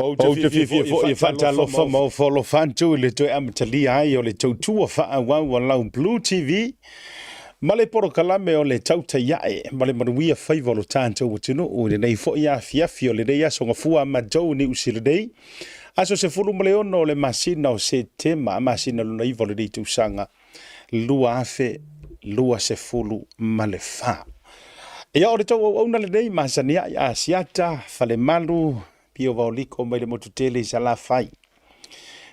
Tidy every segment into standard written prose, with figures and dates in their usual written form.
O te fifia fo i whatalofa mau wholo whantu le toi amatali ai o le tautua whaawau lau Blue TV. Ma le poro kalame o le tauta iae, ma le manuia whaivolo tātou watino o le nei fo ia fiafi o le rei aso ngafua madou ni usile rei. Aso se fulu ma le ono o le masina o se tema, masina luna ivo le rei tūsanga, lua afe, lua se fulu ma le wha. Ia o le tau au na le rei masania i asiata, fale malu, pio vauliko mai le motu tele i sala fai.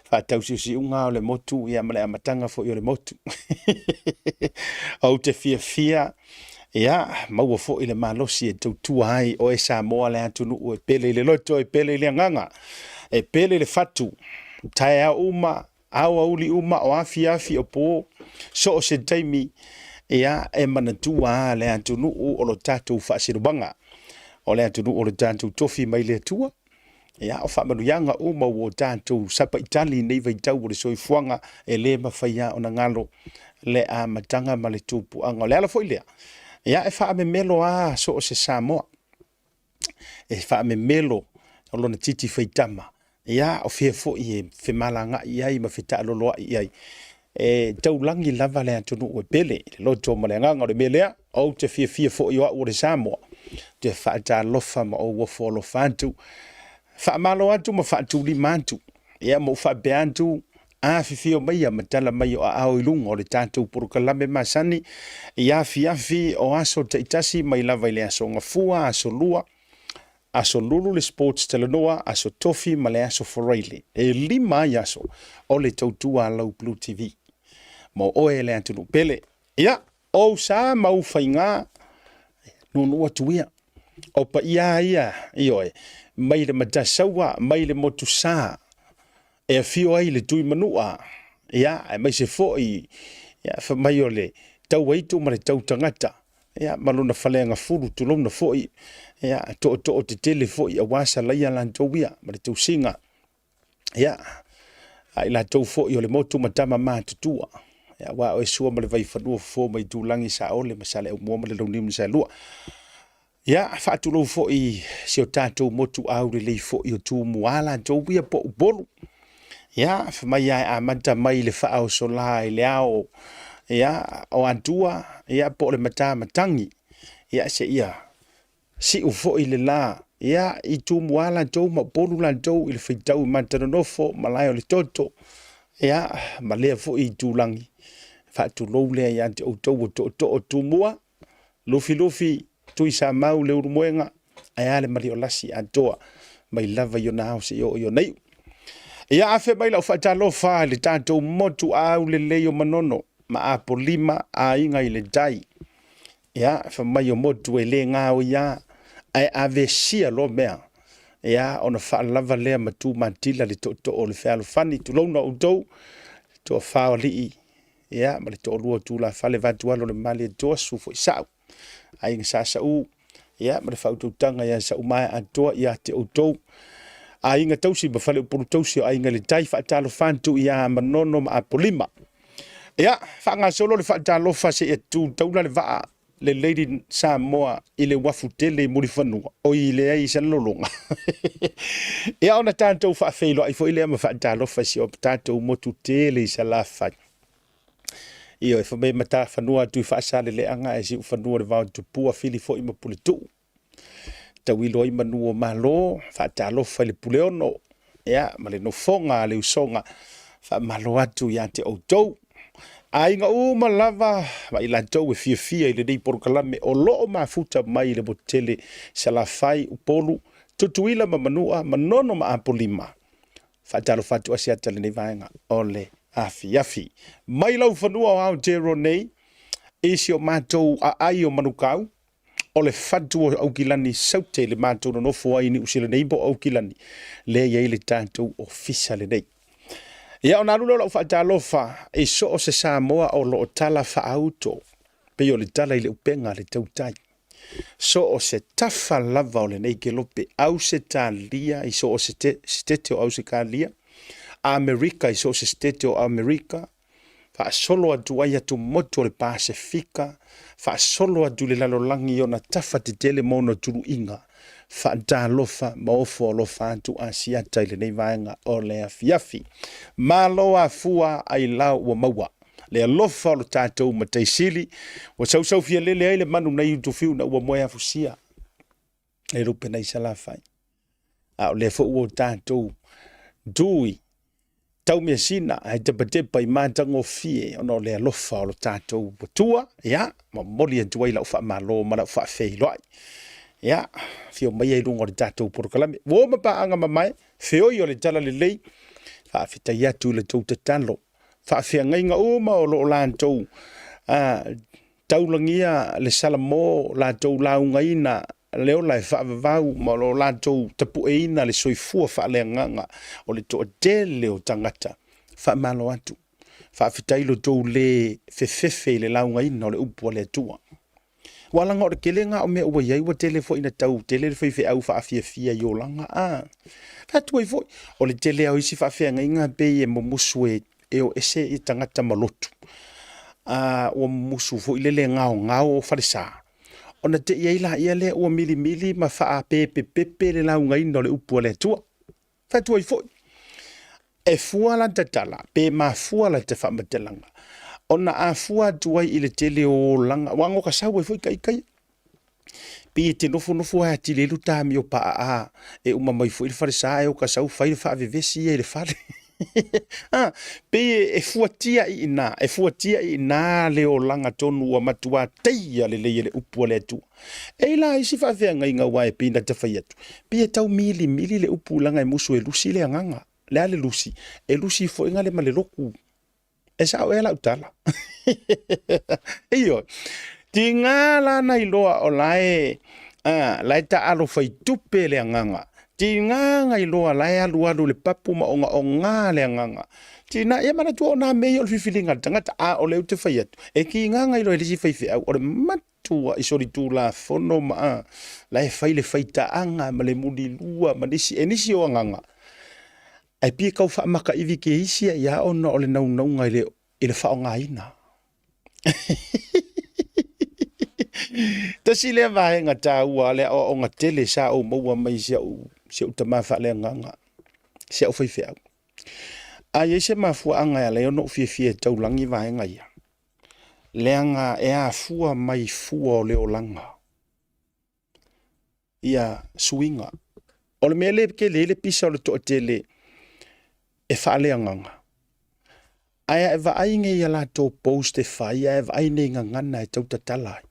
Whātau si unga o le motu ia male amatanga fo i o le motu. Au te fia, ia maua fo i le malosi e tautua ai o e Samoa le atunu o e pele le loto, e pele le nganga, e pele le fatu. Tai a uma, au auli uma o afi o po, so o se taimi, ia e manatua le atunu o lo tatou whaasirubanga. O le atunu o le tatou tofi mai le atua. Ia o whamanuianga o mau o tātou sapa itali nei vai tau o le soifuanga e le mawhaia o na ngalo le a matanga ma le tūpu anga. Le ala fo ilea. Ia e wha me melo a so o se Samoa. E wha me melo o lona titi whaitama. Ia o fia fo i e whemalanga i ai ma whita aloloa i ai. E taulangi lava le atunu o e pele. Le loto ma le nganga o le melea. O te fia fo i o le Samoa. Te wha ta lofa ma o wafo lo whantu. Whaamalo atu ma whaatu li mantu. Ia mo whabe antu a whiwhio mai a matala mai o a ao ilunga o le tātou porukalame masani. Ia fiafi o aso taitasi mai lava ile aso ngafua, aso lua, aso lulu le sports telenoa, aso tofi ma le aso foreile. E lima i aso o le tautua lau Blue TV. Mo oe le antunu pele. Ia o sa mau whainga nunua tuia. O pa ia ioe. Mai le matasaua, mai le motu sā, e a fio ai le tui manua, ia, e mai se foi, ia, fa mai o le tau aitu ma le tau tangata, ia, malona whalenga furu tu lona foi, ia, to te tele foi, a wasa laia lantauia, ma le tau singa, ia, ai la tau foi o le motu matama mātutua, ia, wa o e sua ma le vai whanua fo mai tūlangi sa ole, ma sa le au mua ma le launimu sa lua. Ia, whaatulou fo i si o tātou motu au le lei fo i o tū muala tau ia po ubolu. Ia, whamai ai a manta mai le whaao sola i le ao. Ia, o antua, ia po le mata matangi. Ia, se ia, si u fo i le la. Ia, i tū muala tau ma bolu la tau i le whaitau i mantanonofo, malai o le toto. Ia, ma lea fo i tūlangi. Whaatulou lea ia te o tau o tū mua. Lufi, tui sa mau le urumoenga, ai ale mari o lasi a toa, mai lava i o nao se i o nei. Ia afe mai lau whaatalofa le tātou motu au le leo manono, ma a polima a inga i le dai. Ia, fa mai o motu e le ngāo ia, ai ave sia lo mea. Ia, ona whaalava lea matu mantila le to o le whealo whani, tu launa o tau, to whao lii. Ia, ma le to lua tu la whale vatualo le mali e toa sufo i sao. Ai nga sa u ia ma le whautautanga ia sa umai atoa ia te outou. Ai nga tausi ma whale upuru tausi o ai nga le tai whaatalo whantu ia manono ma a polima. Ia, whaanga solo le whaatalo whase e tu tauna le waa le Lady Samoa i le wafu tele muri whanua o i le ai sa lolonga. Ia ona tātou whaafeilo ai fo i le ama whaatalo whase o tātou motu tele i sa la whai. Iyo e whamei mata whanua tui whaasale le anga e si u whanua le vau tu pua fili fo ima pule tu. Tau ilo ima nuo malo, whaatalo whai le pule ono. Ia, ma le no fonga le usonga, wha malo atu ia te outou. A inga uma lava, ma ila tau e fia i le nei porukalame o loo mafuta mai le motele salafai upolu, tutuila ma manua, manono ma apolima. Whaatalo whatu asiata le nei vaenga, ole. Afi. Mai lau whanua o Aotearoa nei, isi o mātou a ai o manukau, o le whatu o Aukilani saute le mātou no nofo ai ni usile nei bo Aukilani, le iei le tātou o fisa le nei. Ia o nālula lau whaatalofa, e so o se Samoa o lo o tala whaauto, pe o le tala i le upenga le tautai. So o se tafa lava o le nei ke lope, au se tā lia, i so o se tete o au se kā lia, Amerika i so se stete o Amerika, fa solo atu ai atu moto le Pasifika, fa solo atu le lalolangi o na tafa te tele mono turu inga, Whaantalofa maofo alofa atu asiata ile nei vaenga o le afiafi. Malo a fua ai lau ua maua. Le alofa o lo tātou mataisili. Wa sau fia lele ai le manu na iu tofiu na ua moe afusia. E rupe na isa la fai. A o le fo ua tātou dui. Tau mea sina, ai tepa i mātango fie, ono le alofa o lo tātou watua, ya, ma moli an tuai lau wha malo, ma lau wha fei loai. Ya, fio mai ai rungo le tātou porokalame. Wo ma pa anga mamai, feo i o le tala le lei, wha fita iatu le tau te talo, wha fia ngainga uma o lo lantou, taulangia le salamo, lantou laungaina, leo lai whaavavau ma lo lantou tapu eina le soifua wha nganga o le toa tele o tangata wha malo atu wha whitailo tou le fefefe le laungaina o le upu o le atua walanga o le kelenga o mea ua iai wa tele fo ina tau tele le whaife au wha afia fia i o langa whatua i fo o le tele au isi wha afia ngainga pe e momusu e o ese i tangata malotu o musu fo ilele ngao o wharesa ona te ia ila ia le o mili ma faa pepe le lau ngai no le upu le tua. Fatua i foi. E fua la tatala, pe ma fua la te fa matelanga. Ona a fua tuai ile tele o langa, wango ka sau e foi kai. Pe te nofu a ti le luta mi o pa a e uma mai foi fa sa e o ka sau fai fa vevesi e le fa. Pe e fuatia i na le o langa tonu o matua teia le le upu le tu. E la isi fa vea ngai ngā wae pina te whai atu. Pe e tau mili le upu langa e musu e lusi le anganga. Le ale lusi. E lusi fo inga le male loku. E sa o e la utala. Iyo. Ti ngā la na iloa o lae ta alo fai tupe le anganga. Ti nganga i loa lai alu le papu ma o ngā le nganga. Ti na ia mana tua o nā mei o le whiwhilinga tangata o leo te whai atu. E ki nganga i loa e lisi whaiwhi au o le matua i sori tū la whono ma lai whai le whaita anga ma le muni lua ma nisi o nganga. Ai pia kau whaamaka iwi ke isia ia ona o le naunga i le whao ngā ina. Tasi le vahenga tā ua le o ngā tele sa o maua mai sia o tama wha le nganga. Sia o whaiwhi au. A ye se mafua anga ya leo no fie taulangi vahenga ia. Leanga e a fua mai fua o leo langa. Ia suinga. O le mele ke le pisa o le toa tele e wha le nganga. Aia e vainge ia la tō post e whai, e vainge ngana e tau tatalai.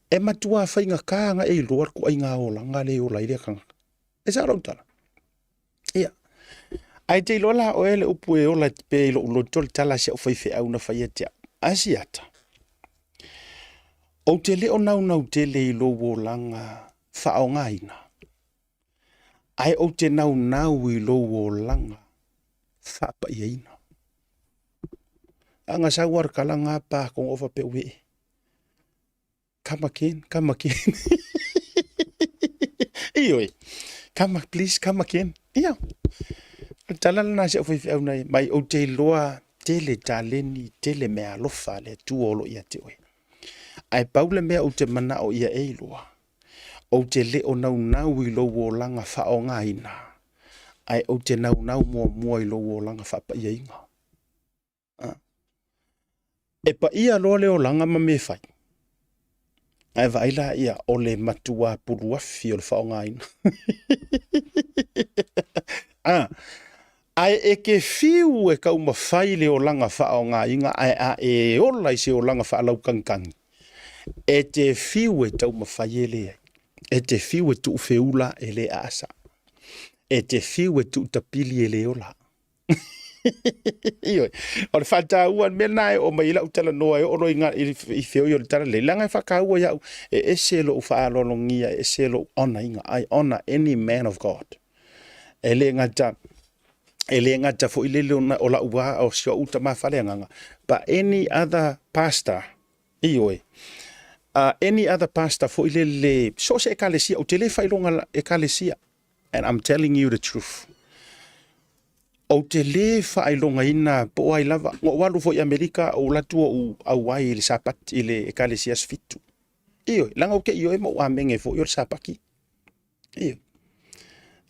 E matua whainga kāanga e loar ko ai ngā o langa le o laire kanga. E sa rautala. Ia. Ai te ilola o ele upu e ola pe ilo ulo tol tala se o whaiwhi au na whaiatea. Asiata. O te leo nau te le ilo o langa whao ngaina. Ai o te nau ilo o langa whapa iaina. Anga sawar kalanga pa kong ofa pe ue. Come again. Ioi. Please, come again. Ia. Tala na se ofai au nei mai o te loa tele taleni tele mea lofa le tuolo ia te oe. Ai paule mea o te mana o ia e loa. O te le o nau i lo o langa wha o ngaina. Ai o te nau mua i lo o langa wha pa ia inga. E pa ia loa le o langa ma me whai. Ai vaila ia o le matua puruafi o le wha o ngaina. Ai e ke fiu e kau mawhai le o langa wha o ngā inga ai e ola i se o langa wha lau kankangi. E te fiu e tau mawhai e le ai. E te fiu e tu feula e le asa. E te fiu e tu tapili e le ola. Ioi. O le whata uan mena e o maila utala noa e ono i feo i o le tara le. Langa e whakaua iau e eselo u whaalolongia e eselo ona inga. I honor any man of God. E le ngata fo ilele o la ua o sio uta mawhale nganga. But any other pastor, ioi, any other pastor fo ilele, so se ekalesia, o tele whailonga ekalesia. And I'm telling you the truth. O tele whailonga ina po ai lava. Ngo walu fo i Amerika o latua u awai ili sapat ili ekalesia sfitu. Ioi, langa uke ioi mo amenge fo i o sapaki. Ia.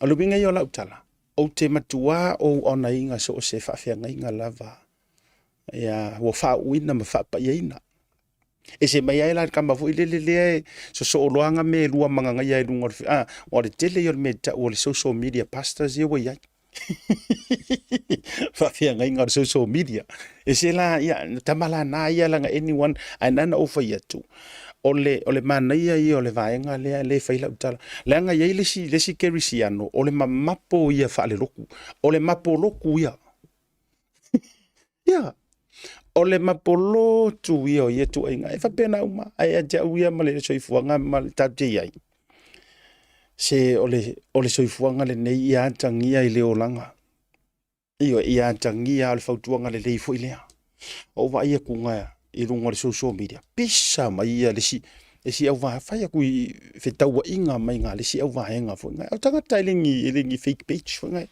Alu binga yo la utala. O te matua o ona inga so o se whawhianga inga lava. Ia, wo wha uina ma wha pa ina. E se mai ai la kama fu ile le so loanga me lua manga ngai ai lunga o le tele yo me ta o le social media pastors ye wa fa fia ngai ngar social media e se la ya tamala na ya la anyone anana over ya tu ole mana ia o le vaenga le faila utala le nga ye le si kerisiano ole mamapo ia fa le loku ole mapo loku ia ya ole mapolo tu ia tu inga e fa pena uma ai a ia ma le soifuanga ma le tate ai se ole soifuanga le nei ia tangia i le olanga io ia tangia al fautuanga le leifo ilea o va ia kunga i runga le social media pisa mai ia le si au va fa ia kui fetaua inga mai nga le si au va henga fo nga o tanga tailingi fake page fo nga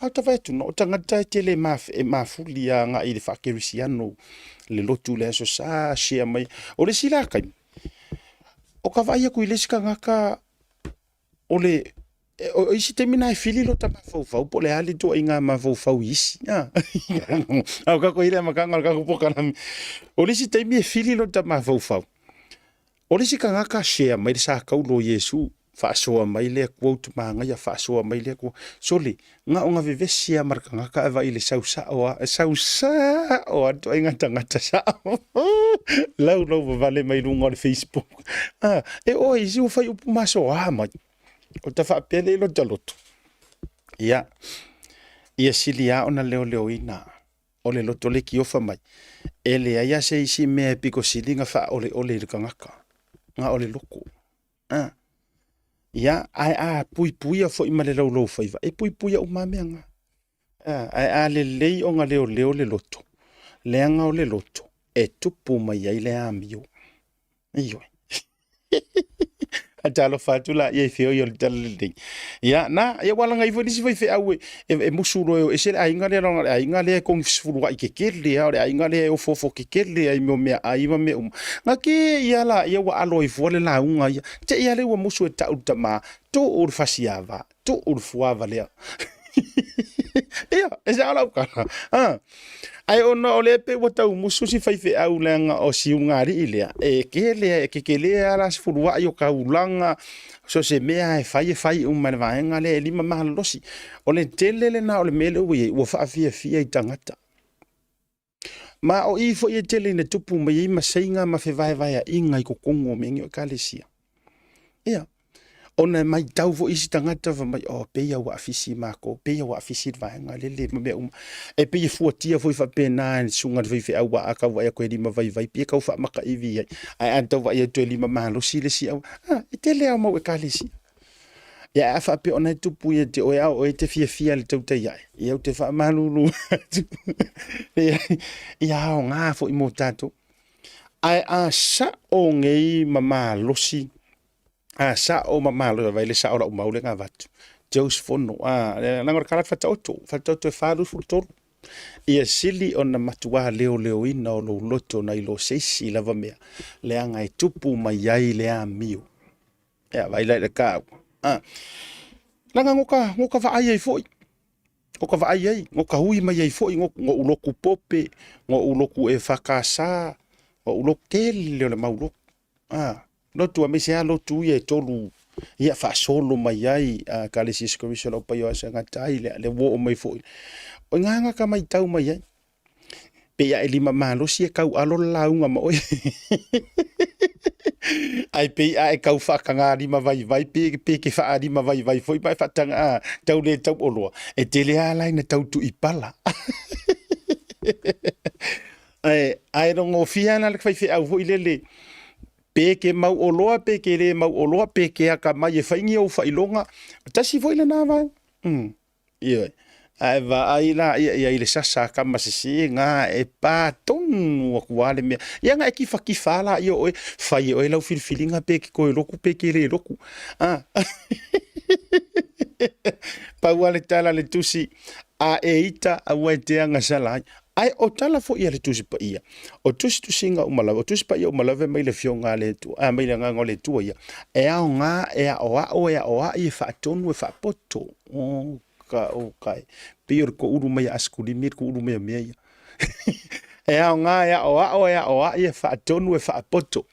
Ata vai tu no tangata tele mafulia nga i le whakerisiano le lotu le aso sa share mai o le sila kai o ka vai aku i le sika ngaka o le o isi te mina e fili lo ta mafau po le hali to inga mafau isi au ka ko ile makanga ka ko poka na o le isi te mi e fili lo ta mafau o le sika ngaka share mai sa kaulo Yesu fa soa mai le quote manga ya fa soa mai le ko soli nga onga vivesia marka nga ka va ile sausa o ato inga tangata sa lau vale mai lunga le Facebook e o isi o fai upu maso mai o ta fa pele lo taloto ya silia ona leo ina o le loto le ki ofa mai ele ya se isi me piko silinga fa ole le kangaka nga ole loko ia ai pui fo i male lo faiva e pui o mamenga ai le lei o nga leo le loto leanga o le loto e tupu mai ai le amio iyo atalo fatula ye feo yo dalili ya na ye wala ngai fo disi fe awe e musulo e se ai ngale kong fulu ai kekele ai ngale o fofo kekele ai mo me ai ma me ngaki ya la ye wa alo i fo le la unga te ya le wa musu ta utama to ur fasiava to ur fuava le ya e sa ala ka ai ona ole pe wata musu si fai fe au langa o si ungari ile e kele ala fulu ai o ka ulanga so se mea e fai man vaenga le lima mahalosi ole telele na ole mele we wo fa fia i tangata ma o i fo i tele ne tupu mai ma seinga ma fe vai inga i ko kongo mengi o kalesia ia ona mai tau fo isi tangata va mai o pe ia wa afisi mako pe ia wa afisi vaenga le me e pe fu tia fo fa pena sunga fe au wa aka wa ko lima vai pe ka fa maka ivi ai anto va ia to lima mahalosi le si au e tele au mo e kalesia ya fa pe ona tupu ia te o te fia le tau tai ia te fa malulu ia o nga fo i mo tato ai a sa o ngei mamalosi sa o mamalo vai le sa ora o maule nga vatu Deus fono na ngor kala fata oto e faru futor ia sili ona matua leo ina o lo loto na ilo seisi lava mea le anga e tupu mai ai le amio ia vai le ka langa ngoka va ai foi o ka va ai ngoka hui mai ai foi ngo uloku pope ngo uloku e fakasa o uloku tele le maulo lotu me se lotu ye tolu ia fa solo mai ai kalesis commission o paio asa tai le wo mai foi o nganga ka mai tau mai ai pe ia elima malo si ka alo launga mo ai pe ai ka fa kanga di ma vai pe ke fa di ma vai foi mai fa tanga tau le tau olo e tele ala ina tau tu ipala ai no fiana le fai fe au foi le peke mau oloa peke le mau oloa peke aka mai e faingi o failonga tasi foi le na vai ia ai va ai la ia ile sasa kama sisi nga e pa tonu o kuale me ia nga ki fakifala io fai o lau filfilinga peke ko loku peke le loku pa wale tala le tusi a eita a wete nga sala Ai o tala fo ia le tusi pa ia. O tusi tusinga umalawa, o tusi pa ia umalawa mai le fionga le tu, mai le nganga le tua ia. E au ngā, e a oa i whaatonu e whaapoto. O kai. Pio ko uru mai askuri mir ko uru mai mea ia. E au ngā, e a oa i whaatonu e whaapoto.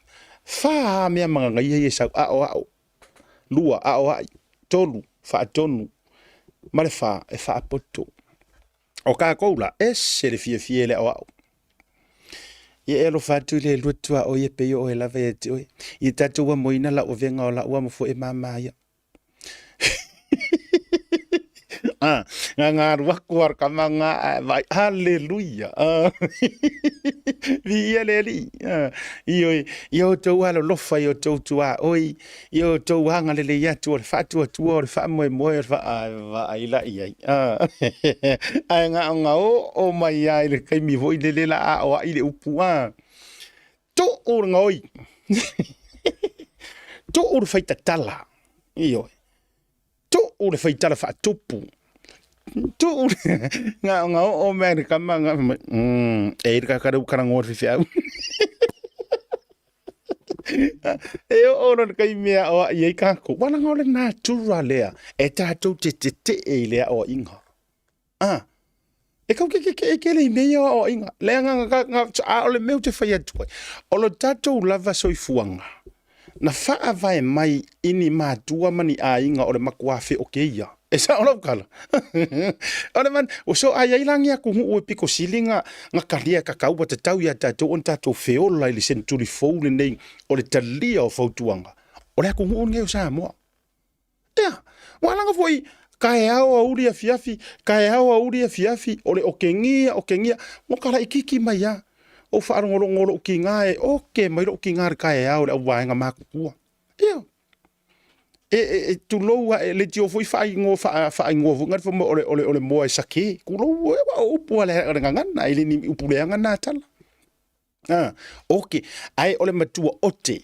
Wha mea mga ngai e sau a oa. Lua a oa i. Tolu, whaatonu. Mare wha e whaapoto. O ka koula, e se le fie le o au. Ia elo fatu le lutua o ia peo o e lava e te oi. I tatua moina la o venga o la ua mo fo e mamaya. Ngā ruaku ar kamanga vai. Halleluja. Vi ia le li. I o tau alo lofa i o tau tua oi. I o tau hanga le le iatu o le fatu o tua o le fa moe moe o le fa aila iai. Ai ngā o mai ai le kai mi voi le la a o ai le upu a. To o ngoi. To o le faita tala. Iyo. To o le faita la fa tupu. Tu nga o me ka manga e ka ka ka ngor fi au e o ro ka me o ye ka ko wana ngole na tura lea e ta to te e lea o inga e ka ke le me o inga le nga o le me te fa ya tu o lo tato lava soifuanga na fa vai mai ini matua mani a inga o le makuafe o keia e sa ola kala ora man o so ai langi aku o piko silinga nga kalia ka kau te tau ya tato on tato feola le senturi foule nei o le talia o fautuanga o le aku nge o sa mo ya wala nga foi kai au uri fiafi kai au uri fiafi o le o kengia mo kala ikiki mai ya o fa ngolo kinga e o ke mai ro kinga kai au le wa nga maku ya tu lo le tio foi fa ngo ngar fo ole mo e sake ku lo o po le ngana ile ni upu le ngana tala okay ai ole matua ote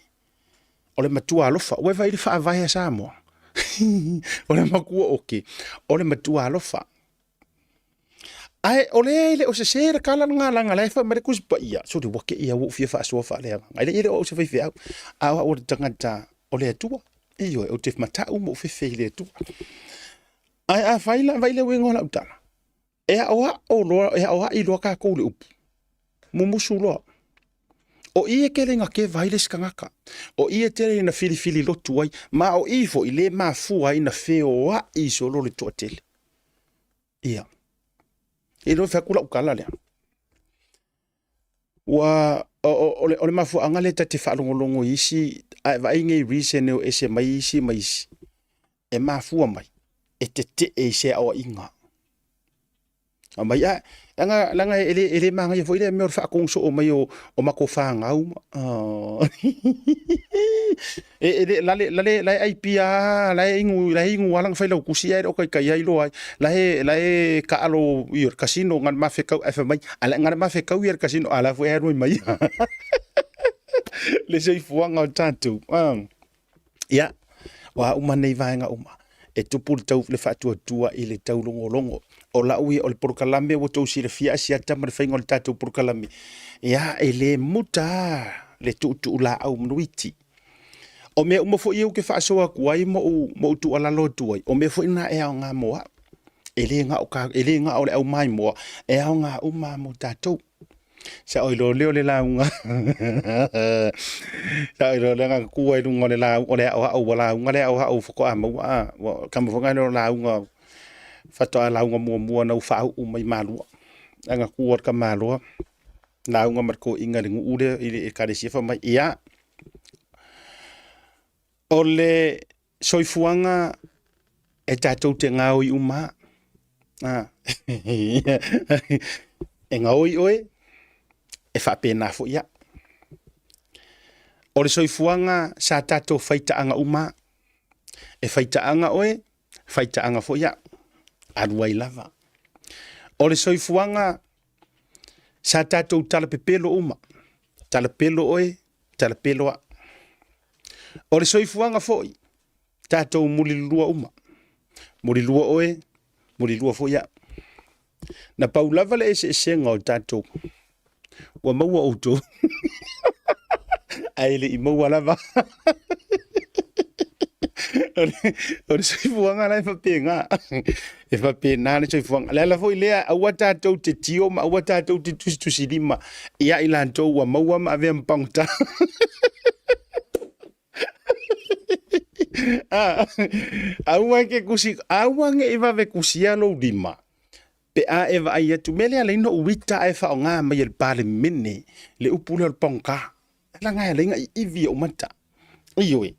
ole matua alofa we vai fa vai sa mo ole makua okay ole matua alofa ai ole le o se sera kala ngala le fa mere kus pa ia so de wake ia wo fia fa so fa le ai le o se fa a o tangata ole atua iyo o te mata mo fe le tu ai vai le wengo la utala e o lo e i lo ka ko le up mo musulo o i ke lenga ke vai le skangaka o i tele na fili lo tu ai ma o i fo i le ma fu ai na fe o i so lo le to tele ia e no fa kula ukala le wa o le mafu angale te fa longo isi vai ngai reason e se mai isi e mafu mai e te e se o inga mai ya langa ele manga ye foi le me fa kong so o mai o mako fa ngau la ai pia la ingu walang fa lo kusia o kai ai lo la ka alo ir casino ngan ma fe ka fa mai ala ngan ma fe ka ir casino ala foi ero mai le sei fuanga tanto ya wa uma nei vaenga uma e tupu tau le fatu tua i le tau longo o la ui o le porkalame o tau sire fia si ata ma le whainga o le tātou porkalame ia e le muta le tu la au mnuiti o mea umafo iu ke whaasoa kuai mo tu ala lo tuai o mea fo ina e au ngā moa e le ngā o le au mai moa e au ngā uma mo tātou sa oi lo leo le launga sa oi lo le nga kuai lunga le lau o le au wala unga le au foko a mau kama fonga le launga fato ala launga mua na ufa u mai malua anga kuor ka malua launga marko inga le ngure i kare sifa mai ia ole soifuanga e tatou te ngau i uma e ngau i oe e fa pena fo ia ole soifuanga sa tatou faita anga uma e faita anga oe faita anga fo ia aluai lava ole soifuanga sa tatou tala pepelo uma tala pelo oe tala pelo a ole soifuanga foi tatou mulilua uma mulilua oe mulilua fo ia Na paulava le ese ngau tatou. Wa maua auto. Ai le I maua lava. Ore soifuanga la whapena. E whapena ne soifuanga. Lea la foi lea aua tatou te tio ma aua tatou te tusi lima. Ia I lantou wa maua ma avea mpangta. Auange kusi, auange eva ve kusia lo lima. Pe a eva ai atu mele ale no uita e fa nga mai el pale mene le upula el pangka. La nga le nga ivi o mata. Iyo e.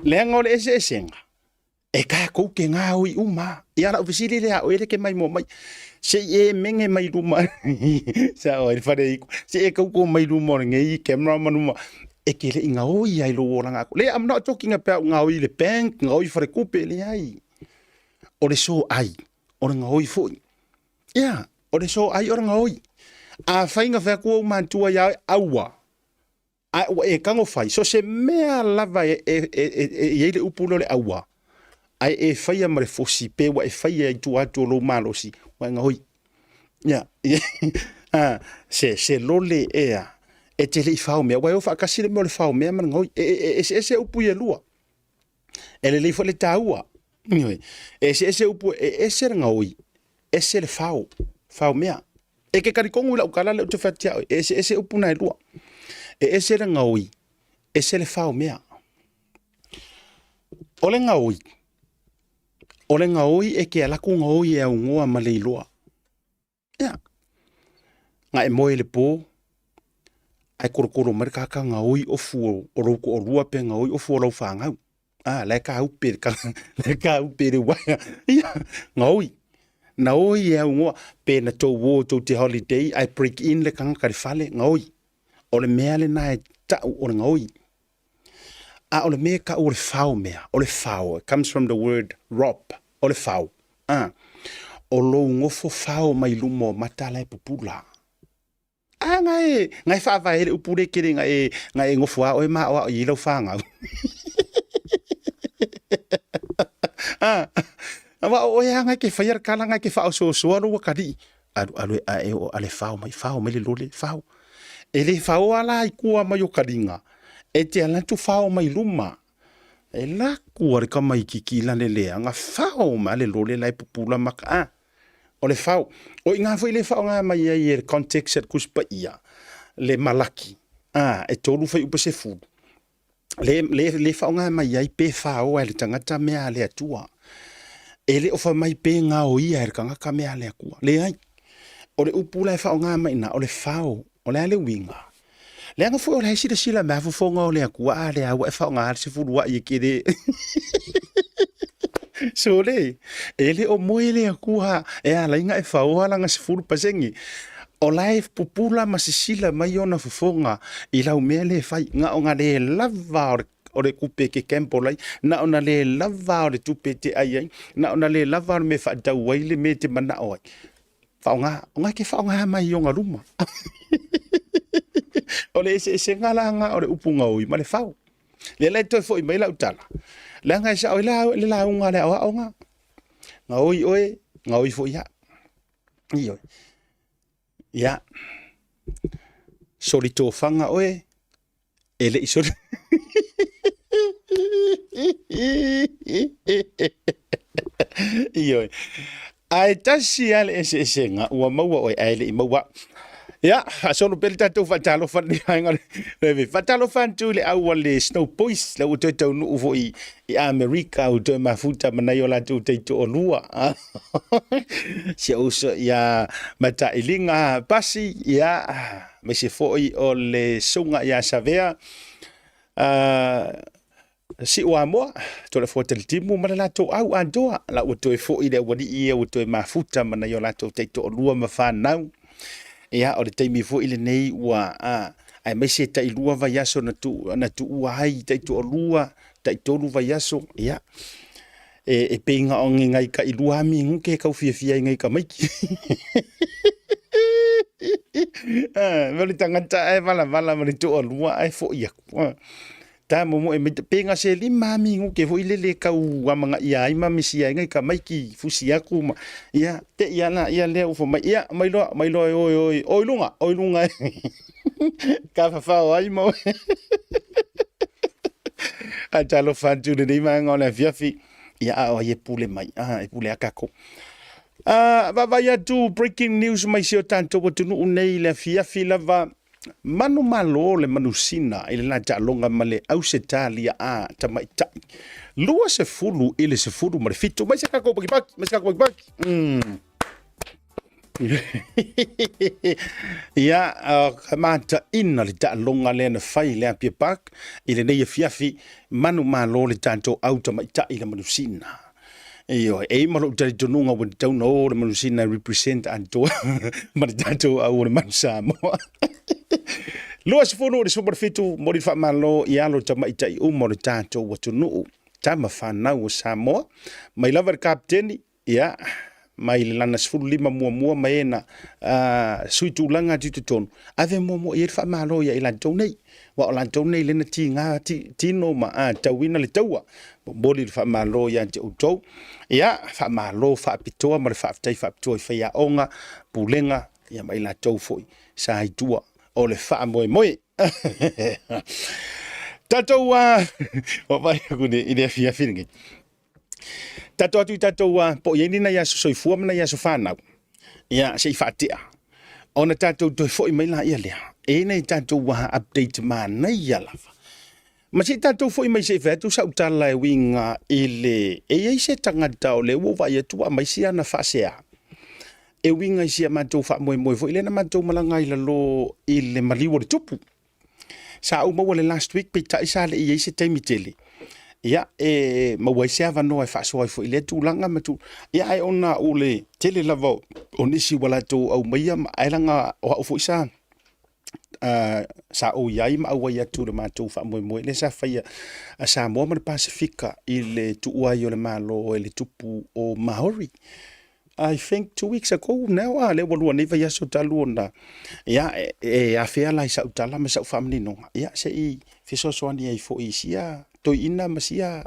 Le ngole ese esenga. E ka ko ke nga ui uma. Ia la ofisiri le o ele ke mai mo mai. Se e menge mai luma. Sa o e fare iku. Se e ko mai luma ngai camera manuma. E ke le inga oi ai lo oranga ko. Le I'm not talking about nga oi le bank, nga oi fare kupe le ai. O le so ai. O nga oi foi. Yeah, o le so ai o nga oi. A fainga fa ko mantua ya aua. A e kango fai. So se mea lava e le upulo le aua. Ai e fai amare fosi pe wa e fai ai tu atu lo malo si. Wa nga oi. Yeah. Se lole ea. E te le fao mea, wai o whakasire mea le fao mea mana ngoi, ese upu ia lua. E le leifo le taua. Ese upu, ese ngoi, ese le fao mea. E ke karikongu ila ukala le utu whatia, ese upu nai lua. Ese le ngoi, ese le fao mea. Ole ngoi e ke alaku ngoi e au ngoa ma le ilua. Nga e moe le po, ai korokoro marika ka nga oi ofu o roko o rua pe nga oi ofu o lau whangau. Le ka au pere waya. Nga oi. Na oi e au ngoa pe na tau wo tau te holiday ai break in le kanga kari fale nga oi. O le mea le na e tau o le nga oi. O le mea ka o le whao mea. O le whao. It comes from the word rob. O le whao. O lo ngofo whao mai lumo matala e pupula. Ngai fa ele upure kere ngai ngofu a o ma o I lo fanga. Ava o ya ngai ke fire kala ngai ke fa o so ro kadi. Ale fao mai le lole fao. Ele fao ala I kua mai o kadinga. E te ala tu fao mai luma. E la kua ka mai kikila le nga fao ma le lole lai pupula maka. O le fao. O inga foi le fao nga mai e context at kuspa ia. Le malaki. E tolu fai upa se fu. Le fao nga mai ai pe fao e le tangata mea le atua. E le ofa mai pe nga o ia e kanga ka mea le akua. Le ai. O le upula e fao nga mai na o le fao. O le ale winga. Le anga foi o le sila mea fufonga o le akua. A le awa e fao nga se furua I kere. So ele o moele a kua e ala inga e whaoala nga se furu pasengi. O lai pupula masisila mai ona fufonga I lau mea le fai nga o nga le lava o le kupe ke kempo lai na ona le lava o le tupe te ai na ona le lava o me whaatau waile me te mana o ai. Whaonga, o nga ke whaonga mai o nga ruma. O le ese ngala nga o le upunga oi ma le whao. Le lai toi fo I mai lau tala. Le nga isa o le la unga le awa o nga. Nga oi oe, nga oi fo ia. I oe. Ia. Soli tō whanga oe. Ele I soli. I oe. Ai tasi ale ese nga ua maua oe aile I maua. Ja, so no belta to fatalo fan ni hanga le fatalo fan tu le au le snow boys le o te no ufo I America o te mafuta manayola tu te to lua. Se usa ya mata ilinga pasi ya me se foi o le sunga ya savea si o amo to le fotel timu mala to au andoa la o to foi le wadi I o to mafuta manayola tu te to lua mafanau. Ia o le taimi fo ile nei ua ai mai se tai lua vai aso na tu ua ai tai to lua tai tolu vai aso ia e penga o ngai ka I lua mi nke ka fia ngai ka mai vale tangata ai vala ma to lua ai fo ia ta mo e penga se li mami ngu ke foi le kau wa manga ia ai mami si ai ngai ka mai ki fusi aku ma ia te ia na ia le fo mai ia mai lo oi lunga ka fa ai mo a talo fantu de mai ngona fiafi ia o ye pule mai e pule akako va ya tu breaking news mai si o tanto o tunu nei le fiafi lava manu malo le manusina ile la talonga male au se talia a tamaita lua se fulu ile se fulu ma fitu mai se ka ko baki ya kamata ina le talonga le na fai le apie pak ile nei fiafi manu malo le tanto au tamaita ile manusina iyo malo tari tonunga wa tauno le manusina represent anto ma tanto au le manusamo Lua se fono le super fitu mo le fa malo ia lo tamaita I mo le tato wa tunu tama fana o Samoa mai lava captain ia mai lana sfulu lima mua maena suitu langa titoton ave mo ia fa malo ia ila tonei wa la tonei le na tinga tino ma tawina le taua boli fa malo ia te uto ia fa malo fa pitoa ma fa tai fa pitoa fa ia onga pulenga ia mai la tau foi sa itua o le fa moe tato wa o vai kune ine fia finingi tato wa po yeni na ya soifua na ya sofana ya sei fatia ona tato to foi mai la ia le e nei tato wa update man na ia lava ma si tato foi mai se vetu sa utala winga ile e se tangata o le wo vai tu mai sia na fasea e winga sia matou fa moe foi le na matou malanga ila lo ile maliwo le tupu sa u mo le last week pe ta isa le i se taimi tele ya mo se ava no fa so foi le tu langa matu ya ai ona o le tele lavo onisi wala to au mai ai langa o fo isa sa o yai ma wa ya tu le matou fa moe le sa fa ya sa mo ma Pacifica ile tu wa yo le malo le tupu o Maori I think 2 weeks ago now le walua nei vai aso talu ona ya a fea lai sa utala ma sa family no ya se I fiso so ani ai fo isia to ina masia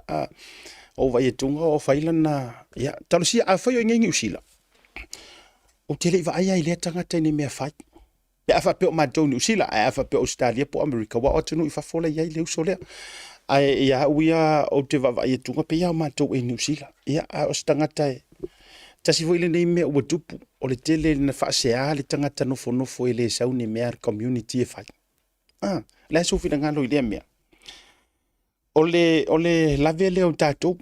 o vai tunga o failana ya talu sia a foi ngi usila o tele va ai le tanga tene me fai ya fa pe ma to usila a fa pe Australia po America wa o tunu fa fola ya le usole ai ya uia o te va vai tunga pe ya ma to e usila ya o stanga tai tasi foi le nei me o tupu o le tele na fa se ale tangata no fo ele sa uni me community e fai la so fina ngalo ile me ole la vele o tato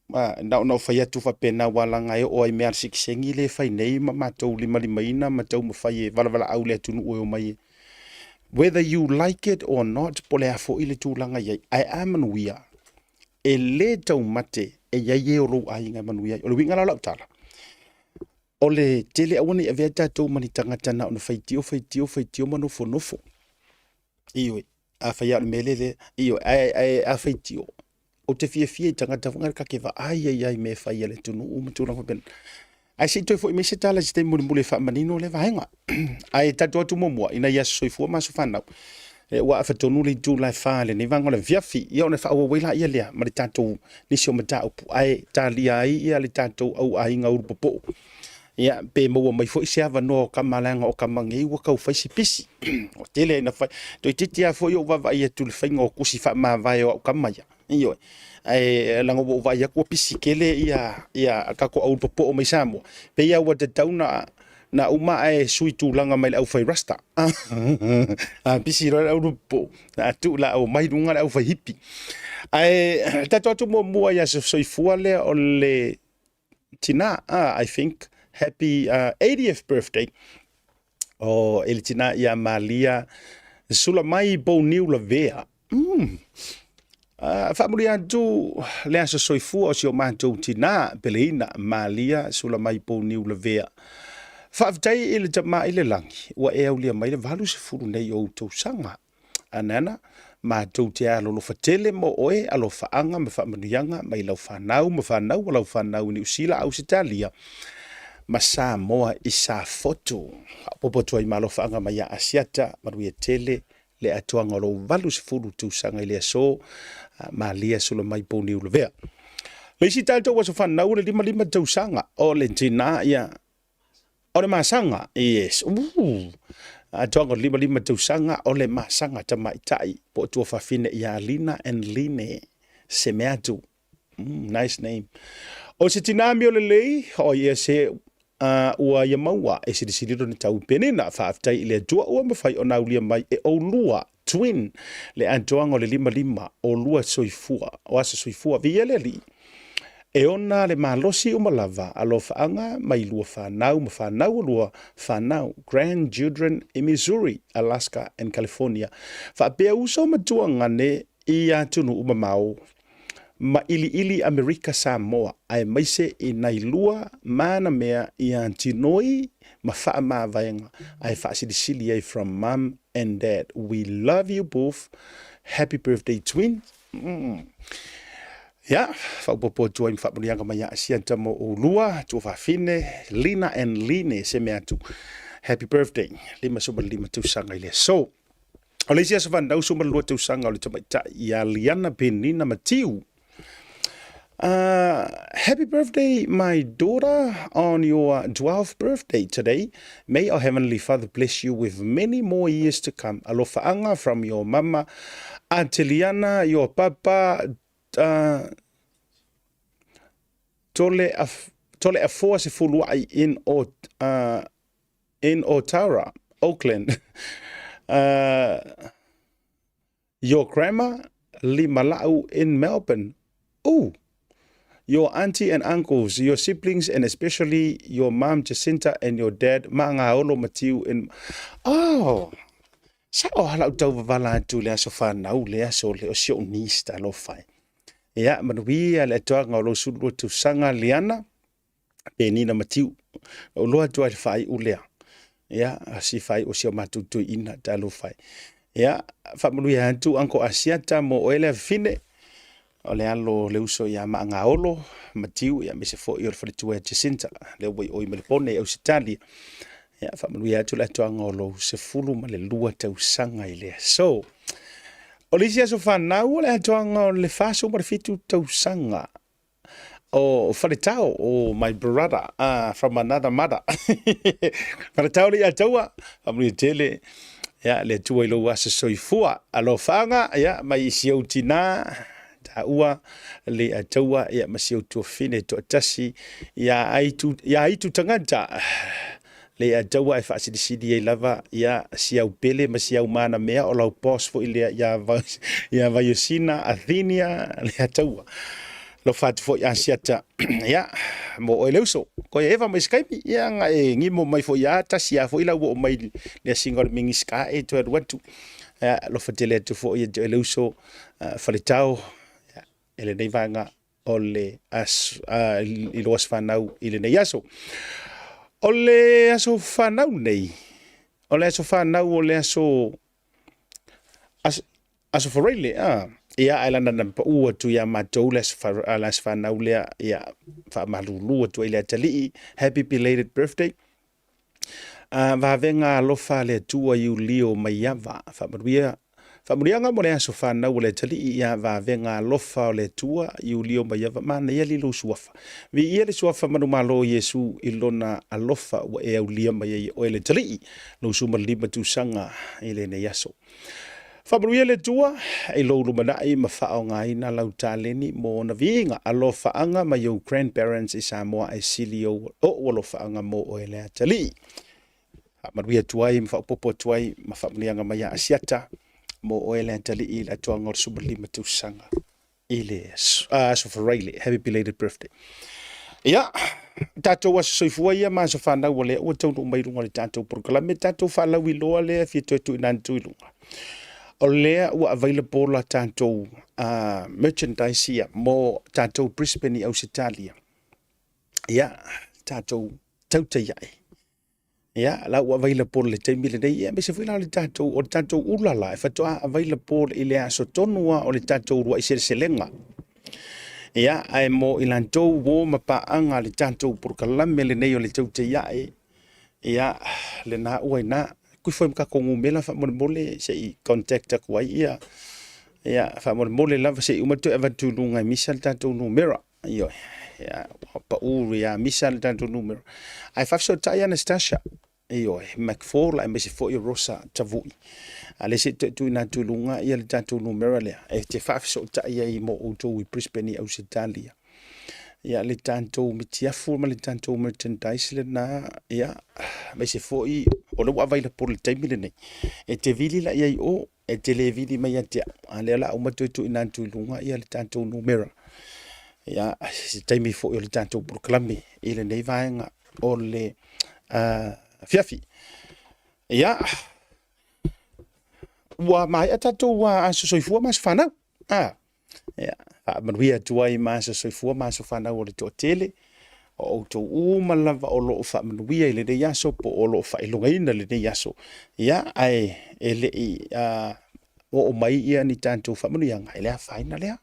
na fa ya tu fa pena wala ngai o ai me siksengi le fai nei ma to li maina ma to ma fai vala au le tunu o mai whether you like it or not pole afo ile tu langa I am and we are e le tau mate e ye o lo ai nga manu ia o winga la tala ole tele awani e veta to mani tangata na no faitio manu fo nofo iwe a fa ya melele iwe a faitio o te fie tangata funga ka ke va ai me fa ya le tunu mutu na ben ai se to fo me se tala se te mule fa manino le vaenga ai tato tu momo ina ya soifua maso fana wa fa tonu le tu la fa le ni vanga le viafi ia ona fa o wela ia le ma le tato ni so mata o ai talia ai ia le tato au ai nga urpopo ia pe mo mai fo se ava no kamalanga o kamangi wa ka fa pisi o tele na fa to titia fo yo va ia tu le fa ngo kusi fa ma va yo kamaya io ai lango bo va ia ko pisi kele ia ka ko urpopo o mai samo pe ia wa te tauna na uma ai sui tu langa mai au fai rasta pisi ro au po tu la o mai dunga au fai hippie ai tato tu mo ya so fuale o le tina I think happy 80th birthday o el tina ya Malia sula mai bo new la vea family tu le so fu o si o manto tina pelina Malia sula mai bo new la vea Fa'aftai ile tama ile langi wa e aulia mai le valu se furu nei o tau sanga anana ma tau te alo lo fatele mo oe alo faanga me fa manuianga mai lau fanau me fanau lau fanau ni usila au sitalia ma sa moa isa foto popo toi malo faanga mai a asiata maruia tele le atuanga lo valu se fulu tu sanga le so ma lia solo mai poni u le vea le si tātou wa so whanau le lima tau sanga o le tina ia o le masanga yes atuanga lima tau sanga o le masanga ta mai tai po tu fafine ia Lina and Line se meatu nice name o se tina mi o le lei o ia se ua ia maua e se disiriro ni tau penina whaaftai le tua ua mawhai o naulia mai e o lua twin le antoanga o le lima o lua soifua o asa soifua via le li e ona le malosi o malava alo whaanga mai lua whanau o lua whanau grandchildren in Missouri, Alaska and California whaapea uso matua ngane i atunu umamau ma ili Amerika Samoa ai maise i nailua mana mea i antinoi ma faa maa vaenga ai faa sidisili ai from mom and dad. We love you both. Happy birthday twin. Ya, faa upopo tua im faa murianga maya asianta mo ulua tua faa fine Lina and Line se mea tu. Happy birthday. Lima tu sanga ile. So, ole sia sa vandau suma lua tu sanga ole tamaita ia Liana Penina Matiu. Happy birthday, my daughter, on your 12th birthday today. May our Heavenly Father bless you with many more years to come. Alofaanga from your mama, Anteliana, your papa, tole afua se fuluai in Otara, Oakland. Your grandma, Limalau in Melbourne. Ooh. Your auntie and uncles, your siblings, and especially your mom, Jacinta, and your dad, Maangaolo Matiu. Oh, sa o halau tau wavala tu lea so whanau lea so leo sio nista lo fai. Ia, manuia le toa ngā lo sulu tu sanga Liana, Penina Matiu. O loa tua le fai u lea. Ia, si fai o sio matu tu ina ta lo fai. Ia, whamanuia hantu anko asiata mo oele fine. O le alo le uso ia Maangaolo Matiu ia mese fo i o le Jacinta le wai o i Melbourne au Italia ia whamanuia atu le atoanga o lo se fulu ma le lua tau sanga i lea. So, o le isia so whanau o le atoanga o le faso ma le fitu tau sanga o whaletao o my brother from another mother. Whaletao le ataua whamanuia tele ia le tua i lo asa soifua alo whanga ia mai isi au tina ua le ataua ia masio tu fine to tasi ia aitu tangata le ataua e fasidisidi e lava ia siau pele masiau mana mea o lau pos fo ile ia vaiosina Athenia le ataua lo fatu fo ia siata ia mo o leuso ko eva mai Skype ia nga e ngimo mai fo ia tasi ia fo ila wo mai le single mingiska e to watu lo fatele tu fo ia leuso faletao ele nei vanga ole i loas whanau i le nei aso. Ole aso whanau nei. Ole aso whanau ole aso whareile. Ia ailana nampa ua tu ia matou le aso whanau lea ia whamalulua tu ile atalii. Happy belated birthday. Vavenga alofa le tua iu lio maiava. Whamurianga mo le aso whanau o le tali ia vavenga lofa o le tua i ulio mai ava mana ia lilo suafa. Vi ia le suafa manu malo Yesu ilona alofa wa e au lia mai o le tali lo suma lima tu sanga i le ne yaso. Whamuria le tua i lo lumanai ma whao ngai na lau taleni mo na viinga alofa anga mai o grandparents i Samoa e silio o alofa anga mo o le tali. Maruia tuai ma whaopopo tuai ma whamurianga mai a asiata. Mo oele antali i la tuanga o subalima tu sanga. Ile sofareile. Happy belated birthday. Ia, tātou aso soifua ia ma so whanau o le ua taunu umairunga le tātou proklame tātou whalau i loa lea fia tuetu i nantu i lunga. O lea ua available la tātou merchandise ia mo tātou Brisbane i Ausitalia. Ia, tātou tauta iai. Ya, la ua available le taimi le nei, ia me se fuila o le tātou ulala, e whatoa available i le aso tonua o le tātou rua i selenga. Ia, ai mo i lantou wo mapaanga le tātou purkalame le nei o le taute iae. Ia, le na ua ina, kui foi mka kongu mela fa mole se I contact ku ia fa mole lava se uma to eva tu lunga misal tanto numero io pa uri misal tanto numero ai fa so tai Anastasia io Macfall ai mesi fo Rosa tavui ale se tu na tu lunga ia le tanto numero le te fa so tai ai mo to I Brisbane au Italia ia le tanto mitia forma le tanto merchandise le na ia me se foi o lo vai le por le time le nei e te vili la ia o e te le vili mai atia ale la uma tu ina tu lunga ia le tanto numero ia se time foi le tanto proclame ile nei vaenga o le fiafi ia wa mai atato wa so fu mas fana ia manuia tuai masa soifua masa whanau o le to tele o to malava o lo fa manuia I le de yaso po o lo fa ilungaina le de yaso ia ai ele o mai ia ni tanto fa manuia ngai le faina le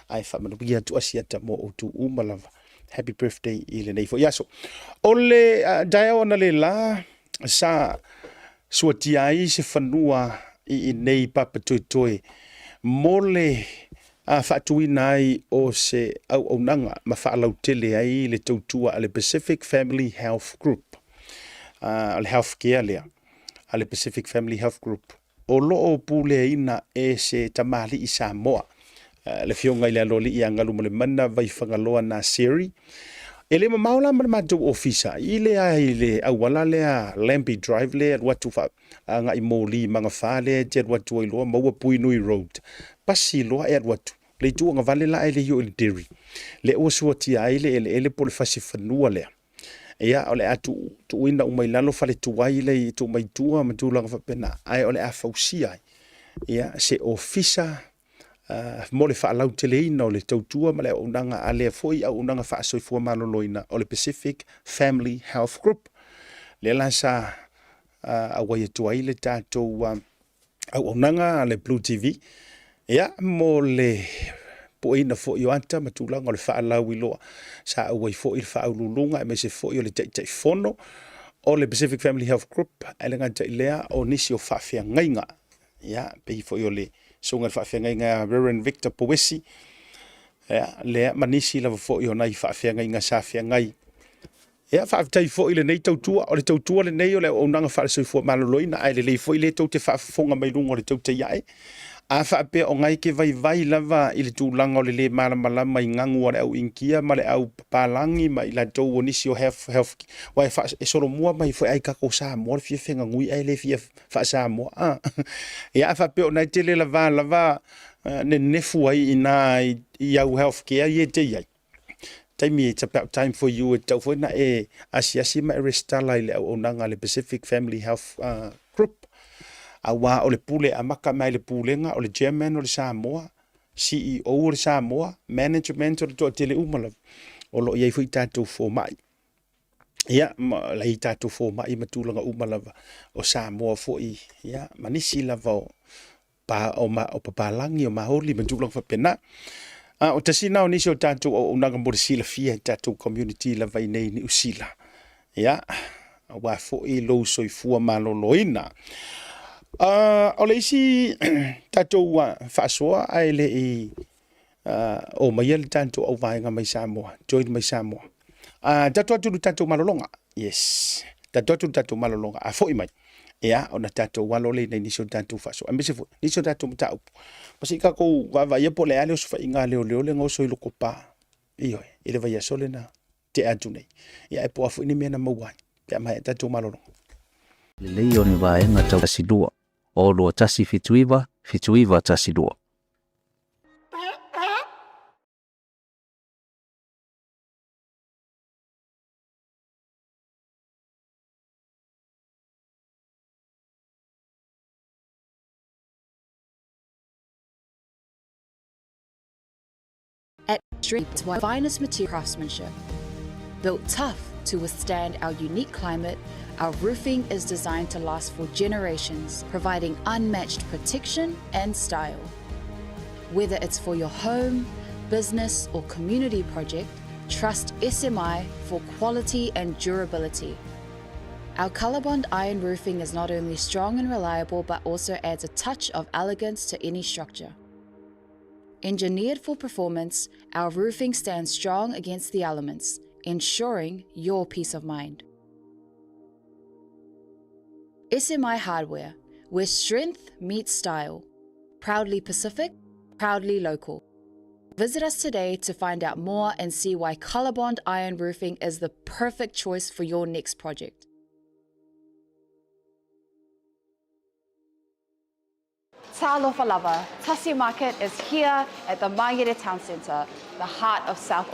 ai fa manuia tu asiata mo o tu malava happy birthday I le nei fo yaso o le diona le la sa suatia I se fanua I nei papa toi mole fatuina ai o se au nanga ma faalau tele ai le tautua ale Pacific Family Health Group ale health care lea ale Pacific Family Health Group o loo pule ina e se tamali I Samoa le fionga ile loli I angalu mo le mana vai whangaloa na seri ele ma maula ma matou ofisa ile ai le awala le Lambie Drive le watu fa nga I moli manga fale te watu I loa maua Puinui Road pasi loa e watu le tu nga vale la ele yo il dairy le o suati ai le ele pole fasi fanua le ia ole atu tu ina umai lalo fale tu ai le tu mai tua ma tu langa fa pena ai ole a fausia ia se ofisa mole fa lau teleina o le tautua ma le unanga ale foi au unanga fa soifua maloloina o le Pacific Family Health Group le la sa awai tu ai le tatou au unanga le Blue TV ia mo le poina fo yo anta matulanga o le fa lau iloa sa awai fo il fa ulunga me se fo yo le tai fono o le Pacific Family Health Group ele ngata ilea o nisi o fa fia ngainga ia pe fo yo le songa fa fia ngainga Reverend Victor Powesi le manisi la fo yo nai fa fia ngainga sa fia ngai ia fa tai fo ile nei tautua o le tautua le nei o le onanga fa so fo maloloina ai le fo ile tau te fa fonga mai lunga o le tau te iai a fa pe o ngai ke vai lava ile tu langa o le mala mai ngangu o le au inkia ma le au palangi mai la tau o nisi o health wai fa e solo mua mai fo ai ka ko sa mo fie fenga ngui ai le fie fa sa mo ia fa pe o nai tele lava ne fu ai ina I au health care ye te iai it's about time for you to for na asiasi ma restala ile o nanga le Pacific Family Health Group awa o le pule amaka mai le pulenga o le chairman o le Samoa CEO o le Samoa management o le tele umala o lo ia foi tatu fo mai ia la tatu fo mai matulanga umala o Samoa fo ia manisi lava pa o papalangi o maholi matulanga fa pena o tasina o nisi o tatu o unanga mo sila fia tatu community la vai nei ni usila ia wa fo lo soifua maloloina o le isi tatu fa soa ai le o mai le tanto o vai nga mai Samoa join mai Samoa tatu malolonga yes tatu malolonga a fo mai ia ona tatu walole nei nisi o tatu fa so ambese fo nisi o tatu mtau pasi ka ko va ia po le ale so fa inga le ngo so iloko pa io ile va ia sole na te atu nei ia e po afu ni mena mawai pe mai tatu malolonga le leo ni va nga tau sidua o lo tasi fituiva tasidua. At Street's finest material craftsmanship. Built tough to withstand our unique climate, our roofing is designed to last for generations, providing unmatched protection and style. Whether it's for your home, business, or community project, trust SMI for quality and durability. Our ColourBond iron roofing is not only strong and reliable, but also adds a touch of elegance to any structure. Engineered for performance, our roofing stands strong against the elements, ensuring your peace of mind. SMI Hardware, where strength meets style. Proudly Pacific, proudly local. Visit us today to find out more and see why ColourBond iron roofing is the perfect choice for your next project. Talofa lava, Tasi Market is here at the Mangere Town Centre, the heart of South.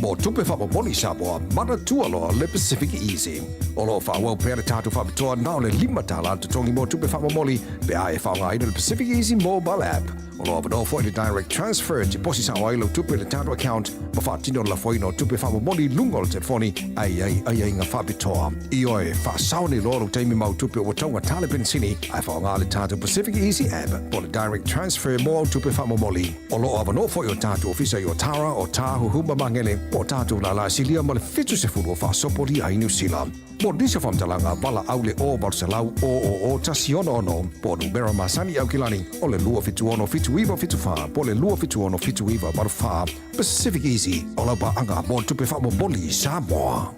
Mo tupe wha moni Samoa, mana tualoa le Pacific Easy. Olo wha wau pēra tātu wha pitoa nao le lima tāla tu tongi mo tupe wha moli, pe ae wha ngai le Pacific Easy mobile app. Olo wha no foi le direct transfer ti posi sa wailo tupe le tātu account, ma wha tino la foi no tupe wha moli lungo le telefoni, ai ngā wha pitoa. I oe, wha saone loro teimi mau tupe o taunga tale pensini, ai wha ngā le tātu Pacific Easy app, po le direct transfer mo tupe wha moli. Olo wha no foi o tātu ofisa i o Tara o Tāhu Huma Mangele, po tātou la la silia ma le fitu se furu o whasopori ai New Zealand. Mo disa whamtalanga wala au le o barselau o tasi ono, po numera masani au kilani, o le lua fitu ono fitu iwa fitu wha, po le lua fitu ono fitu iwa baru wha, Pacific Easy, o lau pa anga mo tupe wha mo boli Samoa.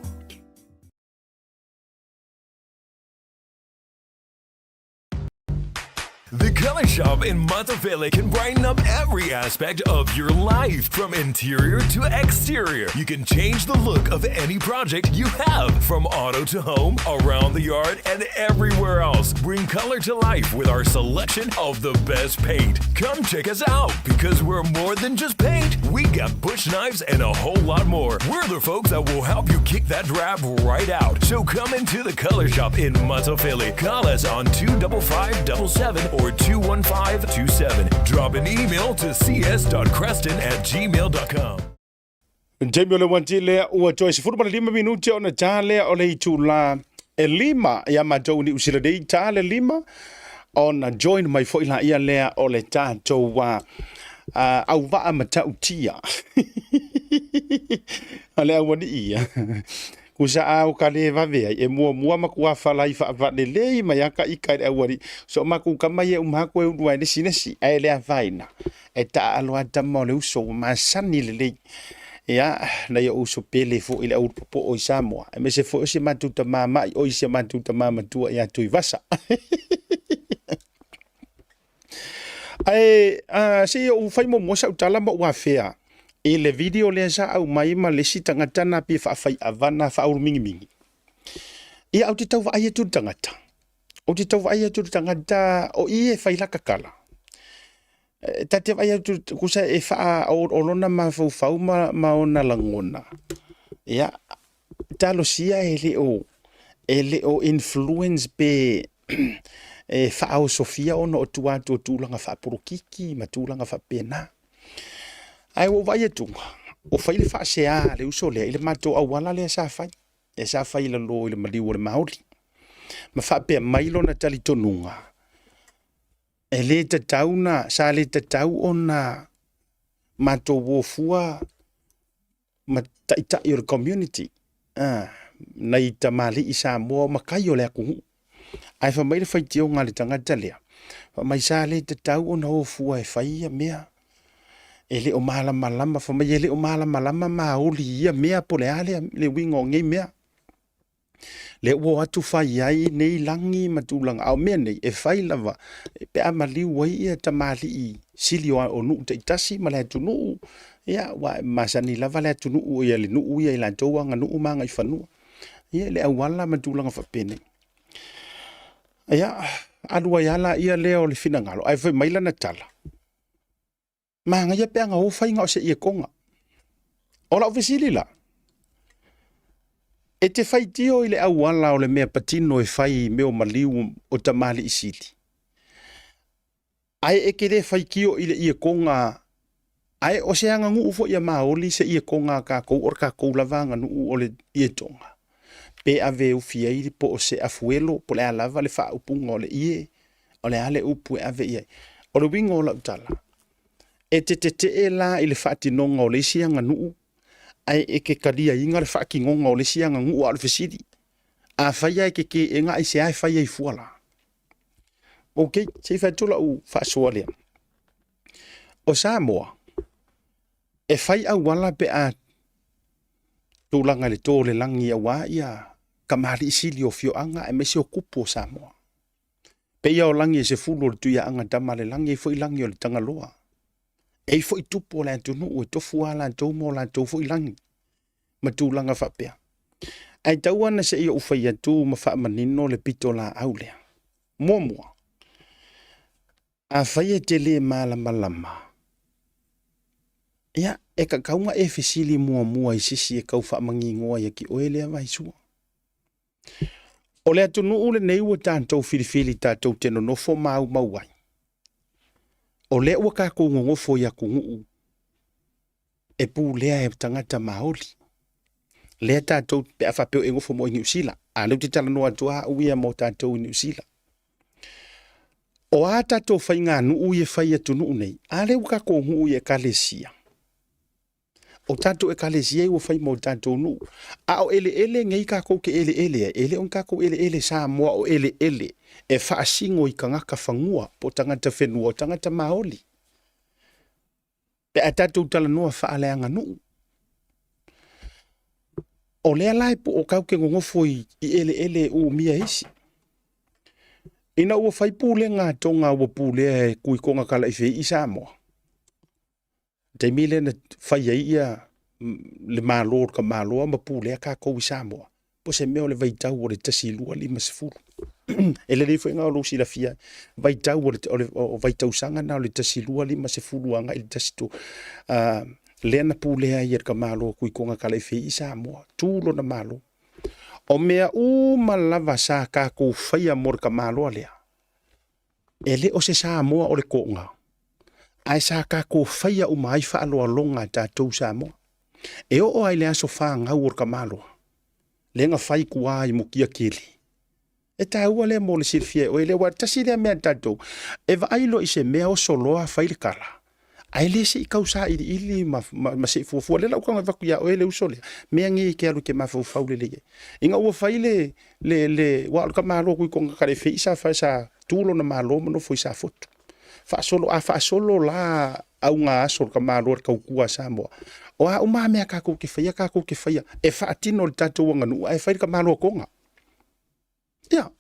The Color Shop in Matavele can brighten up every aspect of your life, from interior to exterior. You can change the look of any project you have, from auto to home, around the yard, and everywhere else. Bring color to life with our selection of the best paint. Come check us out, because we're more than just paint. We got bush knives and a whole lot more. We're the folks that will help you kick that drab right out. So come into the Color Shop in Matavele. Call us on 25577 or 21527. Drop an email to cs.creston@gmail.com. Jamie le wanti le ua Joyce futu mana 5 minuti ona tale o le itula e lima ya matou ni usila dei tale lima ona join mai fo ila ia lea o le tatou wa au va matau tia. Ale wani ia. Kusa au kale vavea e mua makua falai fa lei mai aka ikai e wari so maku kamai e umako e uai de sinesi e le avaina e ta alo atama le uso masani le ya na yo uso pele fo ile au popo o Samoa e me se fo se matuta mama o se matuta mama tua ya tu vasa ai se yo fai mo sa utala mo wa fea e le video le sa au mai ma le si tangata na pe fa fai avana fa ur mingi e au te tau vai tu tangata o te tau vai tu tangata o e fai la kakala tate vai tu kusa e fa o lona ma fau ma ona langona ya talo sia ele o influence pe whaao sofia ona o tuatu o tūlanga whaporokiki, ma tūlanga whapena. Ai o vai e tunga. O whai le whaasea le uso lea, ile mato awala lea sa whai. E sa whai la lo ile mariu o le maoli. Ma whapea mailo na tali tonunga. E le tatau na, sa le tatau o na mato wofua ma taitai o le community. Na i tamali i Samoa makai o le akuhu. Ai fa mai le whaiti o ngā le tangata lea. Fa mai sa le tatau o na wofua e whai ia mea. E le o malama lama, fa mai e le o malama lama maoli ia mea po le ale le wingo ngei mea. Le ua atu whai ai nei langi matulanga au mea nei e whai lava pe ama liu wai ia tamali i sili o nuu te itasi ma le atu nuu ia wa masani lava le atu nuu ia le nuu ia ila toa nga nuu manga i whanua ia le awala matulanga whapene ia adua iala ia leo le finangalo ai whai maila na tala manga ia pe anga o whai ngao se ia konga ola ufisili la e te whai tio i le awala o le mea patino e whai meo maliu o tamali i sili. Ai e kere whai kio i le ia konga, ai o se anga nguu fo ia maoli se ia konga ka kou or ka kou lavanga nuu o le ia tonga. Pe ave ufia iri po o se afuelo po le alava le wha upunga o le ie, o le ale upu e ave iai. O le wingo o la utala. E te e la i le wha tinonga o le isianga nuu, ai e ke karia inga le whaki ngonga o le sianga ngu o alfesidi. A whaia e ke e ngā i se ai whaia i fuala. Ok, se whai tula u whaasua lea. O Samoa, e whai au wala pe a tūlanga le tō le langi a wā ia kamari isili o fio anga e mesi o kupu o Samoa. Pe ia o langi e se fulu o le tuia anga dama le langi e fo i langi o le tangaloa. E fo i tupu o la tunu o tofu ala tau mo la tofu i langi. Ma tūlanga whapea. Ai tau ana se ia ufai atu ma wha manino le pito la aulea. Mua. A whai e te le malama lama. Ia, e ka kaunga e fesili mua i sisi e kau wha mangi ngoa ia ki oelea vai sua. O le atunu ule nei ua tātou filifili tātou teno nofo mau mauai. O le ua kako ngongofo ia kungu. E pu lea e tangata maoli. Lea tātou pe a whapeo e ngofo mo i New Zealand. A leu te tala noa tua uia mo tātou i New Zealand. O a tātou whai ngā nuu e whai atu nuu nei. A leu kako ngu e kalesia. O tātou e kalesia i o whai mo tātou nuu. A o ele ngei kako ke ele. Ele on kako ele sa moa o ele. E whaasingo i ka ngaka whangua po tangata whenua o tangata maoli. Pe a tātou tala noa whaaleanga nuu. O lea lai po o kauke ngongofo i ele u mia isi. Ina ua whai pūle ngā tonga ua pūle e kui konga kala i whei i Samoa. Te mile na whai ai ia le mālor ka māloa ma pūle a kā kou i Samoa. Po se meo le vaitau o le tasi lua lima se furu. Ele le whainga o lousi la fia. Vaitau o vaitau sanga na o le tasi lua lima se furu anga i le tasi tu. Lena pūlea i ka mālo kui konga kala i whei i Samoa. Tūlo na mālo. O mea malava sa kā kou whaia mor ka mālo lea. E le o se Samoa o le konga. Ai sa kā kou whaia mai whaaloa longa tātou Samoa. E o ai le aso wha ngau or ka mālo. Lenga whai kua i mukia keli. E tā ua le mo le sirfia o e le wa tasi lea mea tātou. E va ailo i se mea o soloa whai le kala. Ai le se i kausa ili ma se fuafua le lau kanga vaku ia o ele usole mea ngi ke alu ke mafau le inga ua fai le wa ka malo kui konga kare fe isa fa sa tulo na malo no foi sa foto fa solo la au nga aso ka malo ka kua Samoa o a uma mea ka ko ke faia e fa atino le tatu nga nu ai fai ka malo konga ya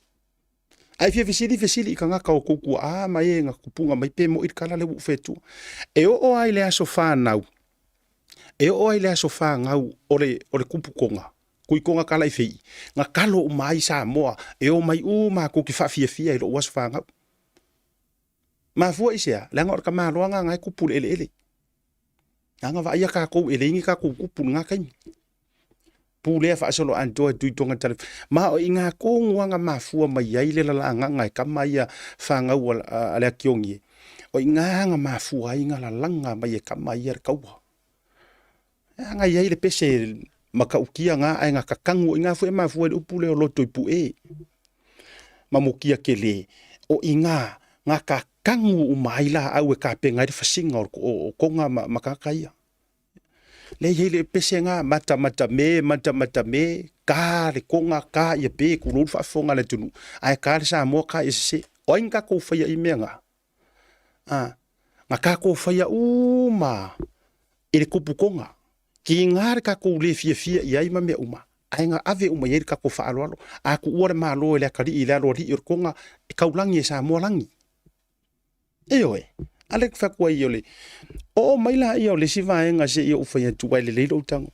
ai fia fesili ka ngaka o kuku a mai nga kupunga mai pe mo i kala le ufetu e o ai le aso fa nau e o ai le aso fa ngau ole kupu konga kui konga kala i fei nga kalo mai Samoa e o mai ma ko ki fa fia i lo was fa ngau ma fo isia la ngor ka ma lo nga ngai kupu ele nga va ia ka ko ele ngi ka ko kupu nga kai pule fa solo anto tu tonga tale ma o inga ko nganga mafua mai ai le la nganga ka mai fa nga ala kiongi o inga nga mafua inga la langa mai ka mai er kaua nga ia le pese maka ukia nga ai nga kakangu inga fu mafua le upule o loto ipu mamukia kele o inga nga kakangu umaila au ka penga fa singa o konga makakaia le hele pese nga mata me ka le konga ka ia pe ku lu fa fonga le tunu ai ka sa mo ka ise o inga ko fa ia imenga nga ka ko fa ia uma ele kupu konga ki ngar ka ko le fia ia ima me uma ai nga ave uma ia ka ko fa alo a ku ora ma lo le ka ri ila lo ri konga ka ulangi sa mo langi eoe ale fa ko iole o maila ia le siva nga se ia ufa ia tu le le tang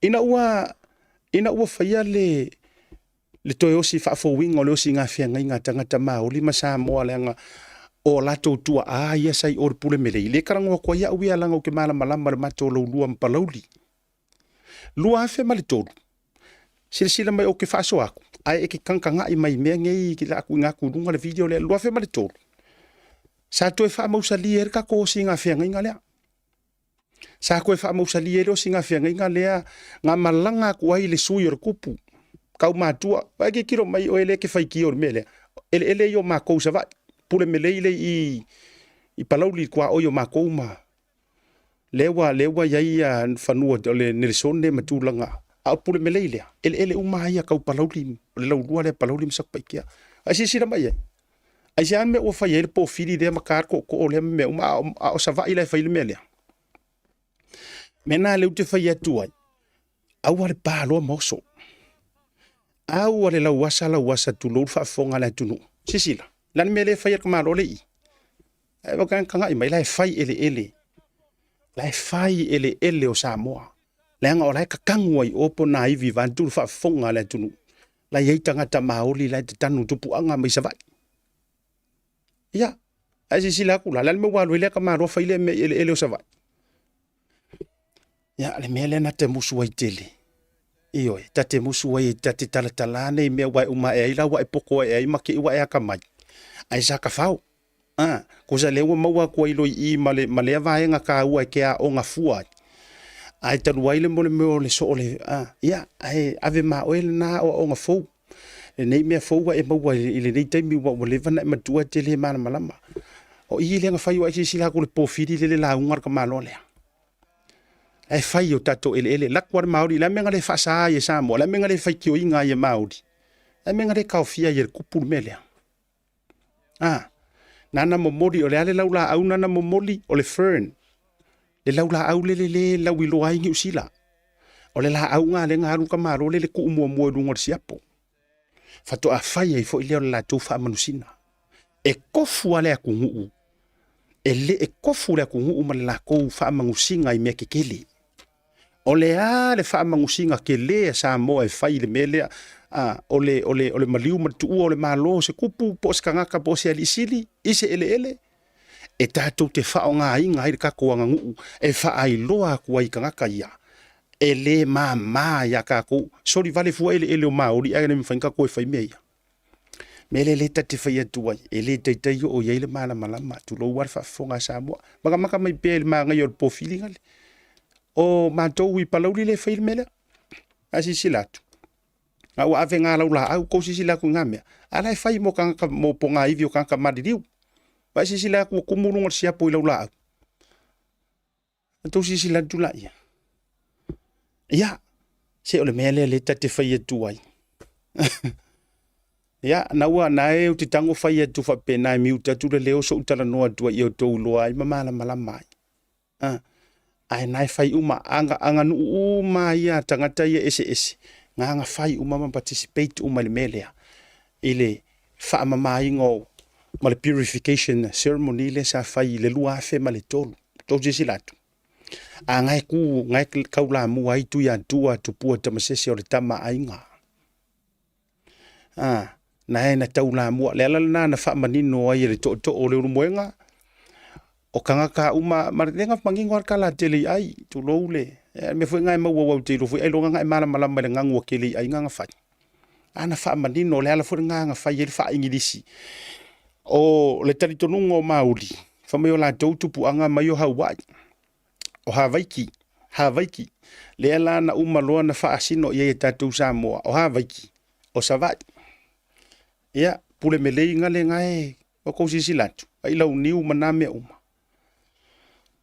ina ua fa ia le toyo si fa fo wing o le si nga fia nga tanga ma o li masa mo ale nga o la to tu a ia sai or pule mele le karango ko ia wi ala nga ke mala malama ma to lo lua mpalauli lua fe mal to sila mai o ke fa so aku ai e ke kankanga i mai me ngai ki la ku nga ku dunga le video le lua fe mal to sa to fa mo sali er ka ko singa fe nga le sa ko fa mo sali er o singa fe nga le nga malanga ku ai le suyo kupu ka ma tua ba ke kiro mai o ele ke fai ki or mele ele yo ma ko sa va pule mele ile i palauli kwa o yo ma ko ma lewa ya ia fanua le Nelson le matulanga a pule mele ile ele uma ia ka palauli le lua le palauli sak paikia asi sira mai ai se me o fai ele po fili de makar ko le me uma o sa va ile fai le mele mena le te fai atu ai au le pa lo moso au le la wasa tu lo fa fonga la tunu sisila lan mele fai ka ma lo le ai ba kan i mai la fai ele o Samoa le nga o la ka kangoi opo na i vivan tu fa fonga la tunu la ye tanga ta maoli la te tanu tu puanga mai sa vai ya ai sila ku la me wa le ka ma ro fai le ele o sa vai ya le mele na te musu ai tele io ta te musu ai ta te tala nei me wa uma e ila wa poko e ma ke wa e ka mai ai sa ka fau ko sa le wa ko ilo i male va nga ka wa ke a onga fua ai ta waile mo le so le ya ai ave ma o na o onga fu nei me fu wa e mo wa ile nei te mi wa le va ma tua te le mana malama o i le nga fai wa si la ko le pofidi le la ungar ka malo le ai fai o tato ele la kwa maori la menga le fa sa ye sa mo la menga le fai ki o inga ye maori la menga le ka fia ye ku pul mele nana momoli o le ale laula au nana momoli o le fern le laula au le la wilo ai ngi usila o le la au nga le nga ka maro le ku mo ngor siapo fato a fai ai fo ile la tu fa manusina e kofu ale ku ngu ele e kofu le ku ngu ma la ko fa mangusinga i me kekeli o le ale fa mangusinga ke le sa mo e fai le mele ole maliu matu o le malo se kupu pos kanga ka pos ali sili ise ele e tatou te fa nga inga i ka ko nga ngu e fa ai loa ku ai kanga ka ia ele mama ya ka ko sori vale fu ele o maori ai me fanka ko e fai meia mele le te fai tu ai ele te o ye le mala malama tu lo war fa fonga sa mo maka mai pe ma nga yo po feeling o ma to wi palauli le fai mele asi silatu au ave nga laula au ko sila ku ngame ala fai mo kan mo ponga ivio kan ka madiriu ba sila ku kumuru ngor sia po laula to sila tula ya se ole mele le tate fai tu ai ya na wa na e te tango fai tu fa pena mi uta tu le o so utala no tu i to lo ai mama mala mai ai nai fai uma anga nu uma ya tangata ye ese nga fai uma participate uma le mele ile fa mama ingo mal purification ceremony le sa fai le lua fe mal tolu to jisilatu ngai ku ngai kaula mu ai tu ya tua tu pu ta masese o le tama ainga na taula mu le na fa manino ai le to o le moenga o kanga ka uma martenga mangingo ka la tele ai tu lo le Me foi ngai mau wa te lo foi ai lo ngai mala mala mala ngangu kele ai nganga fai ana fa manino le ala foi nganga fai ele fa ingilisi o le tali tonungo mauli fa me la tupu anga mai o Hawaii o Hawaii le ala na umaloa na fa asino ye tatu Samoa o Hawaii o savai ia pule melei ngale ngai o ko sisilatu ai lau niu maname uma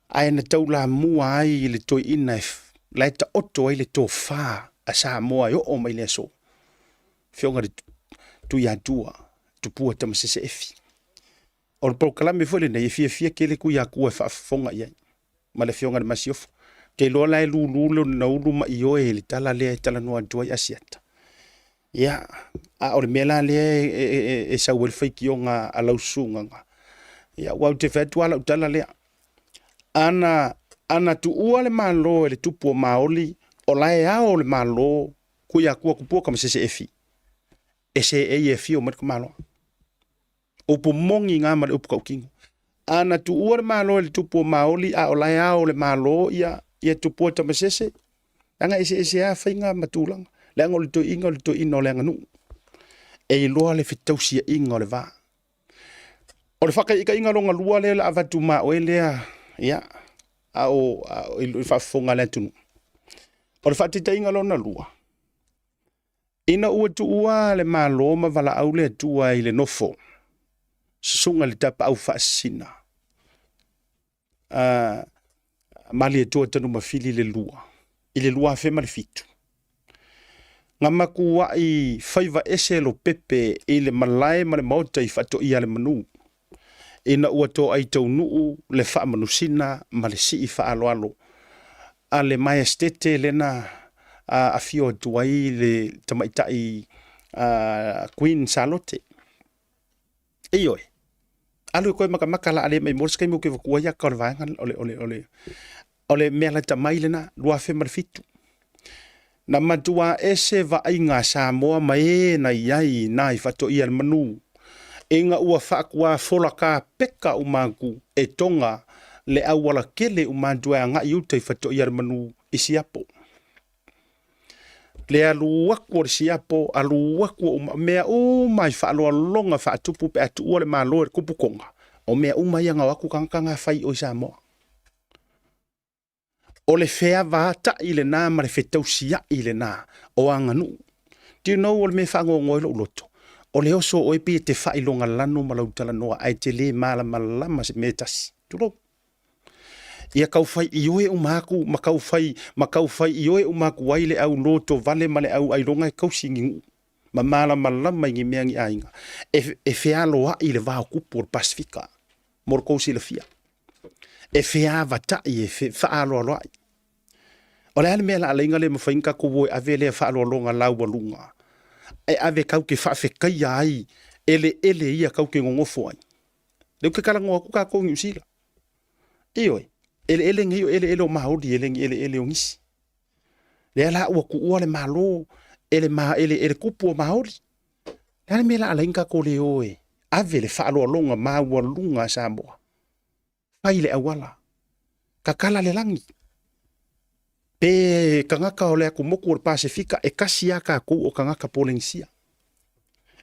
ai na tau la mua ai le toi inaf lai ta oto ai le to fa a Samoa yo o mai le so fionga de tu ya tua tu pua tam se efi o po kala me foi le nei fia ke le ku ya ku fa fonga ia ma le fionga de masiof ke lo lai lu na ulu ma yo e le tala no tua ya siata ya a o mela le e sa wel fai ki nga a lau sunga ya wa te fa tu ala tala le ana tu ua le malo le tupu o maoli o lai ao le malo ku ya ku po kam se efi e fi o mat malo o po mongi nga ma o po king ana tu ua le malo le tupu o maoli a o lai ao le malo ia tupu ta mesese anga ese a fainga matulang le ngol to ino le nganu e lo le fitausia ingo le va o le faka ika inga longa lua le avatu ma o le ya au il fa fonga le tunu o le fatita inga lona lua ina ua le malo ma vala au le tua i le nofo sunga le tapa au fasina mali tua tanu mafili le lua i le lua fe fitu nga makua i faiva ese lo pepe i le malai ma le mauta i fato i ale manu ina ua to ai tau nuu le wha manusina ma le si i wha alo a le mai estete lena a fio tuai le tamaitai Queen Charlotte ioi alu koe maka la ale mai morska i mo ke vakua ia ka le vaenga ole mea la tamai lena lua fe marfitu na matua ese va inga Samoa mai na iai na i fato i al manu inga ua whaakua folaka peka umaku e tonga le awala kele umantua nga iuta i fato i al manu i siapo le aluaku o le siapo aluaku mea mai whaaloa longa whaatupu pe atu ua le malo e kupukonga o mea umai anga waku kankanga whai o Samoa o le fea vata i le nā ma le fetausia i le nā o anganu. Do you know o le me whango ngoi lo loto? O le oso o epi te whailonga lano ma lautala noa ai te le mala malama se metasi. Turo. Ia kauwhai i oe umaku, ma kauwhai i oe umaku waile au loto vale ma le au ailonga e kausingi ngu. Ma mala malama ingi meangi ainga. E fea loa i le vao kupu o le Pasifika. Mor kousi le fia. E fea vata i e fea loa loa i. O le ale mea la alainga le mawhainga ko woe ave le whaaloa longa lau walunga. E ave kau ke whawhekai ai, ele ia kau ke ngongofo ai. Leu ke kalangoa ku kako New Zealand. Ioi, ele ngei o ele o maori, ele o ngisi. Le ala ua ku ua le malo, ele kupu o maori. Le ale mea la alainga ko le oe, ave le whaaloa longa maa walunga Samoa. Pai le awala. Kakala le langi. Pe kangaka o le aku moku o le Pasifika e kasi aka ku o kangaka polengsia.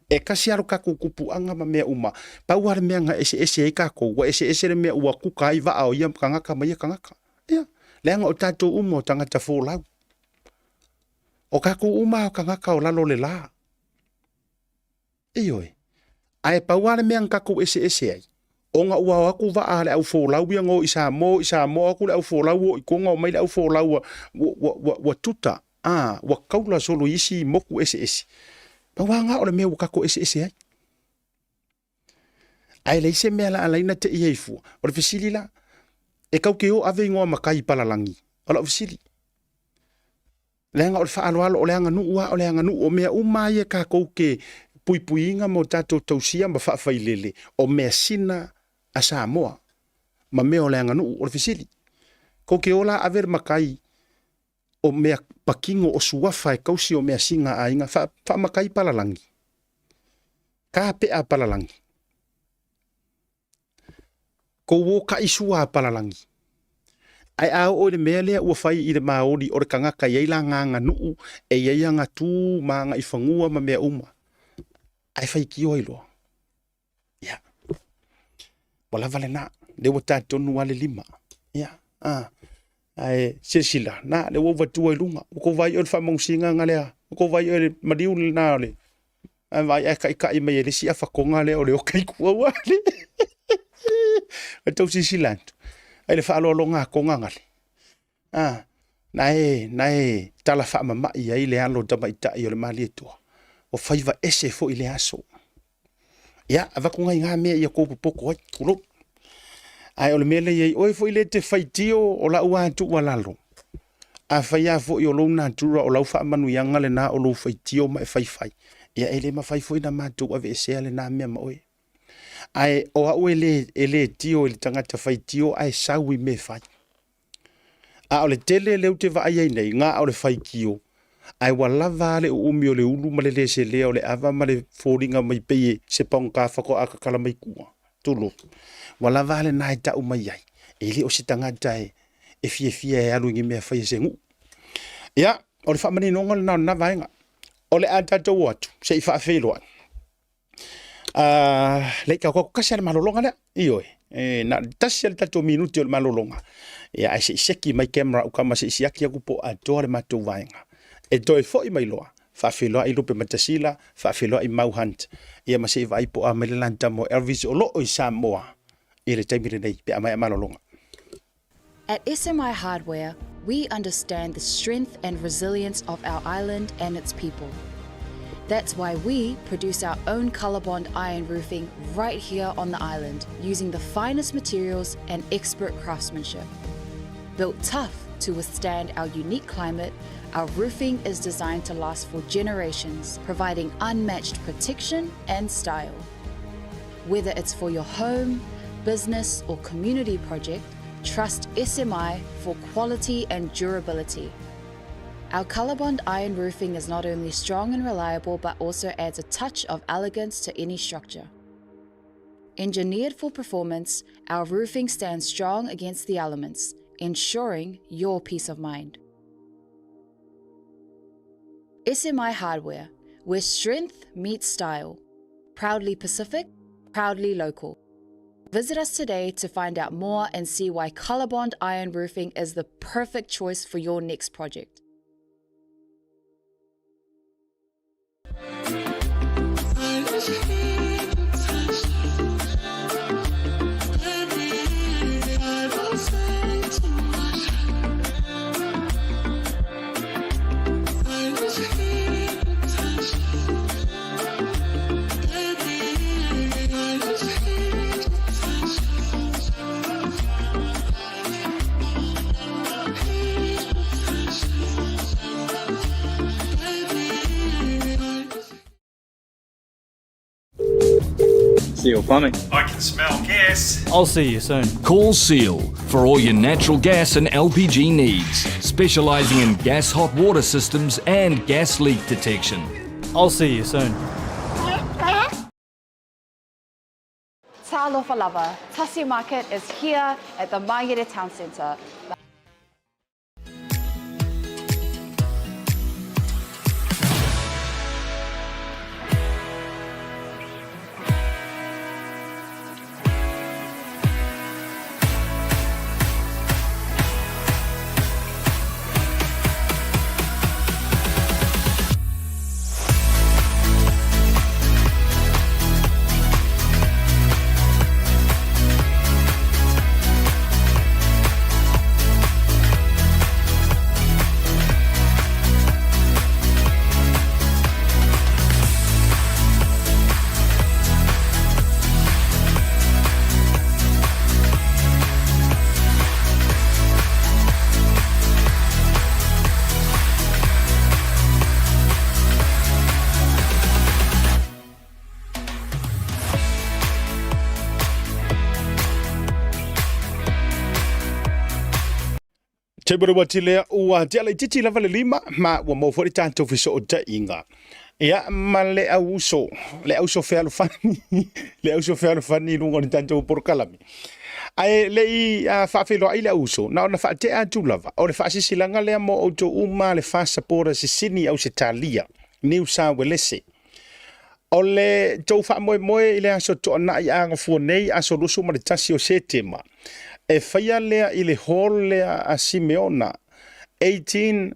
E kasi aro kako kupuanga ma mea uma. Pau are mea nga ese e kako. Wa ese le mea ua kuka ai va ao ia kangaka ma ia kangaka. Ia. Leanga o tatou uma o tangata fōlau. O kako uma o kangaka o lalo le la. Ioi. Ai pau are mea kako ese ai. O nga ua aku va ale au fōlau ia ngo isa mo aku le au fōlau o ikonga o mai le au fōlau wa tuta. Wa kaula solo isi moku ese. Pawanga o le mea wakako ese ai. Ai le ise mea la alaina te ieifu. O le fisili la. E kau ke o ave ingoa makai palalangi. O la fisili. Leanga o le whaaloalo o leanga nuua o leanga nu o mea umai e kako ke puipuinga mo tato tausia ma whaafailele. O mea sina a Samoa. Ma mea o leanga nu o le fisili. Ko ke ola aver makai o mea pakingo o suafa e kausi o mea singa a inga wha makai palalangi. Ka pea palalangi. Ko wo ka isua palalangi. ai au o le mea lea ua fai i le maori o le kangaka iai la nganga nuu e iai anga tū maanga i whangua ma mea uma. Ai fai ki oi loa. Ia. Wala vale na. Le wa tātonu wale 5. Ia. Ai sila na le wa vatua i lunga. Ko vai o le whamausinga ngalea. Ko vai o le mariu le na le. Ai vai ai kai mai le si a whakonga le o le o kai kua wale. E tau sila ntu. Ai le whaalolonga ko ngangale. Nae tala whaamama i ai le alo dama ita i o le mali etua. O whaiva ese fo i le aso. Ia, ava ko ngai ngā mea i a kōpu poko ai, kulo. Ai o le mele i oi fo i le te whaitio o la ua atu walalo. A whaia fo i o lou nā tura o lau whaamanu i angale nā o lou whaitio ma e whaifai. Ia ele ma whaifo i na mātu ave esea le nā mea ma oi. Ai o au ele tio ele tangata whaitio ai sau i me whai. A o le tele leu te vai ai nei, ngā o le whaikio. Ai walawa le umi o le ulu ma le se leo le ava ma le fōringa mai peye se paung ka whako aka kala mai kua. Tulu. Walawa le nai tau mai ai. E le o se tangata e fie e alu ingi mea whai se ngu. Ia, o le whamani nonga le na vaenga. O le atatou watu, se i whaafelo atu. Le ka ko kasi ale malolonga le ioi na tasi ale tato minuti o le malolonga ia ai se seki mai camera o kama se siaki aku po adore matou vaenga e toi fo i mai loa fa felo ai lupe matasila fa felo i mau hunt ia ma se vai po a melanta mo Elvis o lo i Samoa i le taimire nei pe mai malolonga. At SMI Hardware, we understand the strength and resilience of our island and its people. That's why we produce our own ColourBond iron roofing right here on the island using the finest materials and expert craftsmanship. Built tough to withstand our unique climate, our roofing is designed to last for generations, providing unmatched protection and style. Whether it's for your home, business or community project, trust SMI for quality and durability. Our ColourBond iron roofing is not only strong and reliable, but also adds a touch of elegance to any structure. Engineered for performance, our roofing stands strong against the elements, ensuring your peace of mind. SMI Hardware, where strength meets style. Proudly Pacific, proudly local. Visit us today to find out more and see why ColourBond iron roofing is the perfect choice for your next project. Seal Plumbing. I can smell gas. I'll see you soon. Call Seal for all your natural gas and LPG needs, specialising in gas hot water systems and gas leak detection. I'll see you soon. Talofa lava, Tasi Market is here at the Mangere Town Centre. Te bura wati lea ua te ala i titi lava le 5 ma ua mau fori tātou fiso o ta inga. Ia ma le au so fea lo fani, le au so fea lo fani lungo ni tātou porkalami. Ai le I whawhelo ai le uso, na ona whaate atu lava, o le whaasisilanga lea mo o to uma le whaasapora si sini au se talia, New South Wales. O le tau whaamoe i le aso to ana I anga fua nei aso rusu ma le tasi o setema. E whaia lea I le hall lea a Simeona, 18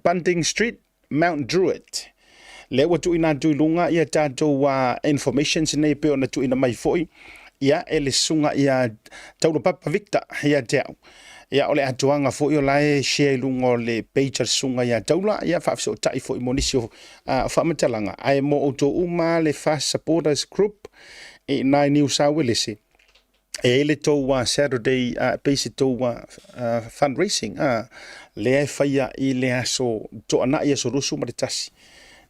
Bunting Street, Mount Druitt. Le watu ina tuilunga ia tātou information sinei pe ona tu ina mai foi. Ia ele sunga ia tauro papa Victor ia tau. Ia ole atuanga foi o lai share lungo le page sunga ia taula ia fa so tai foi monisio fa matalanga. Ai mo auto uma le fast supporters group e nai New South Wales. E le to Saturday base to fundraising le faia I le aso to ana ia so rusu maritasi.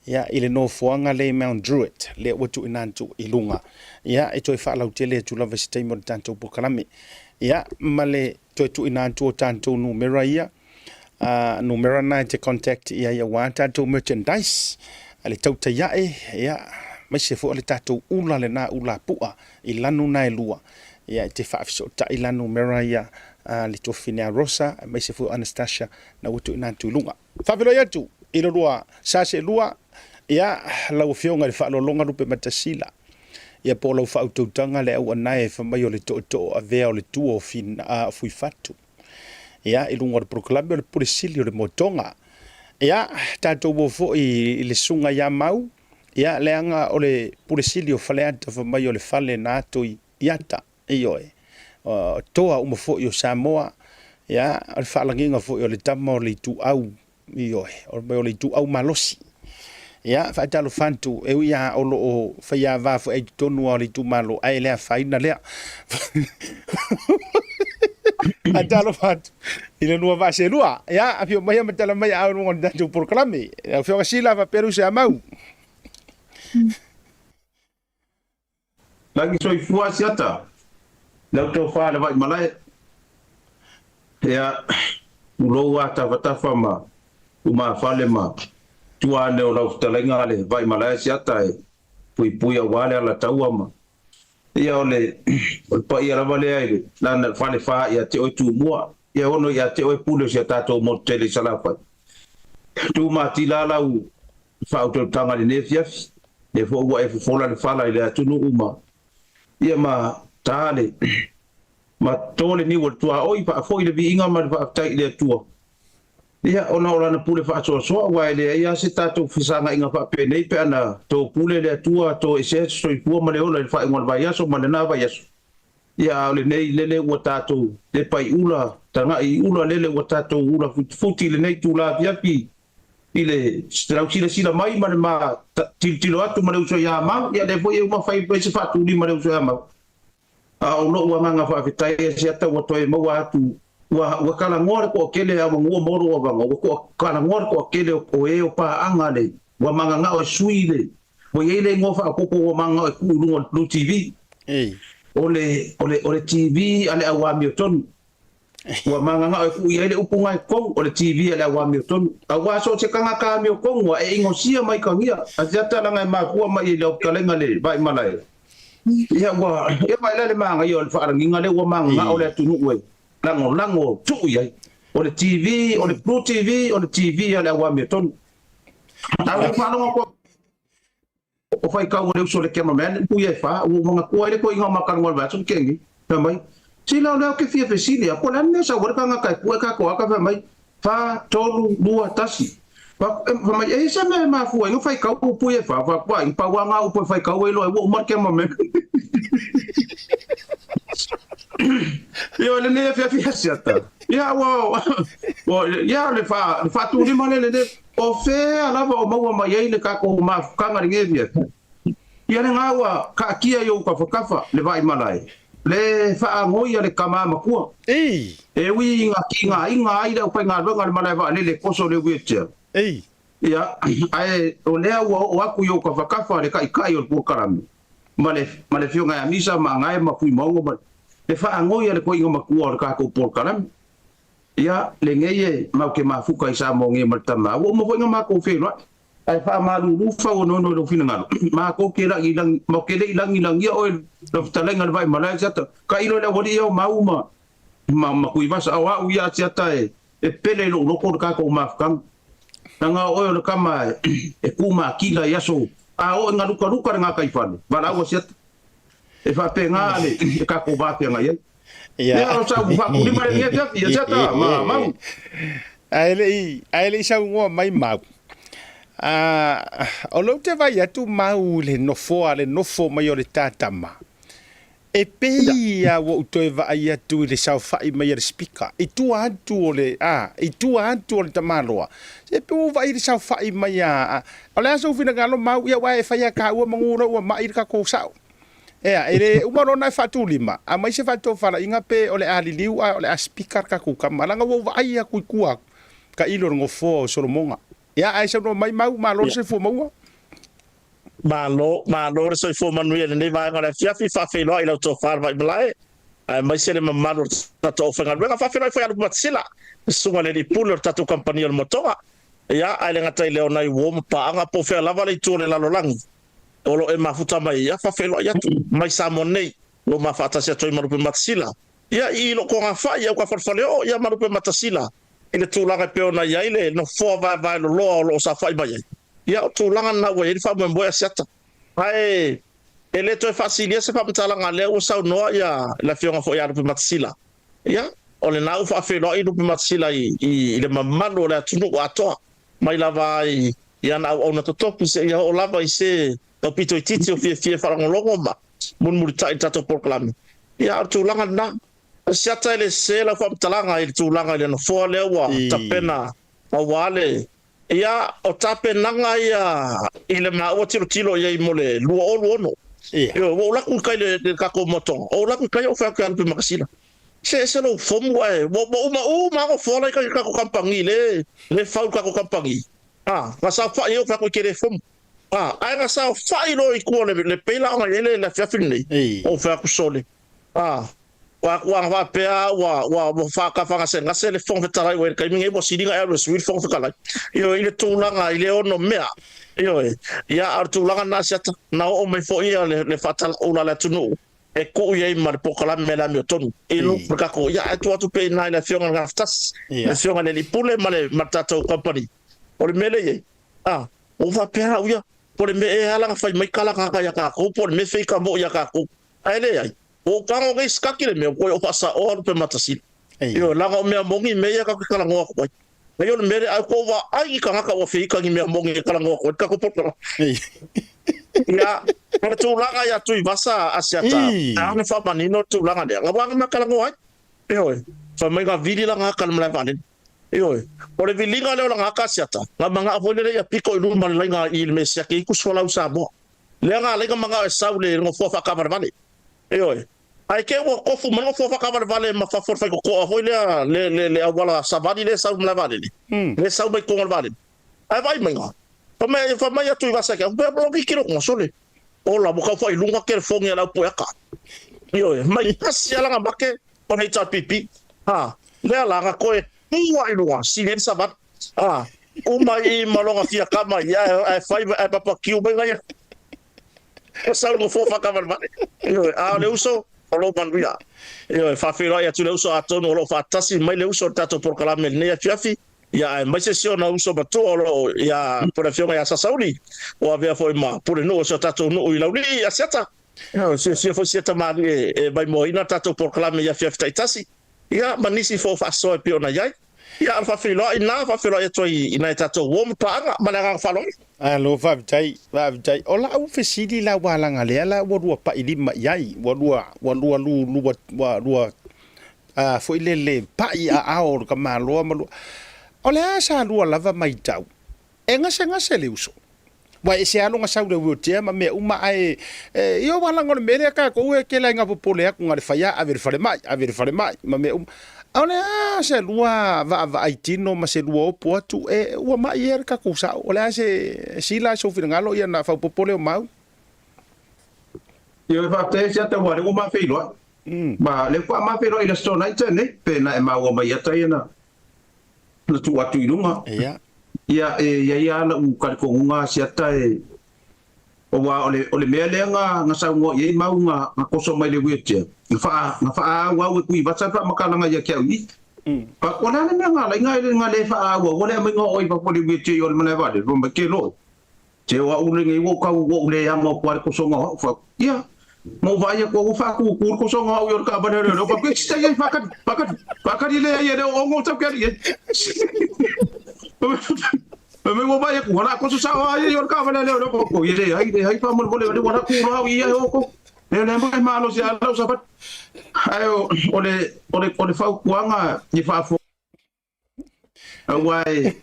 Ia ile no fuanga le Mount Druitt le watu inantu ilunga ia e toi whaalau tele tu lava si teimo tanto pukalami ia male toi tu inantu o tanto numera ia numera na te contact ia wa tanto merchandise ale tauta ia mai se fu ale tato ula le na ula pua I lanu na lua ia te whaafiso ta I lanu numera ia le tofina Rosa mai se fu Anastasia na watu inantu ilunga whawelo ia tu ilo lua sase lua ia lau fionga le whaalolonga rupe matasila. Ia po lau whautautanga le au anai whamai o le to a vea o le tua o fui fatu. Ia ilunga le proklami o le puresili o le motonga. Ia tātou wofo I le sunga ia mau. Ia leanga o le puresili o whaleanta whamai o le whale na ato I iata. Ioe. Toa umafo I o Samoa. Ia o le whaalanginga fo I o le tama o le tu au. Ioe. O le tu au malosi. Ia faatalo fantu e ia o lo faia va fo e tonu o le tu malo ai le faina le atalo fantu ile no va se lua ia afio mai matala mai a no ndantu por clame afio sila va peru se amau lagi soi fua siata lau to fa le vai malai ia ulo wa ta ma uma fale ma tua le o lau talenga le vai Malaysia tai pui wale ala taua ma ia ole o pa ia vale ai na fale fa ia te o tu mua ia ono ia te o pule sia tato mo tele sala fa tu ma tilala u fa auto tanga le nefiaf le fo wa e fo la fala ile tu no uma ia ma tale ma tole ni wo tua oi pa fo ile vi inga ma fa tai le tua ia ona na pule fa so wa ile ia se tato fisanga inga fa pe nei pe ana to pule le tua to ese so I pu ma le ola fa ngol va ia so ma na va ia ia le nei le wa tato le pai ula tanga I ula le wa tato ula futi le nei tu la via pi ile strau sila mai ma tilo atu ma le uso ia ma ia le foi uma fai pe se fa tu li ma le uso ia ma a o no wa nga fa fitai se ata wa toi ma wa tu wa kala ngor ko kele a ngo moro wa ngo ko kala ngor ko kele o e o pa anga le wa manga nga o suile o ile ngo fa ko ko manga ku lu TV ole TV ale awami ton wa manga nga ku ile upunga ko ole TV ale awami ton awa so se kanga ka mi ko wa e ngo sia mai ka ngia ajata la ngai ma ku mai le kala ngale vai malai ya wa e vai le manga yo fa nginga le wa manga ole tunu we lango tu ia o le TV o le Blue TV o le TV ala wa meton a fa no ko o fai ka o le so le cameraman pu ia fa o nga ko ile ko inga makan ngol ba so kengi tamai sila o ke fia fesili ko la ne sa wa ka nga ka ko ka mai fa tolu dua tasi fa mai e sa me ma fu nga fai ka o pu ia fa pa wa nga o pu fai ka o lo o mar cameraman Io le ne fia siata. Ya wa ya le fa tu ni male le o fe ala o ma ma ye le ka ko ma ka ngari nge ya le ngawa ka kia yo ka le vai malai. Le fa ngo ya le kama ma ku. E wi nga ki nga inga ida pa nga lo ngal malai va le koso le wetja. Ya ai o le o aku yo ka le ka yo por karami. Male fio nga misa ma ngai ma pu mongo ba le fa ngoia le ko inga makua ka ko por kalam ia le ngeye ma ke ma fuka isa mo nge martama wo mo nga ma ko fe no ai fa malu fa no no do fina ngalo ma ko kira ilang mo kele ilang ia o lo talenga vai malai sata ka ilo le wodi o mauma ma ku ibas awa u ya sata e pele lo ko ka ko ma kan nanga o le kama e kuma kila yaso a o ngaru ka nga kai fa bala o sata e fa penga le ka ko ba penga ye ya o sa bu fa ku di ma ye ya sata ma ai le sa ngo mai mau o lo te vai atu mau le nofo mai o le tatama. E peia wo utoe vai atu le sau fai mai le speaker. I tua atu o le tamaloa. E pe o vai le sau fai mai a. O le aso fina ngalo mau ia wai fai a ka ua mangura ua mai ka ko sau. Ea, ele umaro na fatu lima. A mai se fatu fala inga pe o le aliliu o le a speaker ka kuka. Malanga wo vai a kuikua. Ka ilo ngofo o Solomonga. Ya ai sa no mai mau malo se fo mau malo se fo manu ele nei vai ngora fiafi fa fe lo ila to far vai blai mai se le mamalo tato fa ngara fa fe lo fa ya matsila sunga le pulo tato compagnia motora ya ai le ngata ile ona i wo pa anga po fe lava le tu le la lo lang olo e mafuta mai ya fa fe lo ya mai sa monei lo ma fa ta se to maru pe matsila ya i lo ko fa ya ko fa fa le o ya maru pe matsila ile tūlanga peona ia ile no fo vai lo sa fai mai ia tūlanga na we fa mo boya seta ai ele to fasilia se fa mtalanga le o sa no ia la fionga fo ia pe matsila ia ole na fa fe lo i pe matsila i le mamalo la tunu ato mai la vai ia na ona to topi se ia o lava i se o pito titi o fie fa ngolongo ma mun tai tato proclam ia tūlanga na siata ele se la fa talanga i tulanga le no fo le wa tapena o wale ia o tapenanga ia ile ma o tilo ia i mole lu o no yo o la ku kai le ka ko moto o la ku kai o fa ka pe makasina se lo fo mo o ma o fo la ka ko kampangi le fa ka ko kampangi ma sa fa yo fa ko kere fo ai ga sa fa ilo i ko le pela o ele la fa finni o fa ku sole wa pea wa fa ka fa se ngase le fon fetara we ka mi ngebo sidinga e ro swil fon fekala yo ile tulanga ile ono mea yo ya ar tulanga na seta na o me fo ia le fatal o la tunu e ko ye mar pokala mela mi tonu e no ka ko ya tu pe na la fiona ngaftas la fiona le pule male matato company o le mele ye o va pea uya por me e ala fa mai kala ka ya ka ko por me fe ka mo ya ka ko ele ai o kango ke skakile me ko o pasa o pe matasi yo la go me mongi me ya ka kala ngo ko me yo me a ko wa ai ka ka o fe ka me mongi kala ngo ko ka ko por ya per tu la ya tu basa asiata ana fa manino tu la ngade ngwa ma kala ngo yo fa me ga vidi la ngaka mla vane yo por vidi ga le la ngaka asiata nga manga a le ya piko i lu man la nga il me sia ke ku so la usabo le nga le ga manga sa le ngo fo fa ka vane yo ai ke wo ko fu mo fo fa ka vale ma fa for fa ko ho le wala sabadi le sa mla vale le sa me ko vale ai vai menga fa me ya tu va sa ka pe blo ki kilo ko sole o la boka fa ilunga ke fo nge la po ka yo mai pasia la ba ke on hita pipi le la ga ko e wa ilunga si le sabat o mai malonga fia kama ya ai fa ai papa ki o menga ya sa ngo fo fa ka vale yo le uso lo manuia yo fa filo ya tu le uso atono lo fa tasi mai le uso tato por kala mel ne fiafi ya mai se sio na uso bato lo ya por afiona ya sasauli o avea foi ma por no so tato no i lauli ya seta yo se foi seta ma mai mo ina tato por kala me ya fiafi tasi ya manisi fo fa so pe ona ya ya fa filo ina fa filo ya toi ina tato wo mpa ma na fa lo alo va tai ola u fesidi la wala ngale la wo pa ilima yai wo lu fo ilele pa ia ao ka malo ola sa lu lava mai tau ngase le uso wa ese alo nga saude wo tia ma me uma ai yo wala ngol mere ka ko e ke la nga popole ku ngale faya a ver fare mai ma me ona se lua va aitino ma se lua po tu o ma yer ka kusa ola se sila so finalo ia na fa popole o mau yo fa te se te wa ma fe lo ma le fa ma fe lo ila sto na tene pe na ma o ma ia ta ina na tu atu ilunga ya ia la u ka ko nga sia tai o wa ole mea nga sa ngo ye mau nga koso mai le wheelchair nga fa wa we kui ba sa fa makala nga ya kia ui pa kona na nga la nga le fa wa wala mai ngo oi pa ko le wheelchair yo mana ba de romba ke lo te wa u ngi wo ka wo le ya mo kwa koso nga fa ia mo va ya ko fa ku koso nga yo ka ba de ro pa ke sta ye pa ka ile ye de o ngo tap ka ye me mo vai ku ora ko sa ai yo ka vale le ko ye ai pa mo le ora ku ro ai ai ko le mai malo si ala sa pat ai ole fa ku anga ni fa fo ai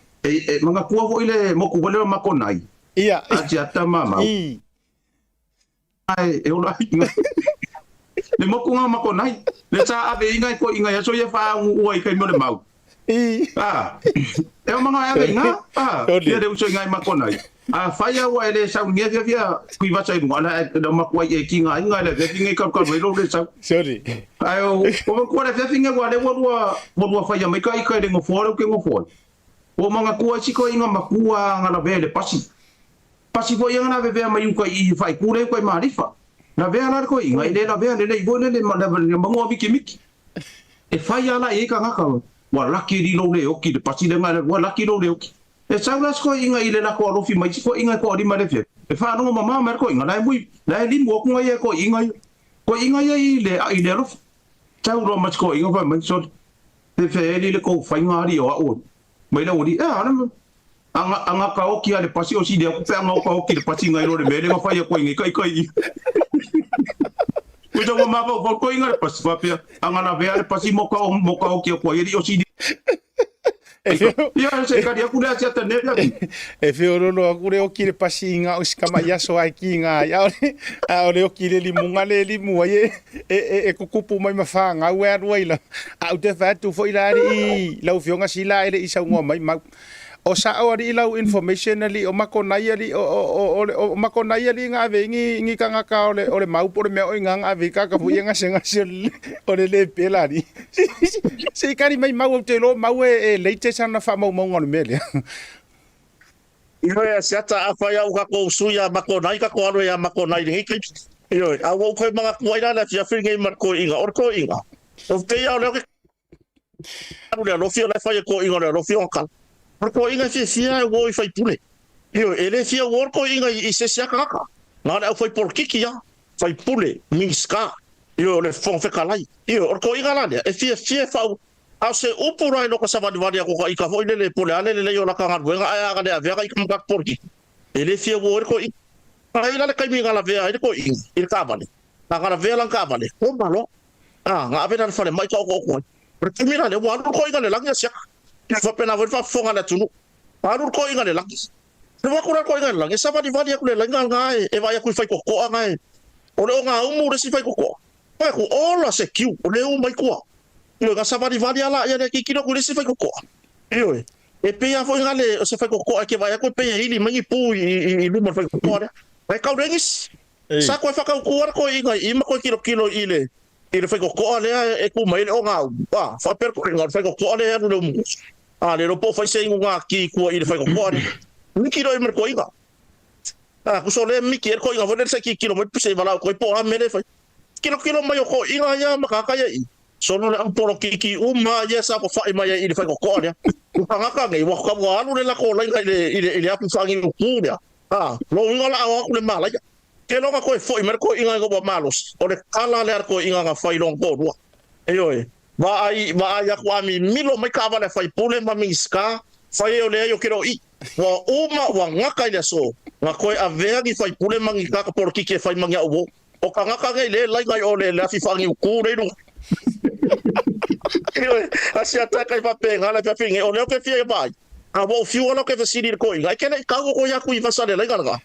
manga ku fo ile mo ku vale ma ko nai ia a ti ata mama ai ola le mo ku nga ma ko nai le sa ave inga ko inga ya so ye fa u ai kai mo le mau mga ave nga dia de uso ngai makona faya wa ele sa ngia via kui va sai ngala do makwa e kinga le via ka lo le sa sorry ayo ko ko le via wa le wa faya mai kai le ngo fo ke ngo fo o mga ku si ko inga makua ngala vele pasi ko yang na via mai ko I fai ku le ko marifa na via na ko inga ile na via le bo le mango miki e faya la e ka ngaka wa laki di lo le oki de pasi de ngala wa laki lo le oki e saulas ko inga ile na ko rofi mai ko inga ko di male fe e fa no mama mer ko inga dai mui dai lim wo ko ye ko inga ye ile rof tau ro mas ko inga fa mai so te fe ile ko fa inga ri o mai la odi anga ka oki ale pasi o si de ko pe anga ka oki de pasi ngai lo de mele ma fa ye ko inga kai Kuja mo mapa ko inga pas papia anga na vea pasi mo ka oki ko ye o si ia se ka dia kule sia tane e feo no akure o kire pasi nga o skama ya so aki nga ya o kire limunga le limu e kukupu mai mafanga we aruila au te fatu foi lari lau fionga sila ele isa ngwa mai o sa ori lau information ali o makonai ali o makonai ali nga vengi ngi kanga ka ole mau por me o nga avika ka fuyenga senga ole le pelari se kari mai mau te lo mau e leite sana fa mau ngol mele Iyo ya siata apa ya uka ko suya makonai ka ko ya makonai ngi ki iyo awo ko mga kuai na fia fingi mar ko inga or ko inga o te ya le ke lo fio la fa ko inga lo fio kan ko inga fia wo fai pule iyo ele fia wo ko inga I se sia kaka na na foi por kiki ya fai pule miska iyo le fon fe kalai iyo or ko inga la e fia fa a se upura no ka savadi vadia ko ka foi le pule ale le yo la ka ngar wenga aya ka de avia ka ikam ka por kiki ele fia wo ko ai la ka mi ngala vea ko il ka vale na ngala vea la ka vale ko malo nga ave na fale mai ko porque mira le wa ko inga le langia sia que fa pena ver fa fonga na tunu paru ko inga le langi le wa ko inga le langi savadi vadia ko le langa ngai e vai ku fai ko ngai o le nga umu re si fai ko pa ko ola se kiu o le u mai ko le ga savadi vadia la ya le ki no ko le si fai ko iyo e pe ya foi ngale se fai ko ke vai ko pe ili mangi pu I lu mo fai ko vai kau rengis sa ko fa ka ko inga I ma ko kilo ile fai ko le e ku mai le o nga fa per ko ngal fai ko le no mu le ro po fai se nga ki ko ile fai ko ni kilo I mer ko inga ku so le mi ki ko inga vo le se ki kilo mo puse bala ko po me le fai kilo mai ko inga ya makaka ya sono le amporo ki uma ya sa ko fa mai ile fai ko le ngaka ngai wa ka wa lu le la ko le ile apu fangi ku ya lo ngala awa ku le mala ya ke lo ko foi mer ko inga ko malos o le kala le ko inga nga fai long ko ro va ya ko ami milo mai ka vale fai pule ma miska fai o le yo kero I wa uma wa ngaka ile so nga ko ave gi fai pule mangi ka por ki ke fai mangi o ka ngaka ngai le lai ngai o le la fi fangi ku re no asia ta kai pa pe ngala pa finge o le ke fie ba wo fiu lo ke fasili ko inga ke ka ko ya ku I fasale lai ngala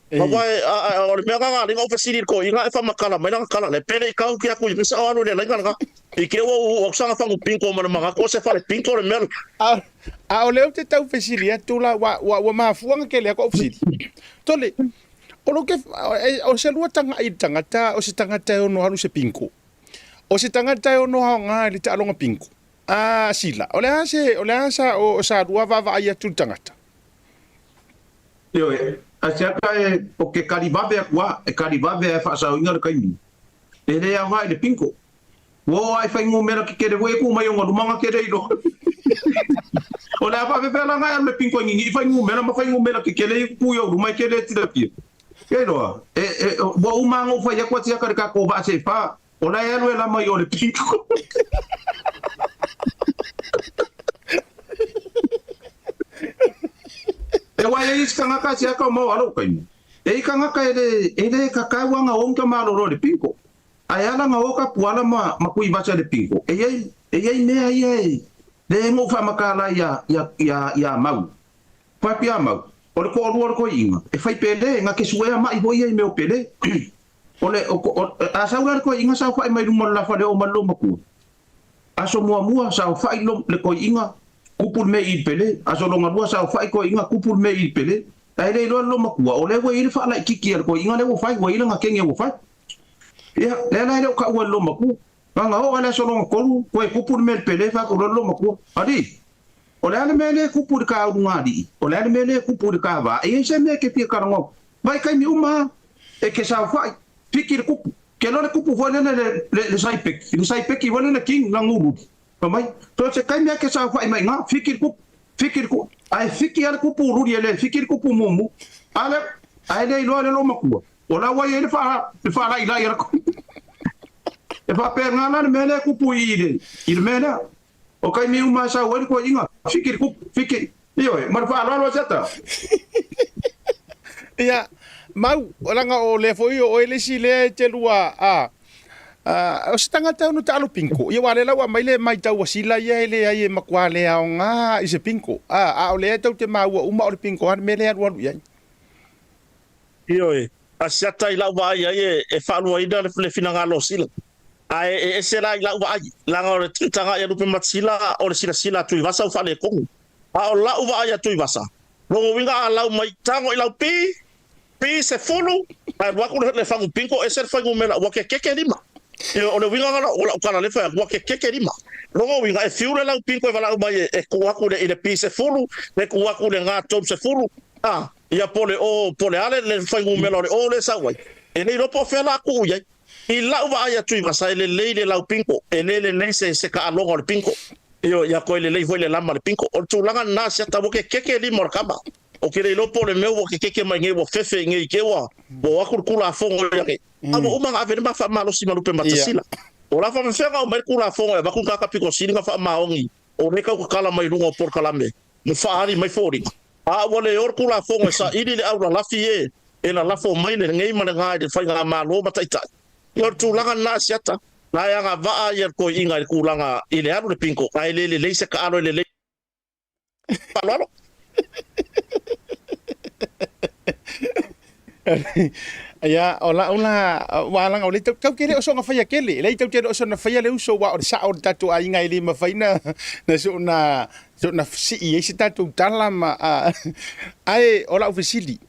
Babai o le mega ngali ngo fasili ko inga e fa makala mai kala le pele ka ku ya ku I sa anu le lai ngala I ke wo sanga fangu pinko mo manga ko se fale pinko le mel o le te tau fasili tu la wa ma fuanga ke le ko fasili tole o lo ke o se lua tanga I tangata o se tangata o no halu se pinko o se tangata o no nga le ta longa pinko sila. O le asa o sa rua va ia tu tangata. Yo asiaka o ke karibabe akua e karibabe e fa sa inga le kaimi. E le anga le pinko. Wo ai fa ngu mera ke we ku mai ngo lumanga ke reiro. O la fa pe la nga le pinko ngi fa ngu mera ma fa ngu mera ke le ku yo lumai ke le tira pi. Ke no wo uma ngo fa ya kwa tia ka ko ba se fa. O la ya la mai o le pinko. E wai e iskanga ka sia ka mo alo kai. E kanga ka ele ka ka wanga onka malo le pinko. Ai ala nga oka puala ma kui bacha le pinko. E ei ne ai. Le mo fa makala ya mau. Fa pia mau. O le ko ko inga. E fai pele nga ke suea mai hoi e meu pele. Ole a saula ko inga sa fa mai mo la fa le o malo maku. Aso mua sa fa ilo le ko inga. Kupul me il pele aso longa lua sa fai ko inga kupul me il pele ai le lo makua o le we il fa la kiki ko inga le wo fai we il nga kenge wo fai ya le ka wo lo maku nga o ala so longa ko kupul me il pele fa ko lo maku adi o le me le kupul ka unga di o le me le kupul ka va e se me ke pi ka ngo vai kai mi uma e ke sa fai pikir kupu ke lo le kupu vo le sai pek vo le king na ngulu Pamai, to se kai me ke sa fai mai nga fikir ku ai fikir ku puru ele fikir ku mumu ale ai le lo makua ola wa ele fa la ila ira ku e fa per nga na mele ku pu ile il mena o kai mi uma sa wa ko inga fikir yo mar fa lo seta ya mau ola nga o le foi o ele si le te lua o se tangata no talo pinko ia wale la wa mai le mai tau wasila ia ele ai makwale a nga i se pinko o le tau te mau uma o le pinko han mele alu ia Io a siata i lau vai ai e whanua ina le finanga lo sila. Ai e se la i lau vai langa o le titanga ia lupe matsila o le sila tui vasa u whale kongu. A o lau vai a tui vasa. Rongo winga a lau mai tango i lau pi se fulu. Ai waku le whangu pinko e se whangu mela wake keke lima. O le winga ngana o la ukana le whaya wake keke lima. Rongo winga e fiure lau pinko e walau mai e kuwaku le i le pi se fulu. Le kuwaku le ngā tom se fulu. Ia pole ale le whaingu melo le o le sawai. E nei ropo whela aku iai. I lau wa aia tui masa e le lei le lau pinko. E le nei se ka alonga le pinko. Ia koe le lei hoi le lama le pinko. O tūlanga nā siata woke keke li mor kama. O ke rei lopo le meu woke keke mai ngai wo fefe ngai kewa. Wo akur kula a fongo iake. Amo umanga avene ma wha malo si malupe matasila. O la wha mwhenga o mai kula a fongo e wakun kaka piko siri nga wha maongi. O reka kukala mai runga o por kalame. Mu whaari mai fōri. Wale or kula fonga sa ili le aura lafi e na lafo mai le ngai mana ngai de whainga malo mataitai. Ior tūlanga nā siata. Nā yanga waa iar ko inga i kūlanga i le aru le pinko. Ai le leise ka aro le palaro. Ya ola walang o le tau kere o songa whaia kele. Le tau kere o songa whaia le uso wa o sa o tatu a inga i lima whaina na so na si i se tatu talama ai ola o fesili.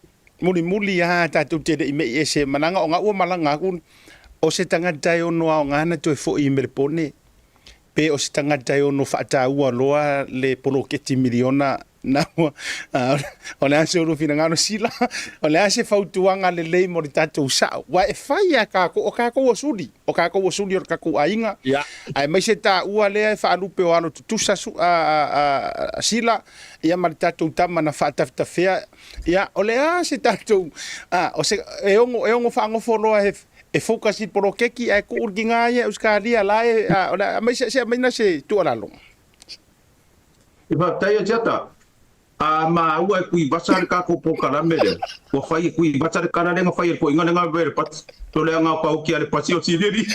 Muli ha tatu te i me ese mananga o nga ua malanga kun o se tangata o noa o ngana to e fo i melepone. Pe o se tangata o no whaata ua loa le polo keti miliona na o le ase uru fina ngano sila o le ase fautuanga le lei mo le tatou sao wa e fai a kako o kako o suli o kako ainga ai mai se ta ua le e whaalupe o alo tutusa sila ia ma le tatou tama na whaatafitafea ia o le ase tatou o se e ongo whaangofo loa e focus i poro keki ai ku urginga ia uskaria la o le mai se mai na se tualalo e va tai jata ma ua kui basar ka ko po kala mele ko fai kui basar kana le nga fai ko inga nga ver pat to le nga pa o ki ale pasi o sileri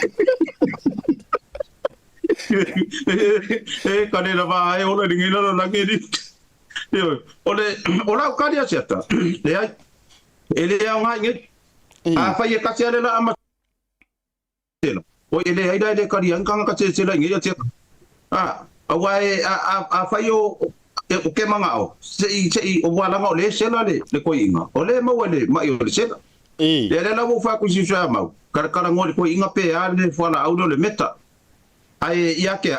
kane la va e ola ringi la la ngeri ola ka dia chata le ai ele nga nge a fai ka se le la ama o ele ai dai ka ria nga ka se le ngi ya a fai o o ke manga o sei o wala nga o le sela le ko inga o le mau le mai o le sela le la wo fa ku si sa mau kar ngol ko inga pe a le fala au le meta ai ia ke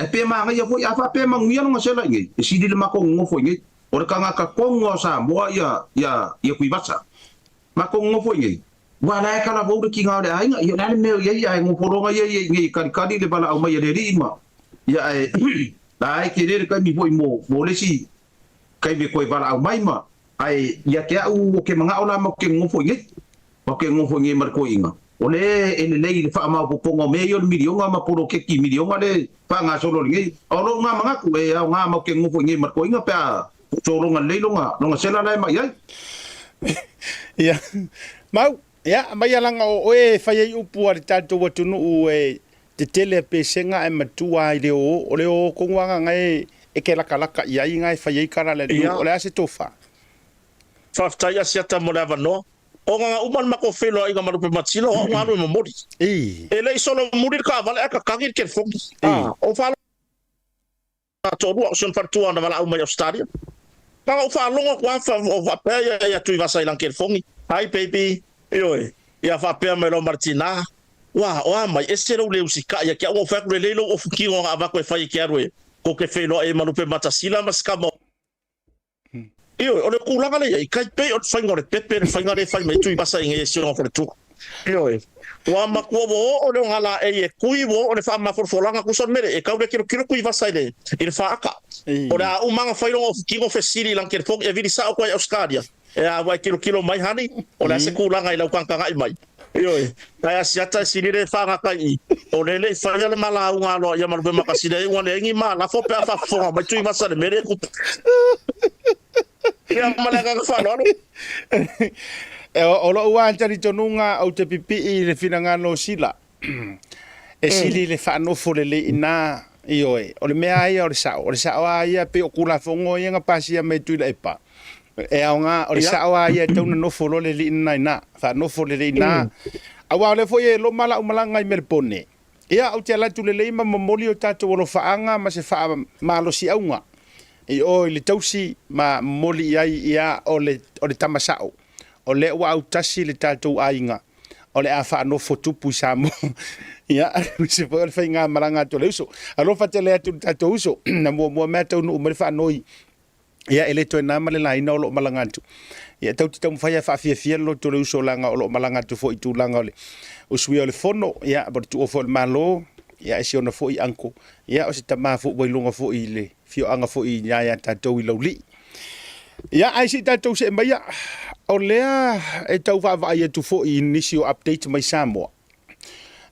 e pe ma ngai fo ia fa pe ma ngia no sela ngai e sidi le mako ngofo ngai o le kanga ka kongo sa mo ia kuibasa mako ngofo ngai wala e kala vou ki ngau le ai ngai na le meo ia ai ngofo ronga ia ngai kari le bala au mai le ri ma ia ai ai ke le ka mi mo le si kai be koi bala au mai ma ai ia ke au ke manga ola mo ke ngofo ngai mar ko inga ole ele le fa ma po pongo me yo milionga ma poro ke ki milionga le fa nga solo ngi olo nga manga ku e nga ma ke ngofo ngi mar ko inga pa solo nga le longa sela lai ma ya ya mau ya mai langa o e fa ye upu ar tato watu no e te tele pe senga e matua i le o ko nga ngai e ke la kala ya ngai fa ye kara le o le ase tofa fa ya siata mo lava no o nga uman mako felo inga marupe matsilo o nga no mori ele solo muri ka vale ka kangir ke fongi o falo to ru option par tu ana vala uma stadium ka o fa longo kwa fa o va pe ya tu va sai lan ke fongi hi baby oi ya fa pe me lo martina wa o mai esero le usika ya ke o fa le lo o fuki o ava ko fa ke ro ko ke felo e marupe matasila maskamo io o le kulanga le kai pe o fa ngore pepe fa ngore fa me tu basa nge si on for tu io wa ma ko o le ngala e kui o le fa ma for folanga ku son mere e ka le kilo kui basa le il fa aka o la u manga fa lo ki go fesiri lan ke fo e vidi sa ko Australia e a wa kilo mai hani o la se kulanga i la kanga mai io ai asiata sinire fa nga kai o le fa le mala unga lo ya ma be makaside wa le ngi ma la fo pe fa fo ma tu basa le mere ku ia malaga ka fa no o lo wa tari tonunga au te pipi i le finanga no sila e sili le fa no fo le ina io o le mea ia o le sa ia pe o kula fongo ia nga pasi me tu le pa e nga o le sa ia tau no fo le ina fa no fo le ina awa le fo ye lo mala umalanga i melpone ia au te la tu le ma momoli o tato lo faanga ma se fa malo si aunga e o le tausi ma moli ai ia o le tamasao o le wa au tasi le tatou ainga o le afa no fotupu samo ia se foi fa nga malanga to le uso alo fa te le tatou uso na mo meta no me fa noi ia ele to na male la ina o lo malanga tu ia tau te tau fa fa fia lo to le uso langa o lo malanga tu fo itu langa le usui o le fono ia ba tu o fo malo ia esi ona fo i anko ia o se tama fo boi longa fo i le fio anga fo i nya ya tatou i lauli ia ai si tatou se mai o lea e tau va ia tu fo i inisio update mai Samoa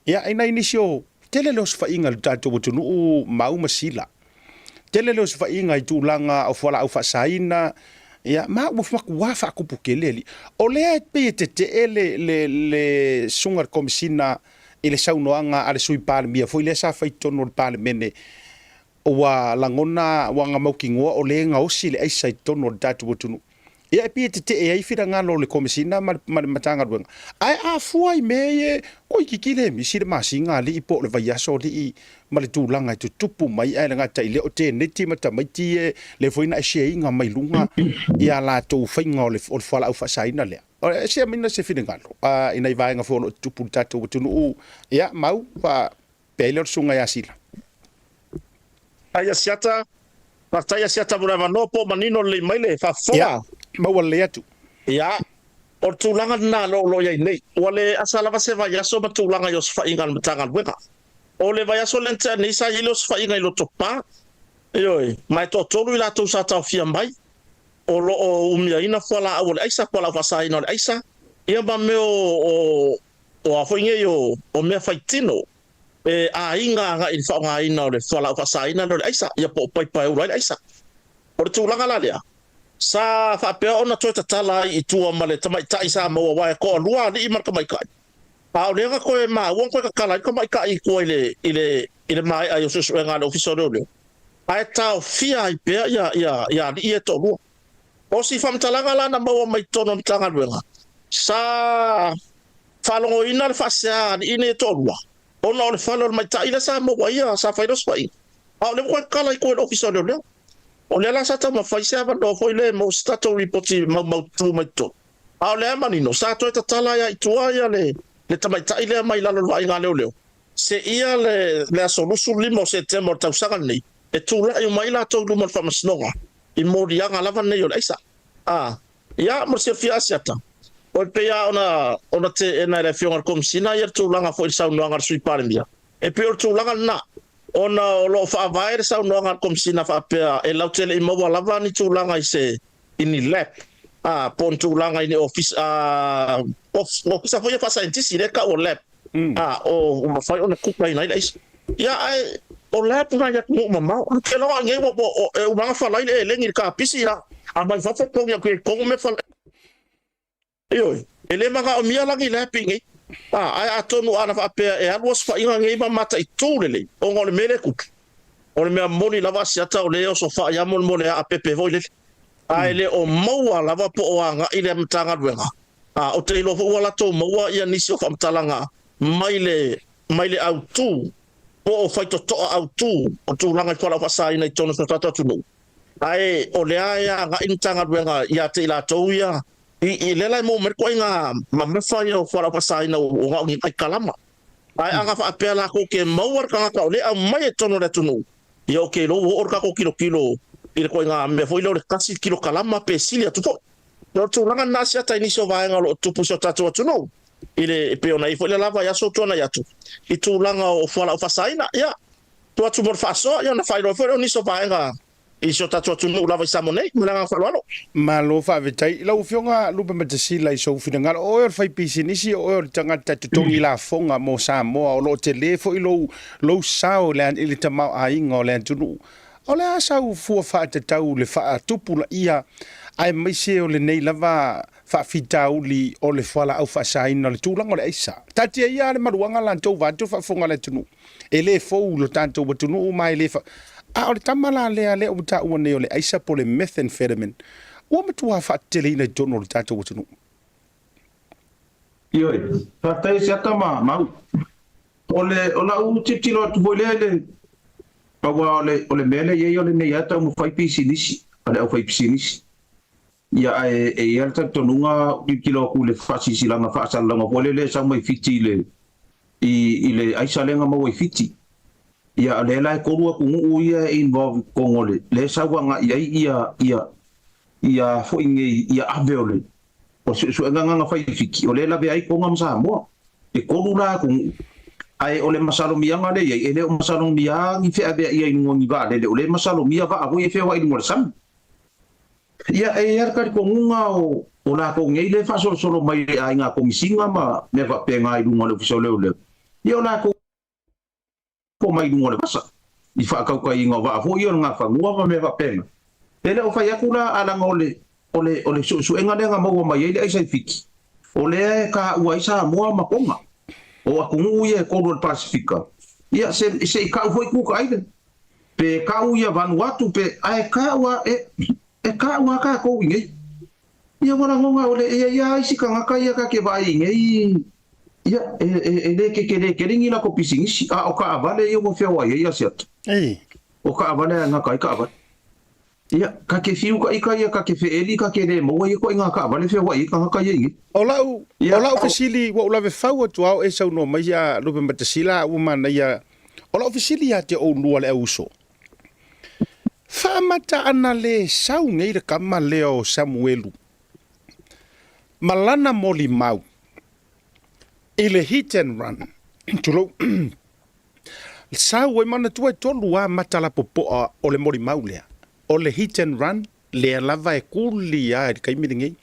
ia ina inisio tele los fa inga tatou tu no mau masila tele los fa inga i tu langa o fola au fa saina ia ma mo fa ku fa ku pukeleli o lea pe te le sungar komisina ile saunoanga ale sui palemia foi le sa fai tono palemene wa langona wanga maukingoa o le nga osi le aisa tono datu botunu ia pe te e fira ngalo le komisina matanga ruanga ai a fuai me ko kikile mi sir masinga li ipo le vai aso li male tu langa tu tupu mai ai nga tai le o te neti mata mai ti le foina she nga mai lunga ia la tu fainga le fala au fa saina le se mina se fina ngalo ina i vai nga fo tupu tatu botunu ia mau pa pele sunga ya sila ai asiata partai asiata brava no po manino le maile fa foa ma wale atu ia o tulanga na lo ia nei wale asala va se va ya so tulanga yo fa ingal mtanga weka o le va ya so lenta ni sa ilos fa ingal lo topa yoi mai to tolu ila to sa ta fia mai o lo o umia ina fala o aisa fala fa sa ina aisa ia ba me o afo inge yo o me faitino e a inga nga il fa nga ina le fala fa sa ina lo aisa ia po pai pai o aisa o tulanga la dia sa fa pe ona to tala i tua male tama tai sa mo wa ko lua ni marka mai kai pa o le ko ma won ko kala ko mai kai ko ile mai ayo so nga le officer le ai ta fia i pe ya ni e to lu o si fam talanga la na mo mai tono tanga luenga sa fa lo ina le fa sa ni ne to lu ona le fa lo mai tai la sa mo wa ya sa fa do spai a le ko kala ko officer le o le la sa ta ma faisa va do foi le mo stato ripoti ma tu mai to a le mani no sa to ta tala ya tua ya le tamai ta ile mai la lo vai nga le se ia le asolusu lima o September o tausaga nei e tulaʻi o mai latou luma le faamasinoga i moliaga lava nei o le aisa ia mo se fia siata o pea ona te ena le fionga komisina ia tulaga fo i saunoaga le sui palemia e pe o tulaga na ona o lo faavae le saunoaga komisina faapea e lau tele i maua lava ni tulaga i se ini lap pon tulaga ini office office foi fa scientist le ka o lap o mafai ona kupa ina ile ia ai o lap na ya mo mama o ke lo ngai mo o manga fa lai le ngi ka pisi ya a mai fa fa ko ya ko me fa yo ele manga o mia la ngi lapingi ai atonu ana fa pe e alwas fa inga ngai ma mata i tulele o ngol mele ku o me moni lava siata o le o so fa ya mon mole a pepe voile ai le o maua lava po o anga ile mtanga ruenga o te ilo fo wala to maua ia nisi o famtalanga mai le au tu o fai to au tu o tu langa ko la fasa ina tono so tata tu ai o le ai nga intanga ruenga ia te la to ia i le lai mo mer ko inga ma me fai o fala fasa ina o nga ngi kalama ai anga fa apela ko ke maua ka ka le a mai tono le tunu ia ke lo o ka ko kilo ile ko nga me foi le kasi kilo kalama pe silia tu fo no tu langa nasia ta inicio va nga lo tu puso tatu tu no ile pe ona i foi le lava ya so tona ya tu i tu langa o fala o fasaina ya tu mor faso ya na fai lo foi ni so va nga i so tatu tu no lava samone langa fa lo malo fa vetai lo fionga lupe matasi lai so finanga o fai pisinisi o tanga tatu tongi la fonga mo sa mo o lo telefo i lo sao le ile tama ai ngo le tu o le asau fua wha te tau le wha tupula ia ai maise o le nei lava wha fitau li o le whala au wha saina le tūlanga o le eisa. Tatia ia le maruanga lan tau vātu wha fonga le tunu. E le fau lo tātou wa tunu o mai le wha. A o le tamala lea le o ta ua nei o le eisa po le methamphetamine. Ua matua wha tele ina tono le tātou wa tunu. Ioi, whatai siata mau. O la u titilo atu boile pawa ole mele ye ole ne yata mo fai pisinisi ale au fai pisinisi ya e yalta tonunga kilo ku le fasi silanga fasa langa pole le sa mai fiti le ile ai salenga mo fiti ya ale la ko ru ku u ya involve ko ngole le sa wanga ia fo inge ia aveole o su nga fai fiti ole la be ai ko ngam sa mo e ko ru la ku ai ole masalo mianga le ele o masalo mianga fe abe ia ngongi va le ole masalo mia va ko fe wa mo sam ia e yar ka ko nga o la ko ngei le fa solo mai ai nga ko misinga ma me va pe nga i mo le fo le ia la ko mai mo le pasa i fa ka nga va fo ia nga fa ngua me va pe ele o fa ya kula ala ngole ole su enga nga mo mai ele ai sai fiki ole ka u ai sa mo ma konga o akungu ia ko do Pasifika ia se ka foi ku ka ide pe ka ia Vanuatu pe ai ka wa ka wa ka ko ngai ia wala ngonga ole ia isi ka ngaka ia ka ke vai ngai ia le ke ringi la ko pisingisi o ka vale ia mo fe wa ia set o ka vale ngaka ka va ia ka ke fiu ka ia ka ke fe eli ka ke le mo ia ko ngaka vale fe wa ia ka ngaka ia Ola ofisili wa ula ve fau tu au e sau no mai ya lupe matasila u mana ya ola ofisili ya te o lua le uso fa mata ana le sau ngai le kama leo Samuelu malana moli mau ile hit and run tulo sau e mana tu e tolu a mata la popo o le moli mau lea o le hit and run le lava e kuli ya e kai miringi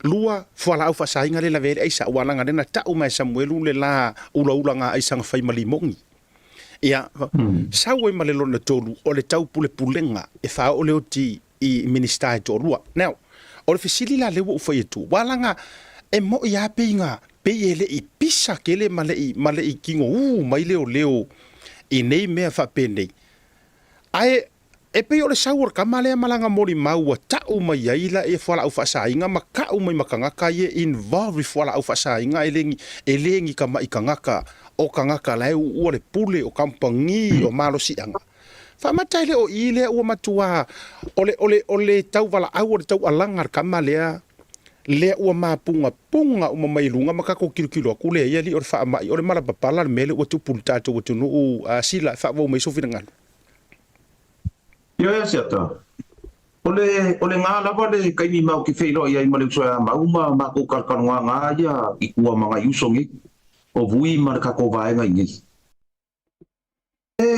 lua fala au fasainga le la vere aisa walanga na tau mai Samuelu le la ula nga aisa nga fai malimongi ia sawe malelo na tolu o le tau pulenga e fa o le oti i minister to lua now o le fisili la le wo fai tu walanga e mo ia pinga pe ele i pisa kele male i kingo mai leo i nei mea fa pende ai e pe o le saur kamale malanga mori mau tau mai aila e fala au fasainga makau mai makangaka ye involve fala au fasainga elengi kama ikangaka o kangaka lai u le pule o kampangi o malo sianga fa mataile o ile o matua ole tau vala au o tau alangar kamale le ua mapunga punga uma mailunga makako kilo kule ia li o fa mai o le mala papala le mele o tupu tato o tunu u sila fa vo mai so fina ngal ya siata ole nga la vale kai ni mau ki feilo ia i male so ma ko kalkanwa nga ia i kua manga yusongi o vui ma ka ko vai nga ngi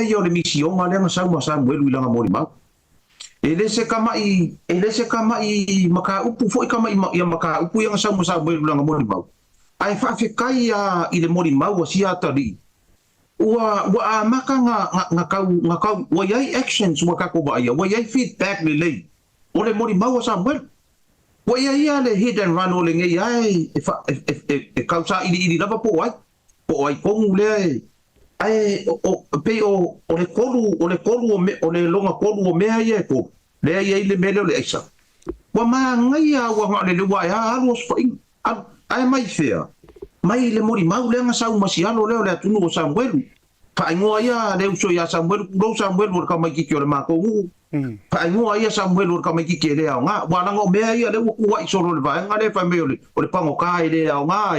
yo le mission ma le sa mwelu langa mori mau ele se kama i maka upu foi kama i maka upu yang sa mwelu langa mori mau ai fa fe kai i le mori mau sia tali wa maka nga kau wa yai actions wa ka ko ba ia wa yai feedback le ole mori mau sa mwelu wa yai ale hit and run ole ngai ai e kausa ili lava po ai kongu le ai le kolu o le longa kolu o mea ia ko le ai le mele le aisa wa ma ngai wa le wa ya alos fa ai mai fea mai le mori mau le nga sau masiano le atunu o Samuel pa ngoa ia le uso ya Samuel ka mai ki le ma ko pa ngoa ia Samuel ka mai ki le nga wa nga mea ia le wa isolo le va nga le fa me o le pango kai le nga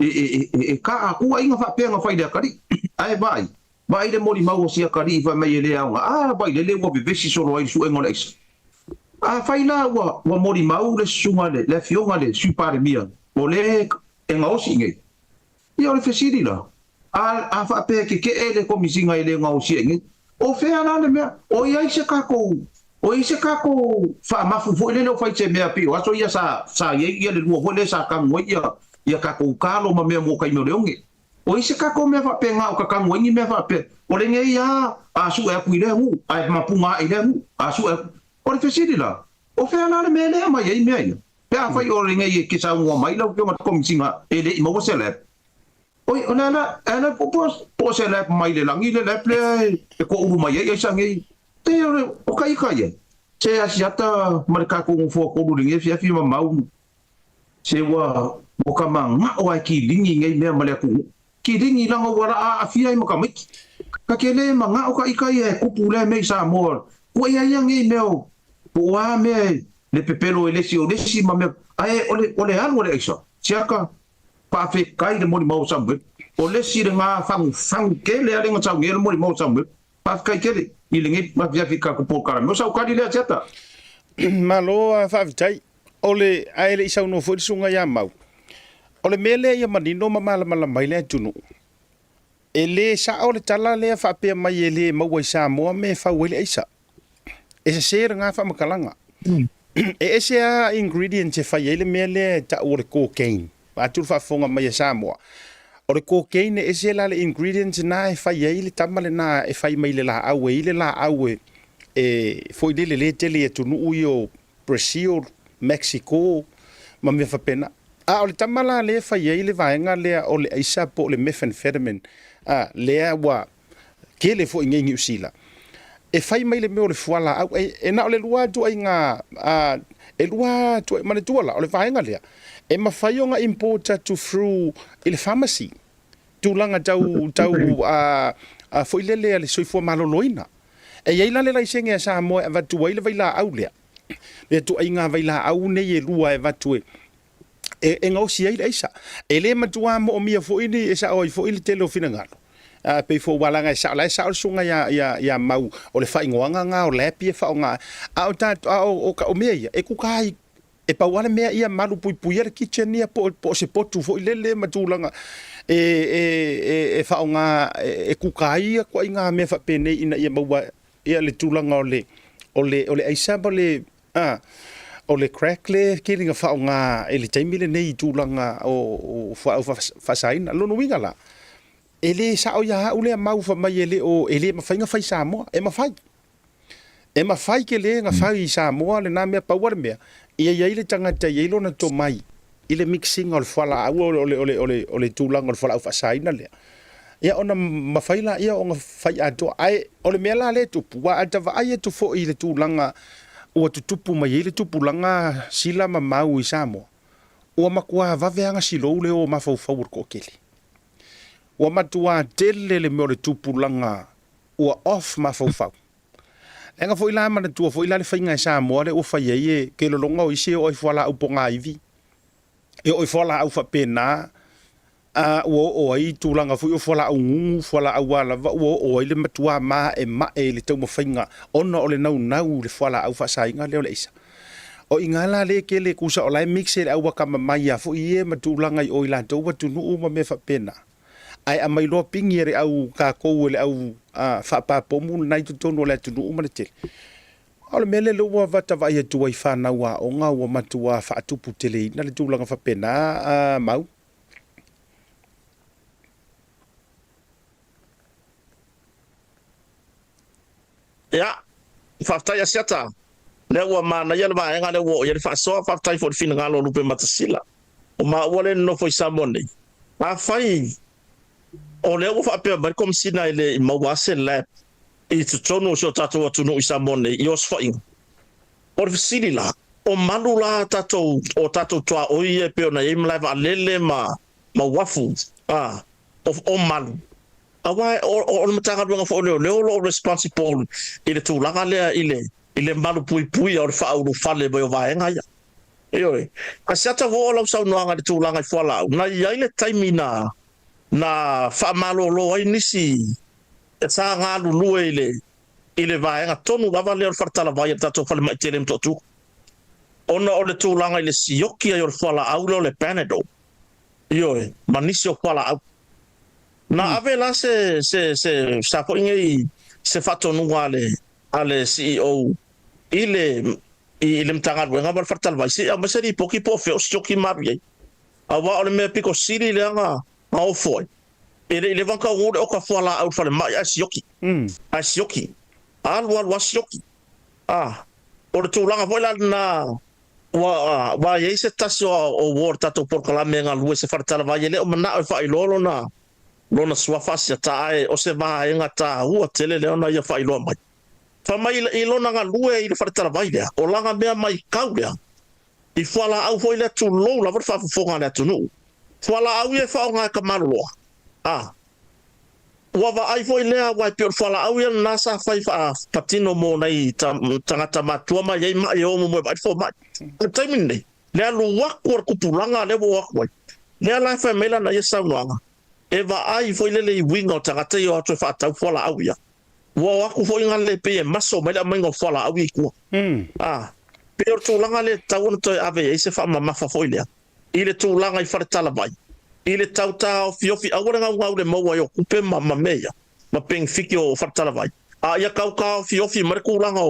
e ka aku inga fa penga fa ida kari ai vai le mori mau sia kari fa mai le nga vai le wo bevesi solo ai su engole fa ina wa mori mau le sunga le fionga le supare mia o le enga osinge ia le fesiri la a fa pe ke ele komisinga ele nga osinge o fe ana le mea o ia se kako fa mafu fo le no fa se mea pi o aso ia sa ia le wo le sa ka mo ia ka ko kalo ma me mo kai mo leonge o ise ka ko me fa penga o ka ka mo ngi me fa pe o le ngai ya asu e ku ile mu ai mapunga ile mu asu e o le fesiri la o fe ana le me le ma ye me ai pe a fa o le ngai ki sa mo mai lo ke ma ko msinga ele mo se le oi ona ana po se le mai le langi le ple e ko u mai ye sa ngai te o kai se asiata marka ko fo ko lu ngai fi ma mau se wa o ka manga o ai ki lingi ngai mea male ku ki lingi langa wara a fia i maka miki ka kele manga o ka ikai e kupu le mei sa mor o ia ngai meo po a me le pepelo e lesi o lesi ma me ai ole anu le isa siaka pa fe kai le mori mau sambe o lesi le nga fang kele ale nga tau ngel mori mau sambe pa kai kele i lingi ma via fika ku po kara mo sa ka di le chata malo fa vitai ole ai le isa no fo sunga ya mau ole mele ia manino mala mai le tunu ele sa ole tala le fa pe mai ele mau sa mo me fa wele isa ese ser nga fa makalanga ese ingredient fa ele mele ta ole cocaine ba tu fa fonga mai sa mo ole cocaine ese la le ingredients na fa ele tamale na e fa mai le la awe foi le tele tunu uyo Brazil Mexico ma me fa pena ole tamala le fa ye le vaenga le ole isa po le methamphetamine le wa ke le fo ngi usila e fai mai le me ole fuala e na ole lua tu inga e lua tu ma le tuala ole vaenga le e ma fai nga importer to through ile pharmacy tu langa tau fo ile le soifo maloloina e ye la le laisenga sa mo va tu ile vai la aulea le tu inga vai la au ne ye lua e va tu e ngau si ai isa ele matua mo mia fo ini esa oi fo ile telo fina ngalo pe fo wala nga sa la sa sunga ya mau o le fa ingoanga nga o le pie fa nga au ta o mea e ku kai e pa wala mea ia malu pui kitchen ia po se potu fo ile le matulanga e fa nga e ku kai ko inga me fa pene ina ia mau ia le tulanga ole aisa le o le crack le killing a faunga ele taimile nei tulanga o fa saina lo no winga la ele sa o ya ule mau fa mai ele o ele ma fainga fai sa mo e ma fai ke le nga fai sa mo le na me power me ia ile tanga te ile na to mai ile mixing o fala ole tulanga o fala fa saina le ia ona ma fai la ia o nga fai ato ai ole me la le tu wa ata va ai tu fo ile tulanga o tutupu mai ele tupu langa sila ma mau i samo o makua vaveanga silo le o mafau fau ko kele o matua tele le mo le tupu langa o off mafau fau enga foi la mana tu foi la le fainga sa mo le o fai ye ke lo longa o ise o fala o ponga ivi e o fola au fa pena o ai tūlanga fu o fola au ngungu fola au wala o ai le matua ma e le tau mafainga ona o le nau le fola au fa sainga leo le isa o ingala le ke le kusa o lai mixe le au waka mai a fu i e matulanga i o ila tau watu nuu ma me fa pena ai a mai loa pingi re au ka kou le au fa pa pomu nai tu tonu le tu nuu ma le tele ole mele lo wa vata vai tu ai fa na wa o nga wa matua fa tupu tele na le tūlanga fa pena mau ya faftai asiata le wa mana ya ba nga le wo ya fa so faftai for fin nga lo lupe matasila o ma wale no foi samone a fai o le wo fa pe ba kom sina ile ma wase le i tu tono so tato tu no samone yo sfai o fisili la o manula tato o tato toa o ye pe na im live alele ma wafu o malu awa o matanga nga fo le lo responsible ile tu langa le ile malu pui o fa o fale bo vai nga ya yo a sata vo lo sa no nga tu langa fo la na ya ile taimina na fa malo lo ai nisi sa nga lu ile vai nga tonu lava le fartala vai tato fale mai telem to tu ona o le tu langa ile sioki yo fo la aulo le panado yo manisi o fo la na ave la se sa po ingi se fatto nuale ale CEO ile mtanga wenga bar fartal vai se ama seri poki po fe ostoki mabye awa ole me piko siri le nga au foi ile vanka ngode o ka fola au fale mai asioki alwa wasioki o tu langa voila na wa ye se tasio o worta to por kala menga lu se fartal vai le o mana o fa ilolo na lona suafasi tae o se va enga ta ua tele le ona ia failo mai fa mai i lona nga lue i le fartala vai le o langa mea mai kaulea i fala au foi le tu lo la fa fonga le tu nu fala au e fa nga ka malu wa va ai foi le wa pe fala au ia na sa fa patino mo nei tangata matua mai ai mai o mo mai fo mai timing nei le lu wa ko kupulanga le wo wa le la fa mela na ia sa no eva ai foi le winga tangata yo atu fa tau fola au ya wa ku foi ngale pe maso mai la mengo fola au ku pe tu langa le tau no to ave se fa mama fa foi le ile tu langa I fartala vai ile tau ta fiofi au nga ngau le mo yo ku pe mama meya ma peng fiki o fartala vai ya kau fiofi mar ku langa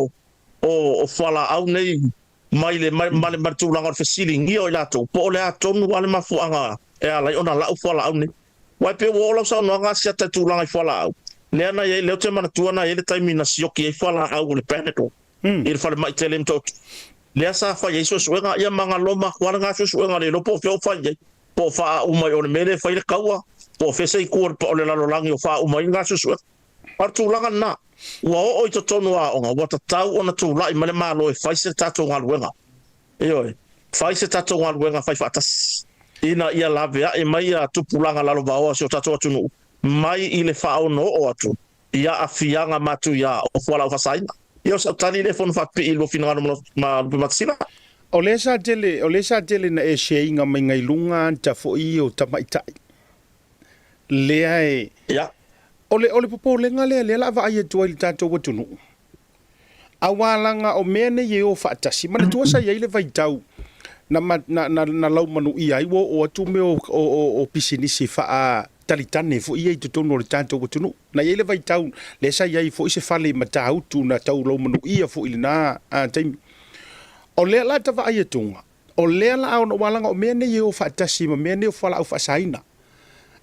o fola au nei mai le mar tu langa fasili ngio la to po le ato no wale ma fuanga e ala ona la fola au nei wa pe wo lo sa no nga sia ta tu langa fola au le ana ye le te mana tuana ele taimina sioki e fola au le peneto il fala mai telem to le sa fa ye so nga ia manga loma kwa nga so nga le lo po fa ye po fa o mai o mele fa ile kaua po fe sei kur po le lalo langi o fa o mai nga so par tu langa na wa o to tonu a o wa ta tau ona tu la I male malo e fa se tato nga luenga yo fa se tato nga luenga fa tas ina ia lave e mai a tupulanga lalo ba o so tato atu mai ile fa o no o atu ia afianga matu ia o fola fa saina io sa tani le fon fa pi lo finanga ma matsila o le sa tele na e sheinga mai ngai lunga ta fo I o tamaitai le ai ya ole popo le ngale le la va ai tu il tato watunu awalanga o mene ye o fa tasi mana tu sa ye le vai tau na lau manu I ai o tu me o pisinisi fa talitane fo I tu tono le tanto watunu na ye le vai tau le sa ye fo se fale matau tu na tau lau manu I fo ilina time o le la ta vai tunga o le la o walanga o mene ye o fa tasi ma mene o fala o fa saina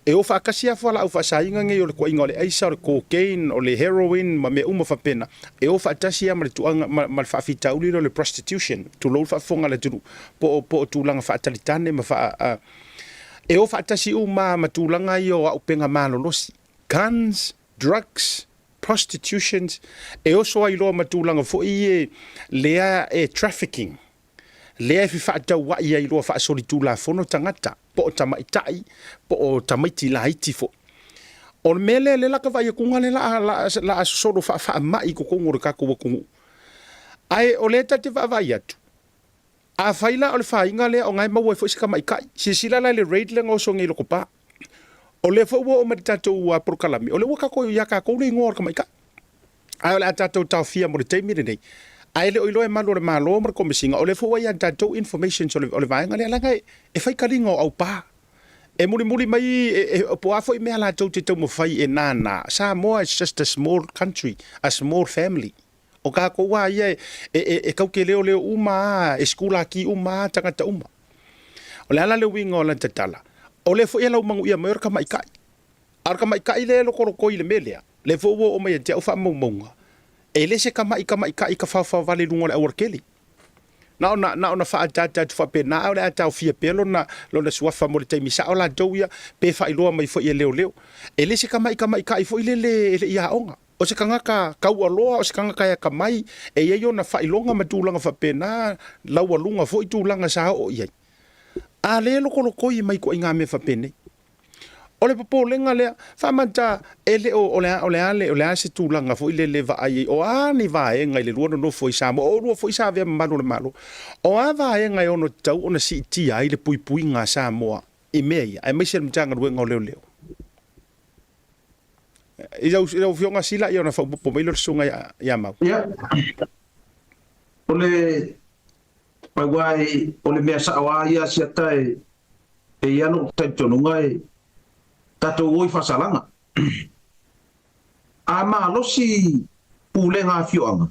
e o fa kasia fala o fa sainga nge o le ko ingole aisa o cocaine o le heroin ma me uma fa pena e o fa tasi ma le tuanga ma fa fitauli le prostitution tu lo fa fonga le tu po tu langa fa talitane ma fa e o fa tasi uma ma tu langa yo o penga malo losi guns drugs prostitutions e o so ai lo ma tu langa fo I lea e trafficking lea fi fa ta wa I lo fa so tu la fono tangata po tamaitai po tamaiti la iti fo o mele le la ka vai ku ngale la so do fa mai ko ngor ka ko ko ai o le ta te va vai atu a faila o le fainga le o ngai mau e fo sika mai kai si sila la le raid le ngo so ngi loko pa o le fo o me tato wa prokalami o le waka ko ya ka ko le ngor ka mai ka a le tato ta fia mo le taimi nei ai le oilo e malo le malo mo ko misinga o le fo ya tato information so le vainga le la ngai e fai kalingo au pa e muri mai e po afo i me ala tau te tau mo fai e nana Samoa is just a small country, a small family. O ka ko wa ia e kau ke leo uma e skula ki uma tangata uma. O le ala le winga o la tatala. O le fo ia lau mangu ia mai ka mai kai. Ar ka mai kai le lo ko i le melea. Le fo o mai te o fa monga. E le se ka mai kai ka fa vale lunga le awakeli. Na ona fa tata fa pe na ole ata fia pelo na lo na sua fa mo te misa ola doia pe fa ilo mai fo ye leo ele se ka mai kai fo ile le ia onga o se kanga ka kau aloa o se kanga ka ka mai e ye yo na fa ilonga matulanga fa pe na lawa lunga fo itulanga sa o ye a le lo ko i mai ko inga me fa pe ne ole popo lenga le fa manta ele ole se tulanga fo ile le va ai o ani va e ngai le luono no fo isa mo o fo isa ve malo le malo o a va e ngai ono tau ona si ti ai le pui nga sa mo e mei ai mai se mtanga no ngo leo e jau fionga sila i ona fo po mai lo sunga ya mau ya ole wai ole me sa wa ya si tai e ya no tai tonu ngai tato oi fasalanga ama losi pulenga fioanga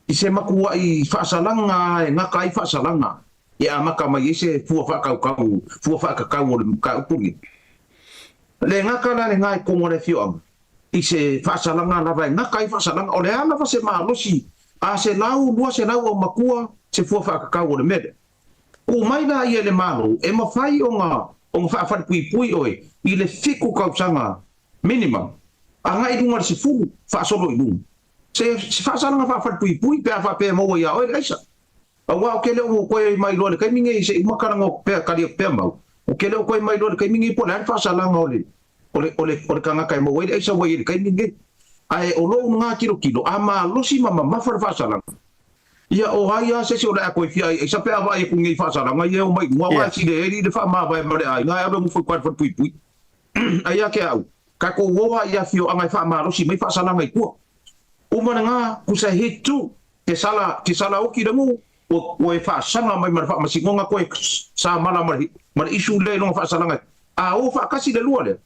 ise makua i fasalanga e ngaka i fasalanga ya maka mai ise fu fa ka ka pungi le ngaka la le ngai komo le fioanga ise fasalanga la vai ngaka i fasalanga ole ana fa se ma losi a se lau lua se lau o makua se fu fa ka o le mede o mai na ia le malo e mafai o nga fa pui oi i le fiku kausanga minimum anga i dunga se fu fa solo i dunga se fa sanga fa pui pe fa pe mo ia oi leisa a wa ke le o ko mai lo le kai mingi se makara ngo pe kali pe mau o ke le ko mai lo le kai mingi po la fa sanga ole kanga kai mo oi leisa oi kai mingi ai o lo nga kilo ama lo si mama fa sanga ia o haia se o la ko fia e sa pe ava e kungi fa sanga ia o mai mo wa si de fa ma ba ma ai nga ave mo fu kwat pui aia ke au ka ko woa ia fio angai fa maro si mai fa sala mai ku uma nga ku sa hitu ke sala o ki dangu o e fa sanga mai mar fa masingonga ko sa mala mar isu le no fa sala ngai a o fa kasi de luole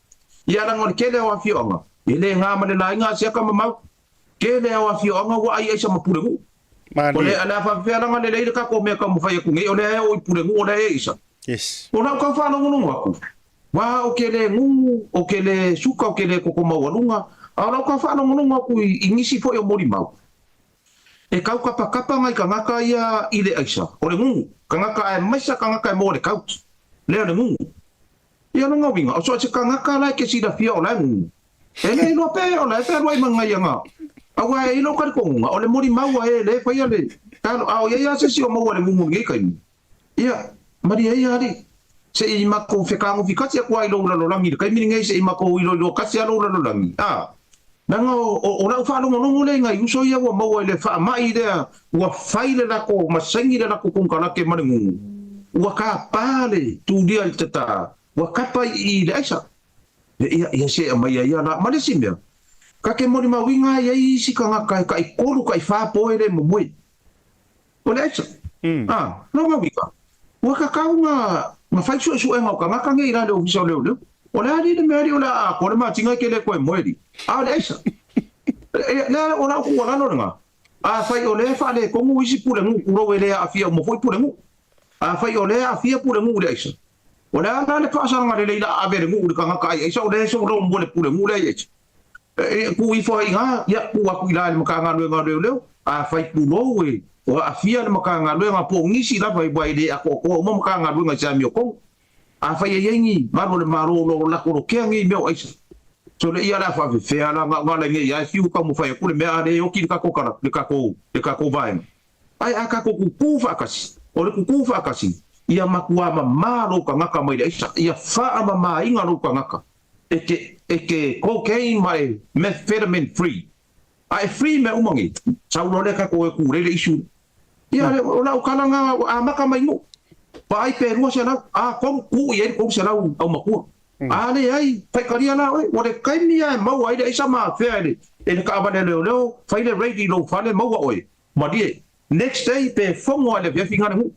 ia la ngor kele o fio nga ele nga ma le la nga sia ka ma kele o fio nga wa ai sa mapure ole ala fa fe la nga le ka ko me ka mo fa ku ngi ole o pure ngu ole isa yes ona ka fa no ngu aku wa o kele ngu o kele suka o kele ko ma walunga ana ka fa no ngu ku ingisi fo yo mori mau e kau kapa ngai ka ngaka ia ile aisa o le ngu ka ngaka ai mai sa ka ngaka mo le kau le ngu ia no ngawinga o so se ka ngaka la ke si da fia o la ngu ele no pe o la pe wai manga ia nga awa e lo ka ko nga o le mori mau e le fa ia le ka o ia se si o mo le ngu ngi kai ia maria ia ri se i mako fekango fikati ko ai lo langi kai mininga se i mako i lo kasi lo langi nanga o la fa lo no le ngai uso ia wa mo le fa mai de wa faile la ko masangi la ko kun kala ke mangu wa ka pale tu dia tata wa kapa i le aisa ia se mai ia na male simia ka ke moni mawinga ia i sikanga kai kolu kai fa po ele mo moi o le aisa no mawinga wa ka kaunga ma fai su e ngau ka ngaka ngai ra le ofiso le o la ri de meri o la ko ma tinga ke le ko e moedi a le isa la o la ko la no nga a fai o le fa le ko mu isi pure ngu ro le a fia mo foi pure ngu a fai o le a fia pure ngu le isa o la le fa sa nga le la a ver ngu ka ngaka ai isa o le so ro mo le pure ngu le isa ku i foi nga ya ku wa ku la le ka nga le a fai ku no we o a fia le makanga luenga po ngisi la vai vai de ako ko mo makanga luenga sa mi ko a fa ye yengi maro le maro lo la ko ke ngi me o isa so le ia la fa fe ala nga le ngi ya fiu ka mo fa ku le me ale o ki ka ko kara le ka ko vai ai aka ko ku fa kasi o le ku fa kasi ia makua ma maro ka ngaka mai isa ia fa ma mai nga ro ka ngaka eke cocaine mai methamphetamine free ai free me umangi sa lo le ka ko ku le isu ia le ola o kalanga a maka mai mo pa ai pe rua sala a kom ku ye ko sala au makua a le ai pai karia la o le kai mia mau ai le sama fe ai le ka ba le le fai le ready lo fa le mau oi ma die next day pe fongo le ve finga mu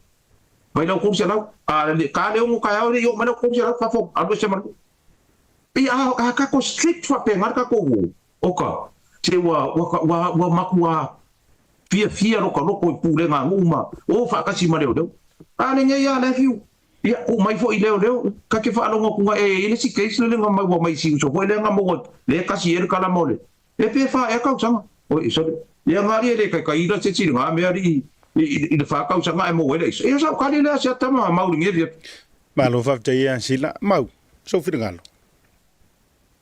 pai lo ko sala a le ka le mo ka ai yo ma lo ko sala fa fo a do se ma pi a ka ko strict fa pe ngar ka ko o ka te wa makua fia ro ka loko pule nga uma o fa ka si ma leo ale ngai ya le fiu ya o mai fo i leo ka ke fa longo ku e ile si case le nga mai si so fo le nga mo le ka si kala mole e pe fa e ka usanga o so ya ngari le ka ira se si nga me ari i le fa ka usanga e mo le e so ka le sa tama mau ngi ma lo fa te ya sila mau so fi ngalo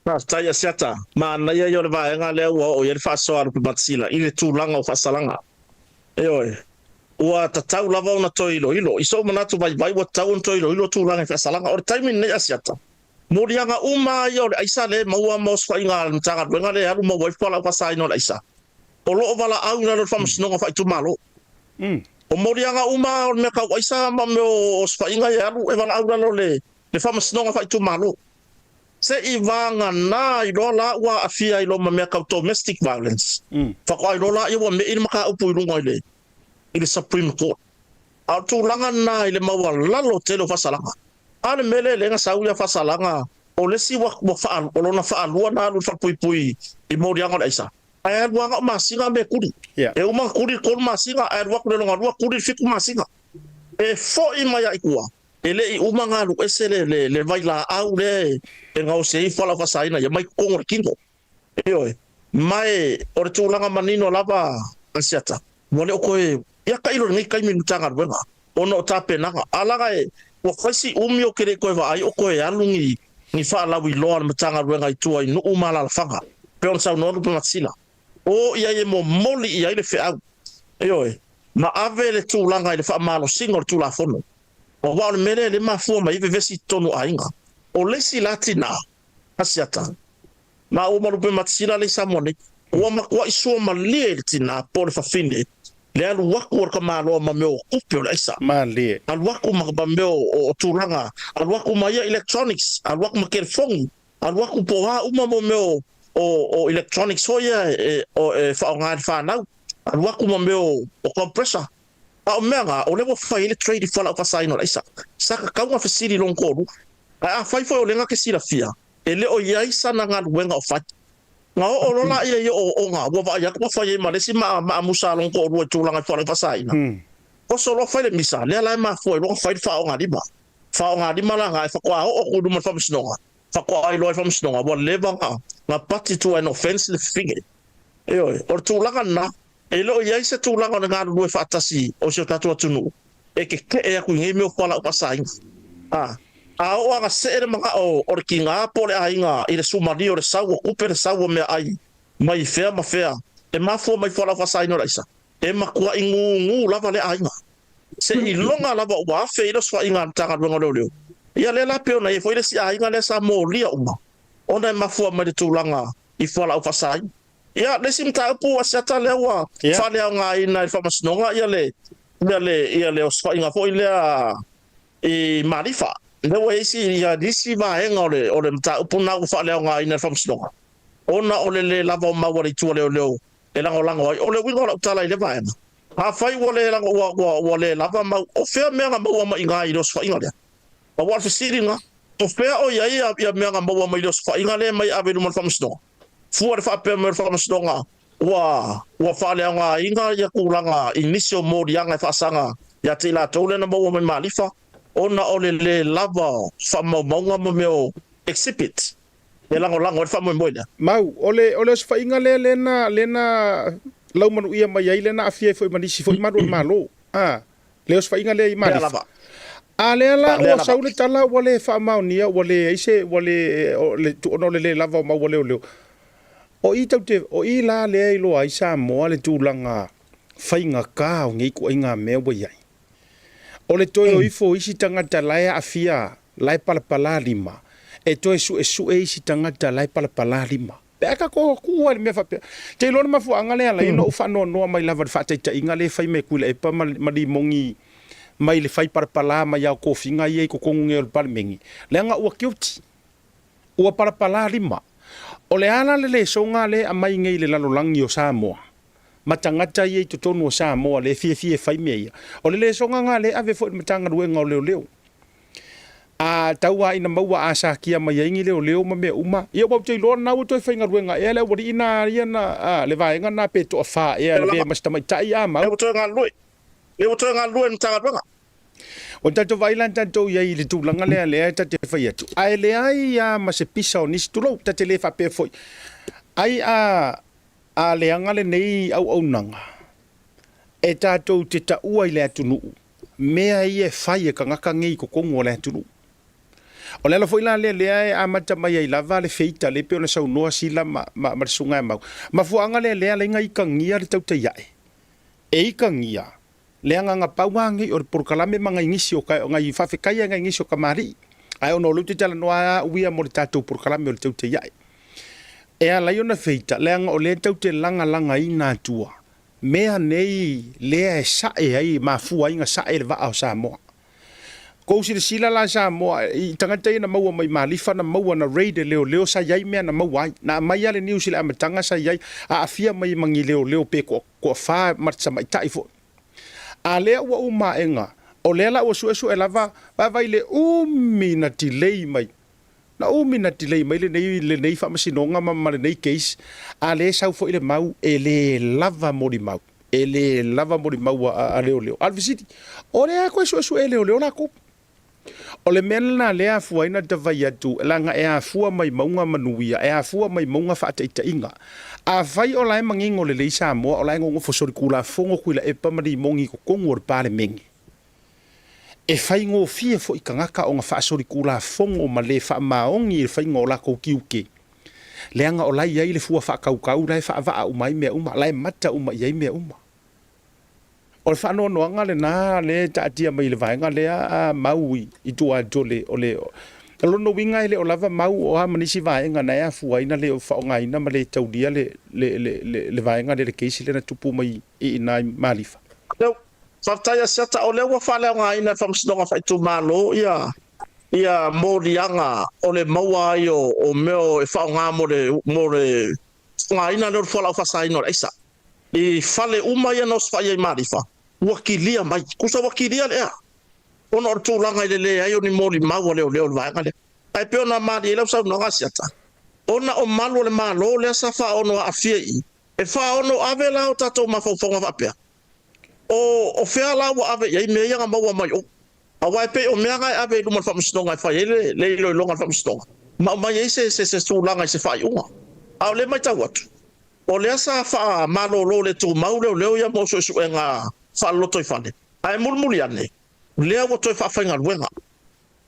Taya siata, ma na ia yo le vaenga le o ye fa so alu matsila, ile tu langa o fasalanga. Eoi. Ua tatau lava ona toilo ilo, iso manatu vai wa tau on toilo ilo tu langa fasalanga. Or time ne asiata. Morianga uma yo aisa le maua mos fa inga mtanga wenga le alu mo wa fa fasai no aisa. O lo vala au na lo fams no fa tu malo. O morianga uma o me ka aisa ma me o fa inga ya alu e vala au na le fams no fa tu malo. Se i vanga na i rola wa afia i lo ma mea domestic violence. Whako i rola i wa me i maka upu i runga i le. I le Supreme Court. A tu langa na i le maua lalo telo fasalanga. Ale mele le nga saulia fasalanga. O le si wa faal, o lona faalua na alu whakpuipui i morianga o aisa. Ai alua nga masinga me kuri. E uma kuri kon masinga, ai alua kure longa rua kuri fiku masinga. E fo i maya i kua. Ele i uma nga lu ese le vai la au le e ngau se i fala fasaina ya mai kongo kingo oi mai ore tulanga manino lava asiata mole o koe ya kailo ni kai mi tanga wenga ono tape nanga alaga e o fasi umio kere koe va ai o koe alungi ni fa la wi lo na tanga wenga i tua i no umala la fanga pe on sa no lu matsila o ia ye mo moli ia ile fe au oi ma ave le tulanga ile fa malo single tula fono o wa mele le mafu mai vesi tonu ainga o lesi latina asiata ma o marupe matsila le samone o ma kwa iso ma le tina por fa fine le alu waku ka malo ma meo kupio la isa ma le al waku ma ba meo o tulanga al waku ma ya electronics al waku ma kerfong al waku po ha uma mo meo o electronics so ya o fa ngal fa na al waku ma meo o compressor o mega o levo fa ile trade fala fa sai no la isa saka ka uma fasili long ko a fai foi o lenga ke sila fia ele o yai sana nga wenga o fat nga o lola ia o nga wa ya ko fai ma le si ma musa long ko ro tulanga fala fasai na o so lo fai le misa le la ma foi lo fai fa nga di ma la nga fa ko o du ma fa msnonga fa ko ai lo fa msnonga wa le ba nga pati to an offensive figure o tulanga na ele o yai se tulanga nga ro fa tasi o se tatu tunu e ke e ku ngi me fala fasai a o anga se mga o kinga pole ainga i le sumali o le sau o kupe le sau me ai mai fea ma fea e mafo mai fola fa no raisa e makua ingu lava le ainga se i longa lava o afe i lo swa inga tanga wenga leo ia le la peo na e foi le si ainga le sa mo lia uma ona mafo mai le tulanga i fola o fa ia le simta pu asata le wa fa le nga ina fa masnonga ia le o swa inga foi le e marifa le we si ya disi va en ole mta puna u fa le nga ina fam snoga ona ole le lava ma wali tu le e la ngola ole wi ngola tala ile va ena ha fai wole la wole lava ma o fe me nga ma inga i dos fa inga le ba wa fa siringa o fe o ya me nga ma i dos fa inga le mai ave no fam snoga fu fa pe me fam snoga wa fa le nga inga ya kulanga inicio modi yang fa sanga ya tila tole na mo malifa ona ole le lava fa maunga mo meo exhibit le lango fa mo moina mau ole fa inga le na lau manu ia mai ai le na afia foi manisi foi manu malo le fa inga le mai ale la o saule tala wale fa maunia wale ise wale tu ono le lava ma wale o i taute o i la le lo ai sa mo le tulanga fainga ka ngi ku inga me wai o le toi o ifo isi tangata lai afia lai palapala lima e toi su isi tangata lai palapala lima Peka ko ku le me fa pe. Te lo ma fu anga le ala ino fa no mai lava fa te inga le fai me kule e pa ma di mongi mai le fai para pala mai au ko finga ye ko kongu nge pa mengi. Le anga ua kiuti. Ua para pala lima. O le ana le songa le a mai ngai le lalolangi o Samoa. Matangata ye to tonu o Samoa le fie fai me. O le songa nga le ave fo matanga ruenga o leo. A taua ina maua asa kia mai ingi leo ma me uma ia wa te lo na to fainga ruenga e le wori ina ia na le vaenga na pe to fa e le masta mai tai ama e to nga lui mtanga ruenga o tato vailan tato ia i le tulanga le ta te fai atu ai le ai a ma se pisa o nis tulo ta te le fa pe foi ai a le anga le nei au nanga e tato te ta ua i le atunu mea ia fai e kangaka ngei ko kongo le atunu. O le foi la le a mata mai ai lava le feita le pe ona sau noa sila ma sunga mau. Ma fuanga le inga ikangia le tau te iae. E ikangia le anga pauangi o por kalame manga ingisi o kai ngai fa fe kai nga ingisi o kamari. Ai ono lu te tala noa uia mo tatou por kalame o le tau te iae. E ala iona feita le anga o le tau te langa ina tua. Mea nei le sae ai ma fua inga sae le va o Samoa. Ko sila la Samoa i tangata ina maua mai malifa na maua na raid leo sa yai mea na maua na mai ale New Zealand matanga sa yai a afia mai mangi leo pe ko fa marcha mai tai fo. A le wa uma enga o le la o su e lava vai le na delay mai. Na na delay mai le nei fa masinonga ma le nei case a le sau fo ile mau e le lava mori mau. E le lava mori mau a leo. Alvisiti. O le ko su e leo la ko. O le mena le a fuaina te vai atu, langa e a fua mai maunga manuia, e a fua mai maunga whaata inga. A vai o lai mangingo le lei Samoa, o lai ngongo fosori kula fongo kuila e pamari mongi ko kongo o pare mengi. E fai ngō fie fo i kangaka o nga whaasori kula fongo ma le wha maongi e fai ngō la kou kiuke. Le anga o lai iai le fua wha kaukau, lai wha avaa umai mea uma, lai mata uma iai mea uma. O le whanau noanga le nā le taatia mai le vaenga le a maui i tua jole o le lono winga le o lava mau o ha manisi vaenga na ea fuaina le o whaonga ina ma le taudia le vaenga le keisi le na tupu mai i nai malifa. Leo, whaftaia seta o leo wa whalea ngā ina whamsidonga whaitu mālo ia mōrianga o le maua ai o meo e whaonga mo le ngā ina leo whalau whasaino le isa. I fale uma ia nos fa ia marifa wakilia mai kusa wakilia lea ona o tūlanga i le ai o ni mōri mau leo vaenga le ai pe ona mari lau sau noga siata ona o malu le malo le sa fa ono afia i e fa ono ave la o tatou mafaufonga vapea o fea la o ave ia me ia mau mai o a wai pe o mea ngai ave luma whamstonga fa ele le ilo longa whamstonga ma mai e se tūlanga i se fa i unga a le mai tau atu o le asa fa malolo le tu mau leo ia mo so nga fa loto i fane ai mulmuli ane le o to fa fainga wenga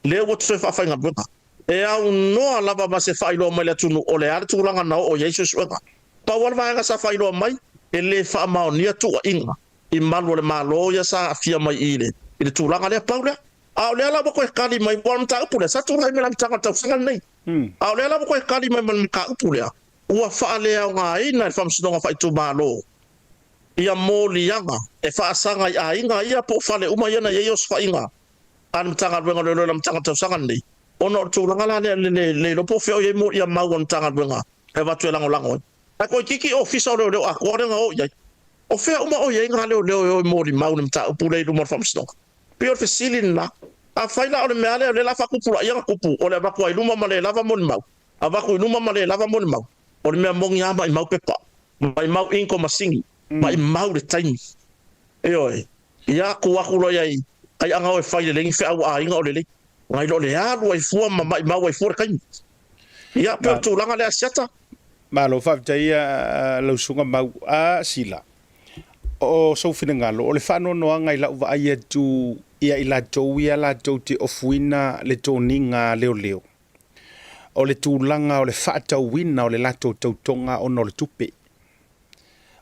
le o to fa fainga wenga e au no lava ma se fa ilo mai le tunu o le ar tu langa na o Jesus wenga pa wal va nga sa fa ilo mai e le fa ma o nia tu inga i malo le malo ia sa afia mai ile tu langa le paula au le ala ko kali mai wal ta pule sa tu mai me lam ta ta sanga nei au le ala ko kali mai man ka pule ua whaalea o ngā ina e whamsidonga whaitu mālo. Ia mōlianga e whaasanga i a inga ia po whale uma iana i eos whainga. Ana mtanga ruenga leo na mtanga tau sanga nei. Ona o tūlanga la le lopo whio i mo ia mau on tanga ruenga. E watu e lango. A koe kiki o fisa o leo a kōrenga o iai. O whea uma o iai ngā leo i mōri mau ni mta upu lei lumor whamsidonga. Pio te silin na. A whaila o le mea leo le lafa kupula ia kupu o le waku ai luma ma le lava moni mau. A waku i luma ma le lava moni mau. O le mea mongi ama i mau pepa, mai mau inko masingi, mai mau le taimi. E oi, ia aku loi ai anga o e whai le lengi whea a inga o le lengi. Ngai lo le alu ai fua ma mai mau ai fua kaimi. Ia peo tūlanga le asiata. Malo whaftai lausunga mau a sila. O soufina ngalo, o le whano noa ngai lau wa ai atu ia i la tau te ofuina le tōninga leo. O le tūlanga o le whaatau wina o le lato tautonga o no le tupe.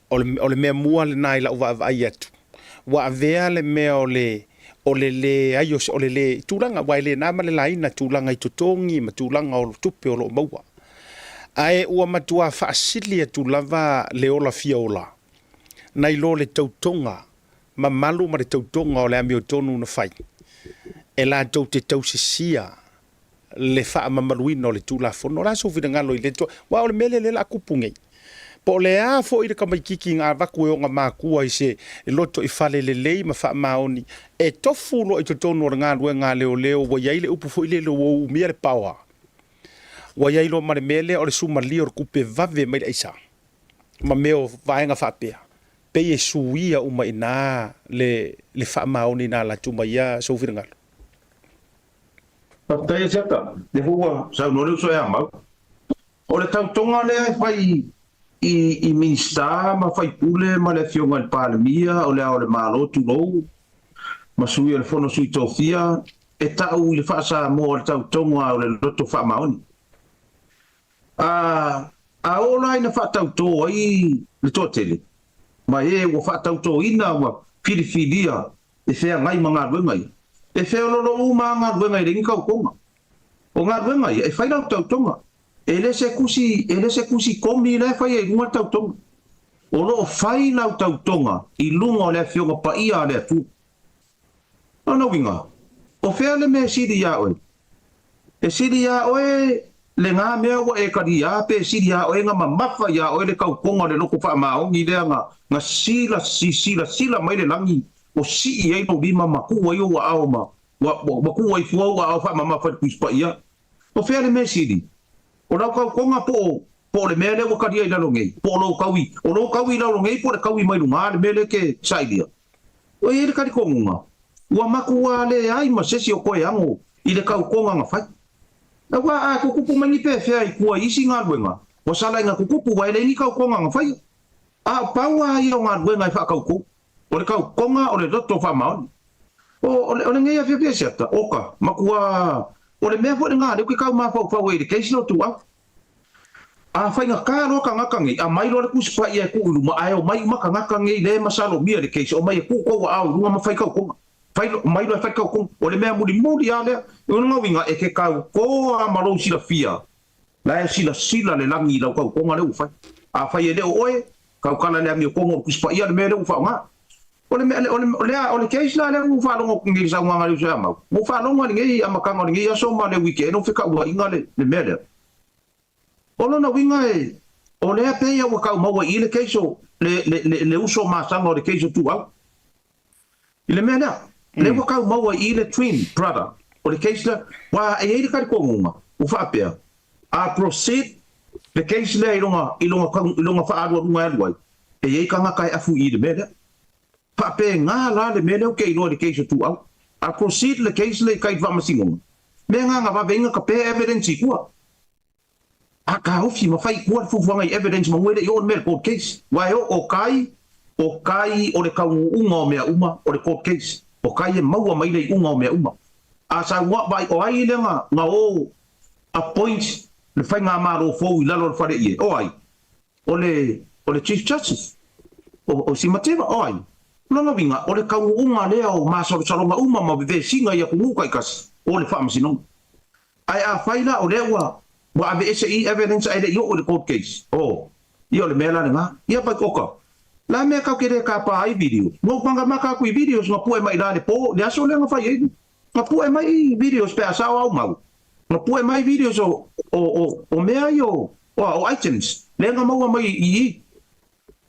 O le mea mua le nai la uwa ai atu. Wa avea le mea o le ayos o le tūlanga wai le nama le laina tūlanga i totongi ma tūlanga o le tupe o lo maua. Ae ua matua whaasili atu lava le ola fia ola. Nai lo le tautonga, ma malu ma le tautonga o le ami o tonu na whai. E la tau te tau sisia, le wha mamaluina o le tūla fono, la so vina ngalo i le to, wa o le mele le la kupungei. Po le a fo i le kamaikiki ngā vaku e o ngā mākua i se e loto i whale le lei ma wha maoni. E tofu lo i to tonu o ngā lue ngā leo leo, wa iai le upu fo i le lo o umia le paua. Wa iai lo ma le mele o le sumali o le kupe vave mai le isa. Ma meo vaenga whapea. Pe e suia uma ina le wha maoni nā la tuma ia so vina ngalo. Patai e seta, te hua, sau nore uso e amau. O le tautonga lea e whai i minsta ma fai pule ma le fionga le palemia o le ao le malo tu lou ma sui le fono sui tofia e tau le fasa mo le tau tonga o le loto fa maoni a ola ina fa tau to ai le totele ma e wo fa tau to ina wa filifilia e fea ngai manga ngai e fea lo uma nga ngai le ngau konga o nga ngai e fai tau tonga ele se kusi komi le fai e lunga tautonga. O lo fai lau tautonga i lunga o le fionga pa ia le atu. Ana winga. O fea le me sidi ya oe. E sidi ya oe le ngā mea wa e kari ya pe sidi ya oe nga mamafa ya oe le kaukonga le loko wha maongi lea nga sila mai le langi o si i eino lima makua i o wa ao ma. Makua i fua wa ao wha mamafa kuispa ia. O fea le me sidi. O rau kau konga po le mele o karia i lalongei. Po lo kawi. O lo kawi i lalongei po le kawi mai lunga le mele ke sailia. O i le kari konga. Ua maku wa le ai ma sesi o koe ango i le kau konga nga fai. Na wa a kukupu mangi pe fea i kua isi ngā luenga. O sala inga kukupu wa ele ni kau konga nga fai. A paua i o ngā luenga i wha kau kou. O le kau konga o le roto wha maoni. O le ngeia fia fia siata. Oka. Maku wa... O le mea fo le ngā, leo ke kau mā fau e le keisi no tu au. A whai ngā kāro ka ngakangi, a mai lo le kusi pa ia e ku ulu, ma ai o mai maka ngakangi le masalo mia le keisi, o mai e ku koua au, runga ma whai kau konga. Mai lo e whai kau konga, o le mea muri a lea, e unga winga e ke kau koa marou sila fia. La e sila le langi i lau kau konga leo whai. A whai e leo oe, kau kala le ami o konga o kusi pa ia le mea leo whao ngā. O le keisi la le u whalongo ki ngiri sa nganga leo sa amau. Mo whalongo ni ngei amakanga ni ngei aso ma le wike e no whika ua inga le mele. O lona winga e, o lea peia ua kau maua i le keiso, le uso maasanga o le keiso tu au. I le mele, le ua kau maua i le twin brother, o le keisi la, wa e eire kari kongunga, u whaapea. A proceed, le keisi la i longa whaarua runga eluai, e ei kanga kai afu i le mele. Pape ngā la le mele o kei loa le keisa tu au. A proceed le keisa le kai wha masingonga. Me ngā wa venga ka pē evidence i kua. A ka ofi ma whai kua fufuanga i evidence ma mwere i o mele court case. Wai o kai o le kaungu unga o mea uma o le court case. O kai e maua mai le unga o mea uma. A sa ngā vai o ai le ngā o appoint le whai ngā maro fōu i lalo le whare i e. O ai. O le chief justice. O si mateva. O ai. Langa winga, o le kaungu unga lea o masaronga uma ma vive singa ia kunguka i kasi o le whaamasinong. Ai a whaila o lea wa ave ese i evidence ai le i o le court case. O, i o le mea lana ngā, ia pai koka. La mea kau kere ka pa ai video. Ngō panga maka kui videos ngā pue mai lane po, le aso lea ngā whai eidu. Ngā pue mai videos pe asao au mau. Ngā pue mai videos o mea i o items. Lea ngā maua mai i.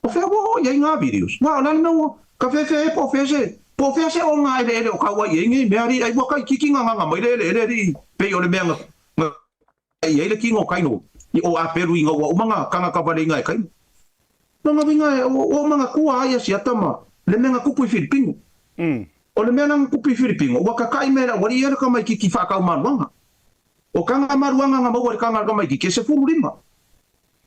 O whea wo iai ngā videos. Ngā o lana ngā ka fefe e po fese o ngā ele o kaua i ngi meari ai waka i kiki nganga mai ele pe o le mea i ele ki ngo kaino i o aperu i ngā ua umanga kanga kawale ngai kaino nanga winga o manga kua ai asi atama le mea kupu i Filipino o le mea nanga kupu i Filipino waka kai mea wari ere ka mai kiki whakau maruanga o kanga maruanga ngā maua kanga ka mai kiki se furu lima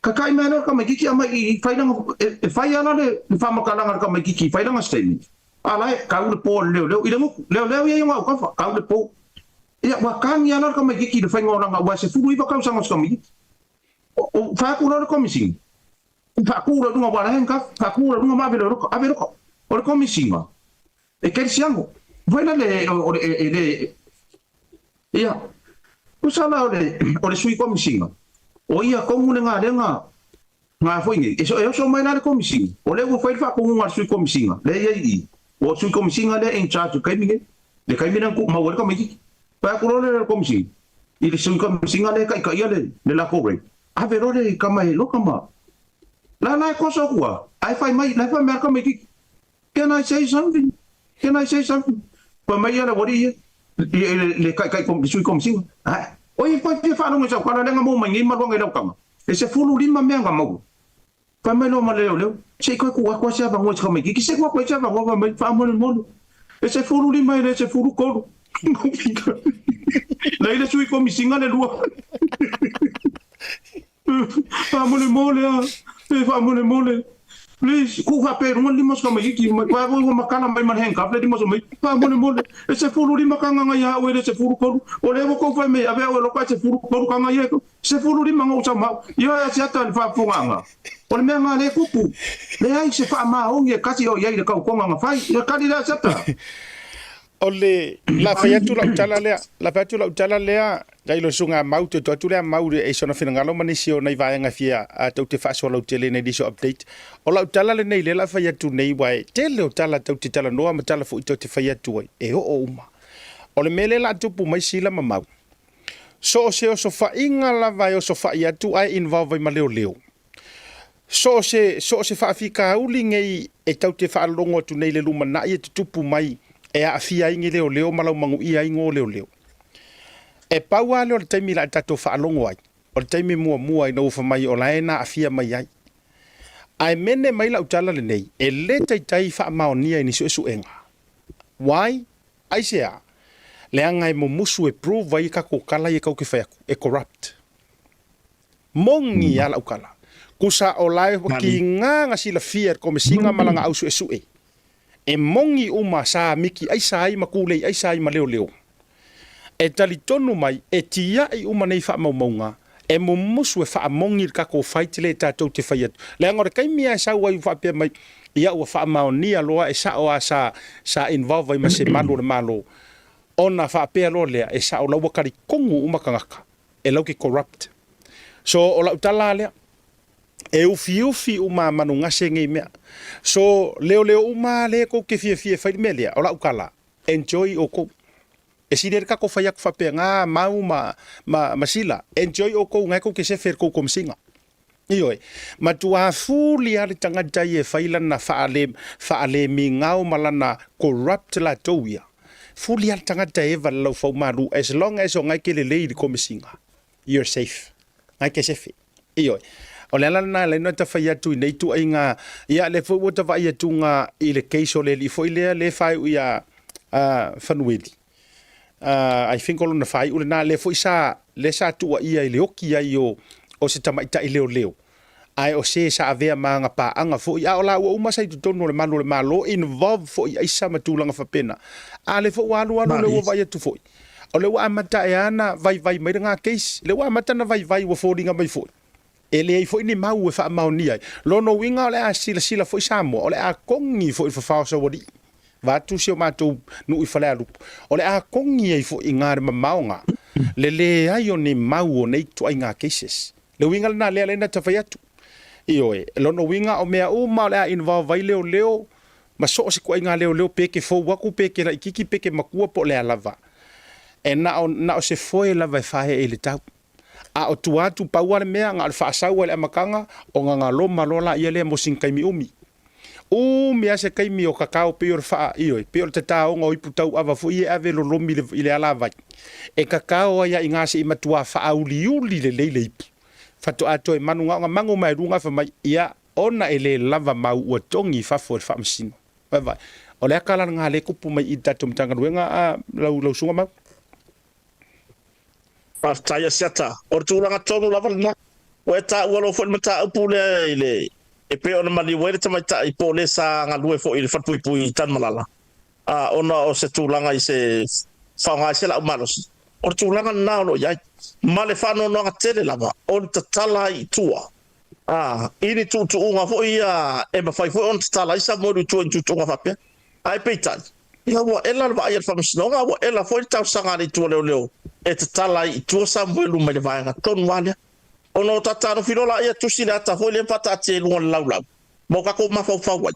kakai mena ka mai kiki ama i failanga e faila le whamakalanga ka mai kiki failanga statement. Ala e kau le po leo i leo ia ngau ka kau le po. Ia wa kangi ana ka mai kiki le whainga nga wa se furu iwa kau sanga ska mi. O whakura le komising. Whakura runga wala henka, whakura runga mawele roko, ave roko. O le komisinga. E keri siango. Voila le ia. Usala o le sui komisinga. o ia ko ngule nga lenga nga foi ngi e so mai na komisi o le wo foi fa ko ngar sui komisinga le ye o sui komisinga le in charge kai mi le kai mi na ku ma wo ka mi pa ko le komisi ile sui komisinga le kai kai le la ko re ave lo le ka mai lo ka ma la ko so kwa ai fai mai la fa mer ka mi can I say something pa mai ala wori le kai kom sui komisinga o i pa fa no sa kwa le nga mo mai ngi ma lo ngai lo ka ma e se fulu lima mea nga mau. Pa mai lo ma leo. Se koe kua se ava ngoi kama ki se kua se ava ngoi mai wha amone mono. E se fulu lima e se fulu koro. Lai le sui komisinga le lua. Wha amone mole. Please, ku ha pe runga limos kama ki pa voi ma kana mai man hen ka le limos mai. Wha amone mole. E se fulu lima kanga nga ya we se fulu koro. O le wo ko fa me ave o lo ka se fulu koro kanga ye ko. Se fulu lima ngau sa mau. Ia se ata le fa funga. O le mea ngā le kupu. Le ai se wha maa ongi e kasi o iai le kau konga ngā whai. Ia kari rea sata. O le la whaiatu la utala lea. La whaiatu la utala lea. Gai lo sunga mau te tuatu lea mau re e sona whina ngalo manisi o nei vaenga fia. Tau te whaasua lau te le nei diso update. O la utala le nei le la whaiatu nei wai. Te leo tala tau te tala noa ma tala fu ito te whaiatu wai. E ho o uma. O le mele la tupu mai sila ma mau. So o se o so whainga la vai o so whaiatu ai involve ma leo leo. So se whaafika uli ngei e tau te whaalongo tu nei le luma na i te tupu mai e a awhia ingi leo malau mangu ia ingo leo. E pau ale o le taimi la e tato whaalongo ai. O le taimi mua i na ufa mai o laena a awhia mai ai. Ai mene mai la utala le nei e le taitai whaamaonia i nisu e suenga. Why? Ai se a. Le angai mo musu e prove vai ka kala i kau ke whaiaku. E corrupt. Mongi ala ukala. Kusa o lai ki nga sila fier ko mesinga malanga ausu e. E mongi uma sa miki ai sai makule ai sai maleo. E tali tonu mai e tia i uma nei fa maunga. E mo musu e fa mongi ka ko fight le tatou te faiat. Le ngore kai mia sa wa fa pe mai ia o fa maonia loa e sa o sa involve mai se malo le malo. Ona fa pe lo le e sa o lawa kari kongu uma kangaka. E lau ki corrupt. So o la utala le e ufi uma manu ngase ngai mea. So leo uma le ko ke fie fai melia ola ukala enjoy o ko e sider ka ko fai ak fa pe nga mau masila enjoy o ko ngai ko ke se fer ko komsinga ioi ma tu a fuli ali tanga dai e fai lana fa ale mi ngau malana corrupt la toia fuli ali tanga dai va lo fa maru as long as o ngai ke le di komsinga you're safe ngai ke se fe ioi o le alana le no ta fai atu nei tu ainga ia le fo ta vai atu nga i le case o le li fo le fai ia fanueli I think all na fai ule na le fo isa le sa tu ia i le oki ai o se tamaita i leo ai o se sa avea manga pa anga fo ia o la o uma sai tu tono le malo involve fo ia isa matulanga fa pena a le fo walu le vai atu fo o le wa mata e ana vai mai nga case le wa mata na vai wo fo ringa mai fo ele ai foi ni mau e fa mauni ai lono winga ole a sila foi samo ole a kongi foi fa fa so wodi va tu se ma tu nu i fala lu ole a kongi ai foi ngar ma maunga le ai oni mau nei tu ai nga cases le winga na le na ta faiatu io e lono winga o mea o ma le a involve vai leo ma so se ko nga leo peke fo wa ku peke na ikiki peke makua po le lava e na o se foi lava fa he ele tau a o tuatu pauale mea nga alfa asau ele makanga o nga loma lola iele mo sinkai mi umi ase kai mi o kakao pe fa io pe o tata o ngoi putau ava fu ie ave lo lomi ile ala vai e kakao ia inga se matua fa auli le fatu ato e manu nga mango mai runga fa mai ia ona ele lava mau o tongi fa for fa msino vai o le kala nga le kupu mai i tatu mtanga wenga lau sunga mau Taya seta or tulanga tonu lavalna weta walo fo mata upule ile e pe ona mali weta mata ipole sa nga lue fo ile fatu pui tan malala ona o se tulanga i se fanga se la malos or tulanga na no ya male fano no ngatele lava on tatala i tua ini tu nga fo ia e ma fai fo on tatala isa modu tu nga fa pe ai peitan ia wa ela va ia fa msnonga wa ela fo tau sanga ni tu leo e te tala i tua sa mwelu mai le vaenga tonu wale ono tata no filola ia tusi la ta foi le pata te luon laulau mo ka ko mafau wai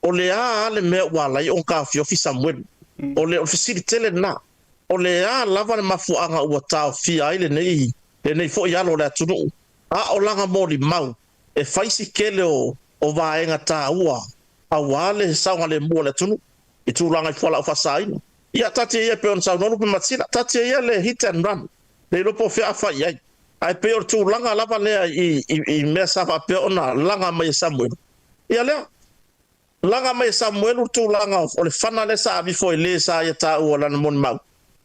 o le a le me wala i on ka fio fi Samuel o le facilitele na o le a lava le mafuanga ua tau fia ile nei fo ia lo le tunu a o langa moli mau e faisi kele o vaenga ta ua a wale saunga le mua le tunu i tu langa i fala o fasaina ia tati ia pe on sa no pe matsila tati ia le hit and run le lo po fe afa ia ai pe o tu langa lava le i mesa fa pe ona langa mai Samuel ia le langa mai Samuel tu langa o le fana le sa vi foi le sa ia ta o la mon mau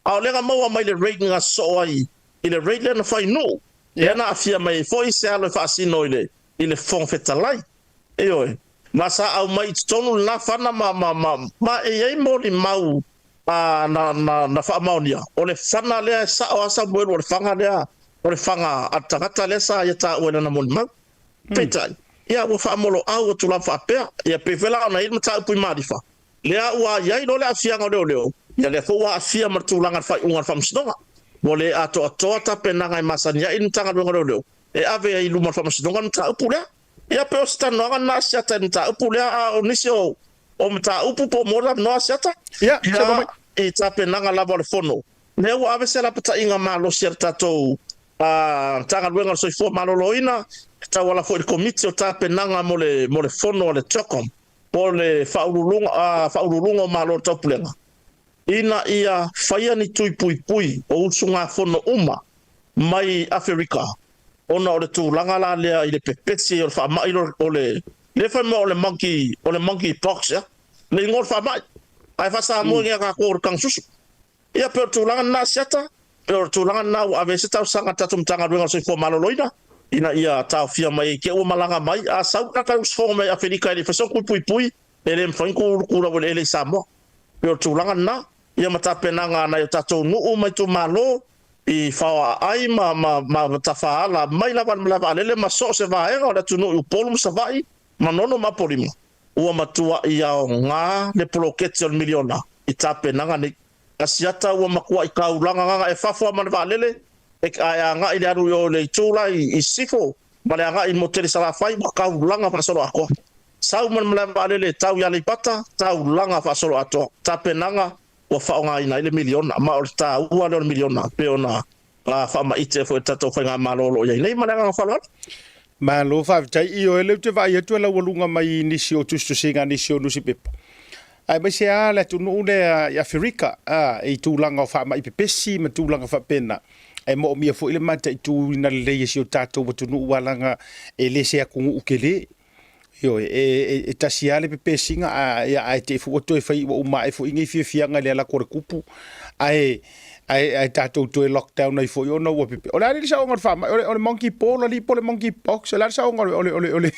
a le ga mau mai le rating a so ai i le rating na fai no ia na afia mai foi se alo fa sino ile fon fetalai eo masa au mai tonu na fana ma e mo li mau na fa maunia o le fana le sa o Samuel o le fanga le o le fanga atagata le sa ia ta o na mon mau petai ia o fa molo au tu la fa pe ia pe vela na il mata pu marifa le a ia no le afia ngo leo ia le fo afia martu langa fa unga fa msdonga mo le ato ta pe na ngai masania in tanga ngo leo e ave ai lu ma fa msdonga mta pu le ia pe o sta no na sia ta mta pu le o nisio o mta upu po mo la no sia ta ia e ta pe na la vol fono le o ave se la pata inga malo certa to tanga luenga so fo maloloina ta wala fo il komiti o ta penanga mo le fono le chokom po le faululunga malo topulenga ina ia faia ni tui pui o usunga fono uma mai Afrika ona o le tūlanga la lea i le pepetsi o le whaamai o le whaima o le monkey pox ya le ngor whaamai ai whasa mua ngia ka kōru kang susu ia pe o tūlanga na siata pe o tūlanga na o ave se tau sanga tatum tanga ruenga soi fo maloloina ina ia tau fia mai ke o malanga mai a sau ka tau sfo mai Afrika i le whaso pui ele mfanku kura wale ele Samoa pe o tūlanga na ia mata penanga na i tatou nuu mai tu malo i whawa ai ma tafaala mai lava alele ma so se vaenga o le tunu i upolu msavai ma nono ma polima ua matua i au ngā le poloketi o miliona i ta penanga ni asiata ua makua i kaulanga nganga e fafua ma lava alele e ai anga i le aru o le tūla i sifo ma le anga i moteri salafai ma kaulanga whasolo akoa sau ma lava alele tau yale pata tau langa whasolo ato ta penanga o whaonga ina ile miliona ma o ta ua le miliona pe ona whaama ite fo tato whainga malolo ia nei malanga whalua ma lo fa tai I o ele te vai tu la walunga mai nisi o tustu singa nisi o nusi pepa ai mai se ala tu no le ya Afrika e tu langa fa mai pepesi ma tu langa fa pena ai mo mia fo ile mata tu na le si o tato tu no walanga ele se ku ukele yo e tasiale pepesi nga ai te fu to fa o mai fo ingi fia nga le la kor kupu ai tato to lockdown ai fo yo no pepe o la ri sa ngor fa o monkey polo li polo monkey pox la sa ngor ole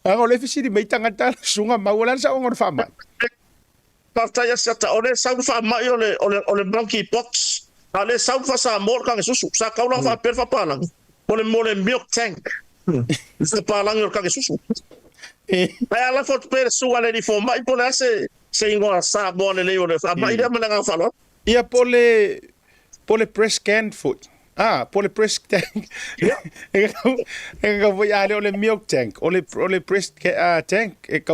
anga le fisi di meitanga tal sunga ma wala sa ngor fa ma parta ya sata ole sa fa ma yo ole monkey pox ale sa fa sa mor kan susu sa ka ulang fa per fa palang ole mole milk tank sa palang yo kan susu ala fo per su ale di fo mai pole se ngora sa bone le yo le fa ma ida malanga fa lo ia pole press can foot pole press tank e voy a ole milk tank ole press tank e ka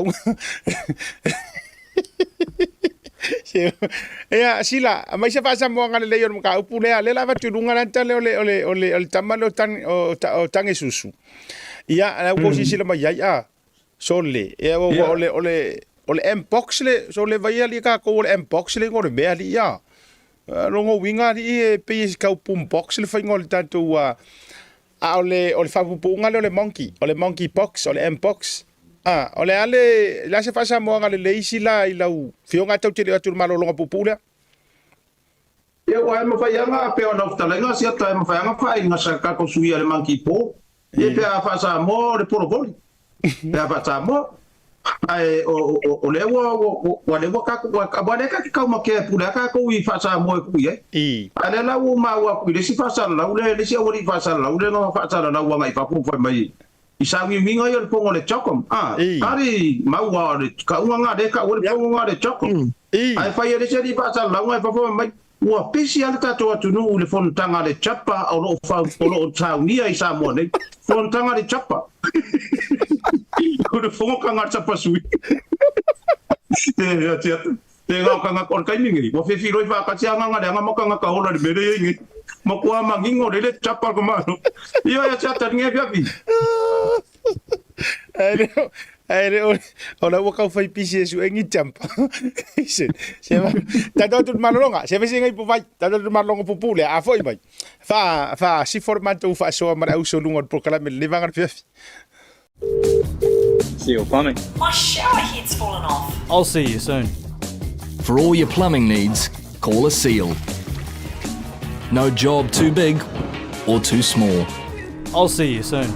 ia sila mai se fa sa mo ngale le yo ka upule ale la va tulunga nanta le ole tamalo tan o tangi susu ia na ko si sila mai ia sole e ole mpox le sole vai ali ka ko ole mpox le ngore me ali ia rongo winga di pe ka pum box le fingol tanto ole fa punga le monkey pox ole mpox ole ale la se fa sa mo ngale le isi la i lau fionga tau te atu malo longa pupula ia wa ma fa yanga pe ona ftalenga sia ta ma fa yanga fa inga sa ka ko suia le monkey po e pe fa sa mo le polo boli pe fa sa mo ai o le wa le ka ba le ka ma ke pula ka ko I fa sa mo ku ye ale la wo ma wa ku le si fa sa la le si o ri fa sa la le no fa sa la wa mai fa pu fa mai I sa wi winga yo po le chokom ari ma wa le ka unga de ka wo po nga de chokom ai fa ye le si fa sa la wa fa fa mai ua pisi ala tatou atunu u le fontaga le chapa o loo taunia i Samoa nei fontaga le chapa o le fogokaga chapa sui te ngaukaga o le kaimigi ua fefiloi faakasiagaga le agamakaga kaola le mele iai ma kua magigo le chapa ko mano ia ia tatalinge fiafi Ona waka fai pisi su engi champa. Sema tado tu malonga, sema singa ipo vai, tado tu malonga popule a foi mai. Fa si formato fa so ma au so lunga proclame livanga fiafi. See your plumbing. My shower head's fallen off. I'll see you soon. For all your plumbing needs, call a Seal. No job too big or too small. I'll see you soon.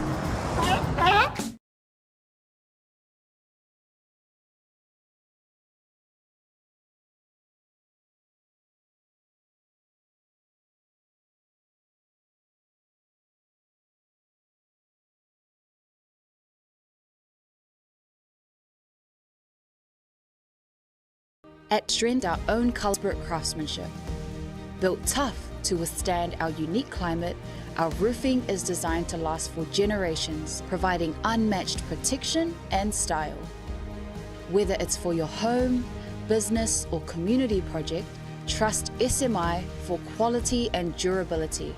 At Trend, our own Carlsberg craftsmanship. Built tough to withstand our unique climate, our roofing is designed to last for generations, providing unmatched protection and style. Whether it's for your home, business, or community project, trust SMI for quality and durability.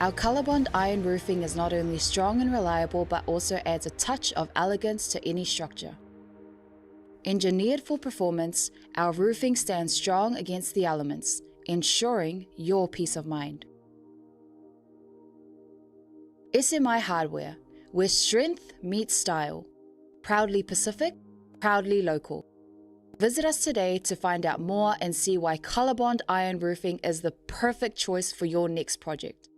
Our Colorbond iron roofing is not only strong and reliable, but also adds a touch of elegance to any structure. Engineered for performance, our roofing stands strong against the elements, ensuring your peace of mind. SMI Hardware, where strength meets style. Proudly Pacific, proudly local. Visit us today to find out more and see why Colorbond Iron Roofing is the perfect choice for your next project.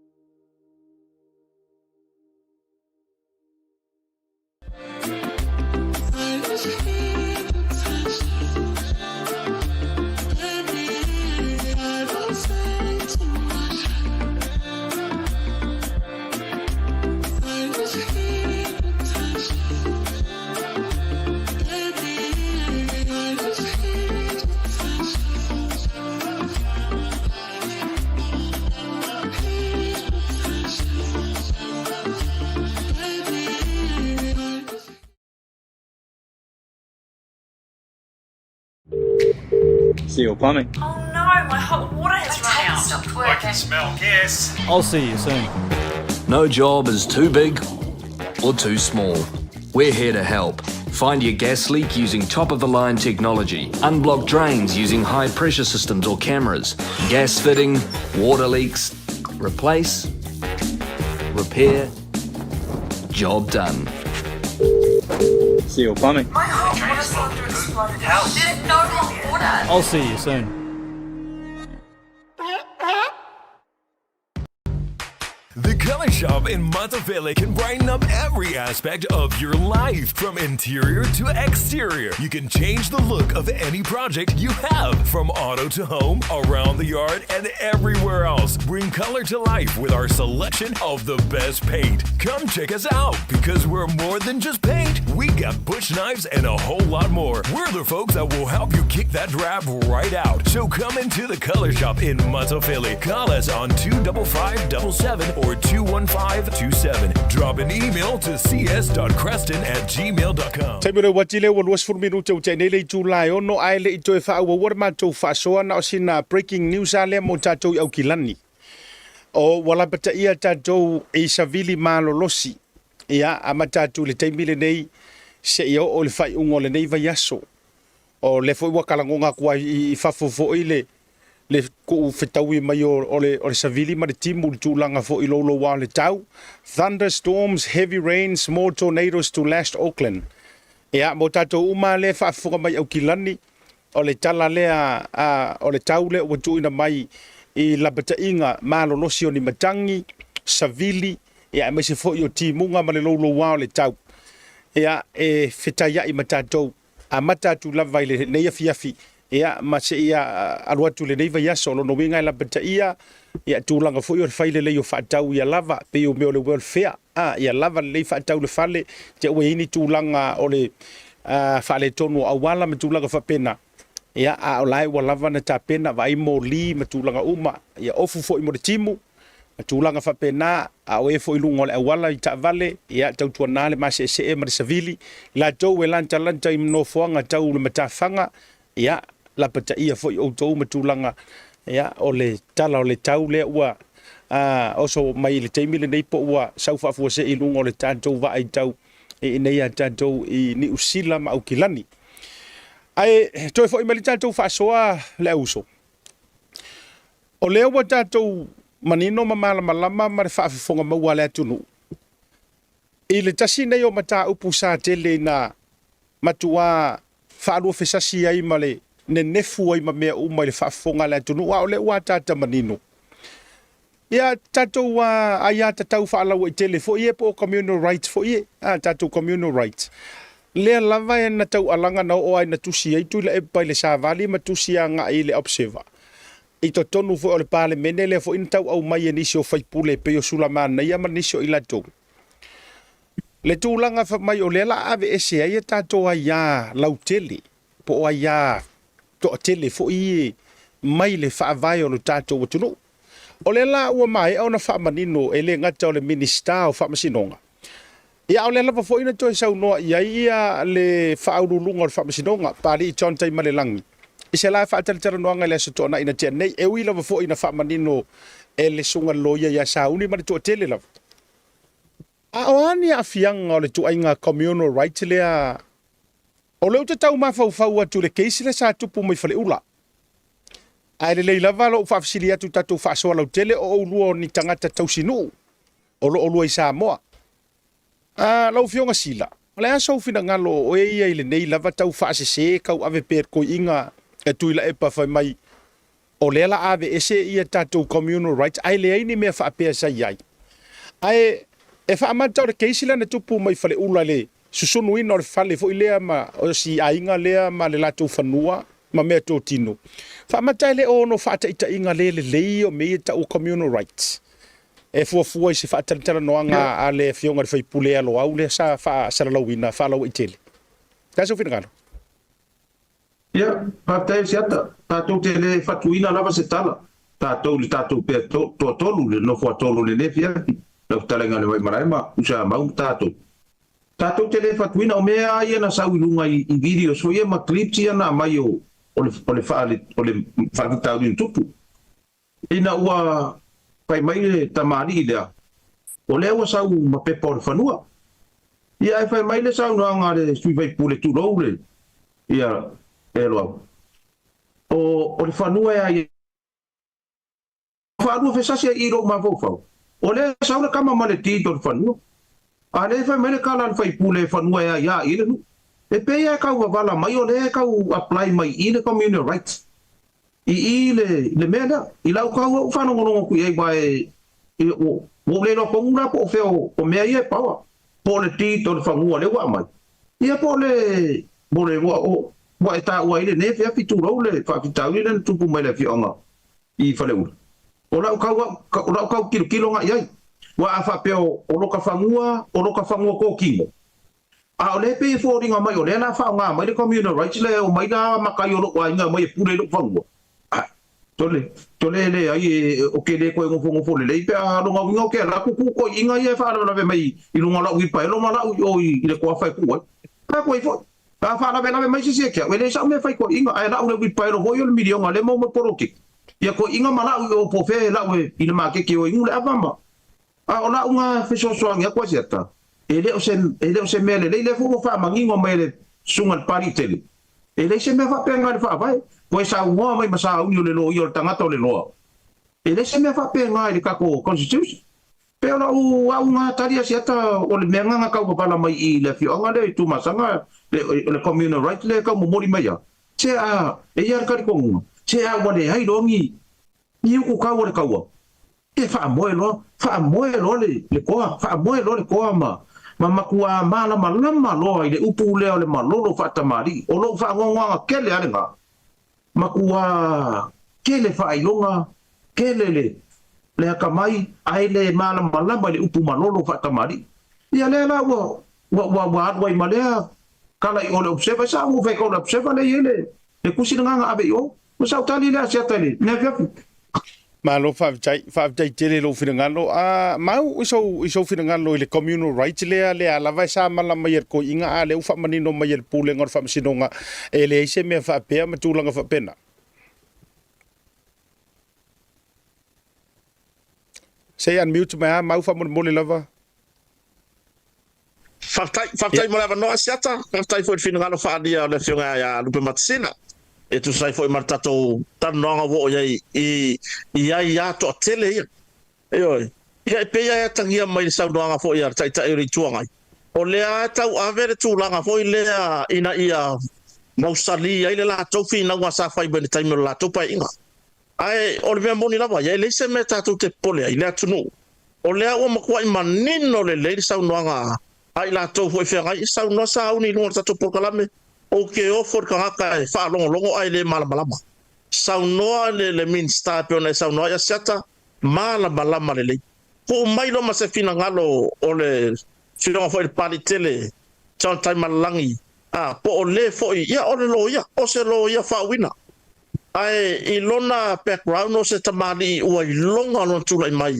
See your plumbing. Oh no, my hot water has run out. Stopped I working. can smell gas. I'll see you soon. No job is too big or too small. We're here to help. Find your gas leak using top-of-the-line technology. Unblock drains using high-pressure systems or cameras. Gas fitting, water leaks. Replace, repair, job done. See your plumbing. My hot water cylinder exploded. There is no hot water. I'll see you soon. The Color Shop in Matavele can brighten up every aspect of your life, from interior to exterior. You can change the look of any project you have, from auto to home, around the yard, and everywhere else. Bring color to life with our selection of the best paint. Come check us out, because we're more than just paint. We got bush knives and a whole lot more. We're the folks that will help you kick that drab right out. So come into the Color Shop in Matavele. Call us on 25577 or 21527. Drop an email to cs.creston@gmail.com. Taimure watile wa luas furminu tau tene le July ono ai le itoe fa wa war ma tau fa soa na sina breaking news ale mo tatou au kilani. O wala bata ia tatou e savili malolosi. Ia amatatu le taimile nei se ia o le fai ungo le nei vai aso. O le foi wa kalangonga kwa I fafofo ile le ku fetaui mai o le savili ma le timu tūlanga fo I lolo wa le tau. Thunderstorms, heavy rain, small tornadoes to last Auckland. Ea mo tatou uma le whaafuka mai au kilani o le tala lea o le tau le o tuina mai I labata inga malolosi o ni matangi, savili, ea mai se fo I o timunga ma le lolo wa o le tau. Ea e fetaya I matatou a matatu lava I le neia fiafi. Ia ma se ia aluatu le nei vai aso no winga la bata ia tūlanga fo I o faile le o whaatau ia lava pe o me o le welfare ia lava le whaatau le fale te ue ini tūlanga o le whale tonu awala me tūlanga whapena ia a o lai ua lava na tapena vai mo li matulaga uma ia ofu foʻi mo le timu matulaga faapena a o e foʻi luga o le auala i taʻavale ia tautuanā le maseʻeseʻe ma le savili latou e lantalanta i manofoaga tau le matafaga ia lapataʻia foʻi outou matulaga ia o le tala o le tau lea ua oso mai le taimi lenei po ua sau faafuaseʻi i luga o le tatou vaaitau e nei a tatou i niʻusila ma aukilani ai toe foʻi ma le tatou faasoa le auso o lea ua tatou manino ma malamalama ma le faafofoga maua a le atunuu i le tasi nei o mataupu sa tele na matuā faalua fesasi ai ma le nenefu ai ma mea uma i le faafofoga a le atunuu a o le ua tata manino ia tatou ai a tatau faalaua i tele foʻi e po o communal rights foʻi e tatou communal rights lea lava e na taualaga na oo ai na tusi ai tui la epa i le savali ma tusi agaʻi i le observer i totonu foʻi o le palemene lea foʻi na tauau mai e nisi o faipule e pei o sulamanaia ma nisi o i latou le tulaga famai o lea la ave ese ai e tatou ai ā lautele po o ai ā toʻatele foʻi mai le faavae o lo tatou atunuu o le la ua mai ona faamanino e le gata o le minista o faamasinoga ia o le lava foʻi na toe saunoa i ai ia le faaululuga o le faamasinoga palii tona taima le lagi i se la faatalatalanoaga i le aso toʻanaʻina tea nei e ui lava foʻi na faamanino e le suga loia ia sauni ma le toʻatele lava a o ani aafiaga o le tuaiga communal rights lea o leu tatau mafaufau atu le keisi le sa tupu mai faleʻula ae lelei lava loʻu faafasili atu tatou faasoa lautele o oulua o ni tagata tausinuu o loo olua i samoa lau fioga sila o le aso finagalo o e ia i lenei lava tau faasesē kau ave pekoiʻiga e tui la epa fai mai o lea la ave ese ia tatou communal rights ae leai ni mea faapea sai ai ae e faamata o le keisi lana tupu mai faleʻula le susunuina o le fale foʻi lea ma o siaiga lea ma le latou fanua ma mea totino faamata e le ono faataʻitaʻiga lē lelei o mei e taʻu communal rights e fuafua i se faatalatalanoaga a le fioga le faipule alo au lea sa faasalalauina faalauaʻi tele tasou finagalo ia faafetai se ata tatou tele fatuina lava se tala tatou le tatou pea toʻatolu le nofo atolu lenei fiafi lau talaga le vaimarae ma usa mau tatou tele fatuina o mea ia na sauiluga i videos foi ia ma clips ia na mai o le faakitaulina tupu ina ua pai mai le tamaliʻi lea o lea ua sau ma pepa o le fanua ia e fai mai le saunoaga le sui faipule tulou le ia e loau o le fanua ea ia faalua fesasi ai i lou mafaufau o lea sau le kama ma le tito le fanua a le fai mai le kala le faipule e fanua ea ia i le nu e pei e kau wavala mai o le kau apply mai i le communal rights i le mea lea i lau kau au whanongonongo kui ei mai o le lo pongura po feo o mea ia e pawa po le tito le whangua le wa mai ia po le wa e ta ua i le ne fea fitu rau le whakitau i le tupu mai le fionga i whale ura o lau kau kilo nga iai wa a whapeo o loka whangua ko kimo a o le pe fo ringa mai o le na fa nga mai le communal rights le o mai na makai o lo wa nga mai pule lo fango tole le ai o ke le ko ngofo le pe a lo nga ke la ku ko inga ye fa la ve mai i lo nga wi pa lo mala o i le ko fa ku ka ko fo ka fa la ve mai si ke we le sa me fa ko inga ai la o le wi pa lo ho yo le milio nga le mo mo poroki ya ko inga mala o po fe la we i le ma ke o inga le avamba a o la unga fe so ya ko siata ele o se mele le fu fa mangingo mele sungal paritele ele se me fa penga fa vai ko sa ngo mai masa u le lo yo tangata le lo ele se me fa penga le ka ko constitution pero u nga taria siata o le menga nga ka ko pala mai i le fi nga le tu masanga le communal right le ka mo mori mai ya se a e ya ka ko ngo se a wa le hai longi ni ku ka wa le ka wa e fa mo le ko ma makua mala malama lo ile upu le ole malolo fa tamari o lo fa ngonga kele alenga makua kele fa ilonga kele le akamai ai le mala malama le upu malolo fa tamari ia le la wa adwa i malea kala i ole observa sa mo fe ko observa le ile e kusi nga abe yo o sa tali la sia tali ne fiafi Malo whaavitai tele lo whiringalo. Mau iso whiringalo i le communal rights lea lava sa mala mai ko inga a leu whamanino mai e pule ngor whamasinonga e le ise mea whaapea matulanga whapena. Say unmute mai mau whamanimole lava. Whaftai mo lava noa siata, whaftai fo i whiringalo whaadia o le whiunga ia lupe matasina. E tu sai foi martato tanonga wo ia ia to tele ia oi ia pe ia tangia mai sa noanga fo ia tai tai ri tuanga o lea tau avere tu langa fo lea ina ia mausali ia le la to fi na wa sa fai ben tai me la to pa inga ai o le moni la va ia le se meta tu te pole ia tu no o lea o makwa i manino le sa noanga ai la to fo fe ai sa no sa uni no ta to pokalame o ke o for ka ka e fa longo ai le malama saunoa le minsta pe ona saunoa ya seta malama le po mai lo ma se fina ngalo o le fino fo il palitele chan tai malangi po o le fo ia o le lo ia o se lo ia fa wina ai i lona background o se tamali o i longa no tula mai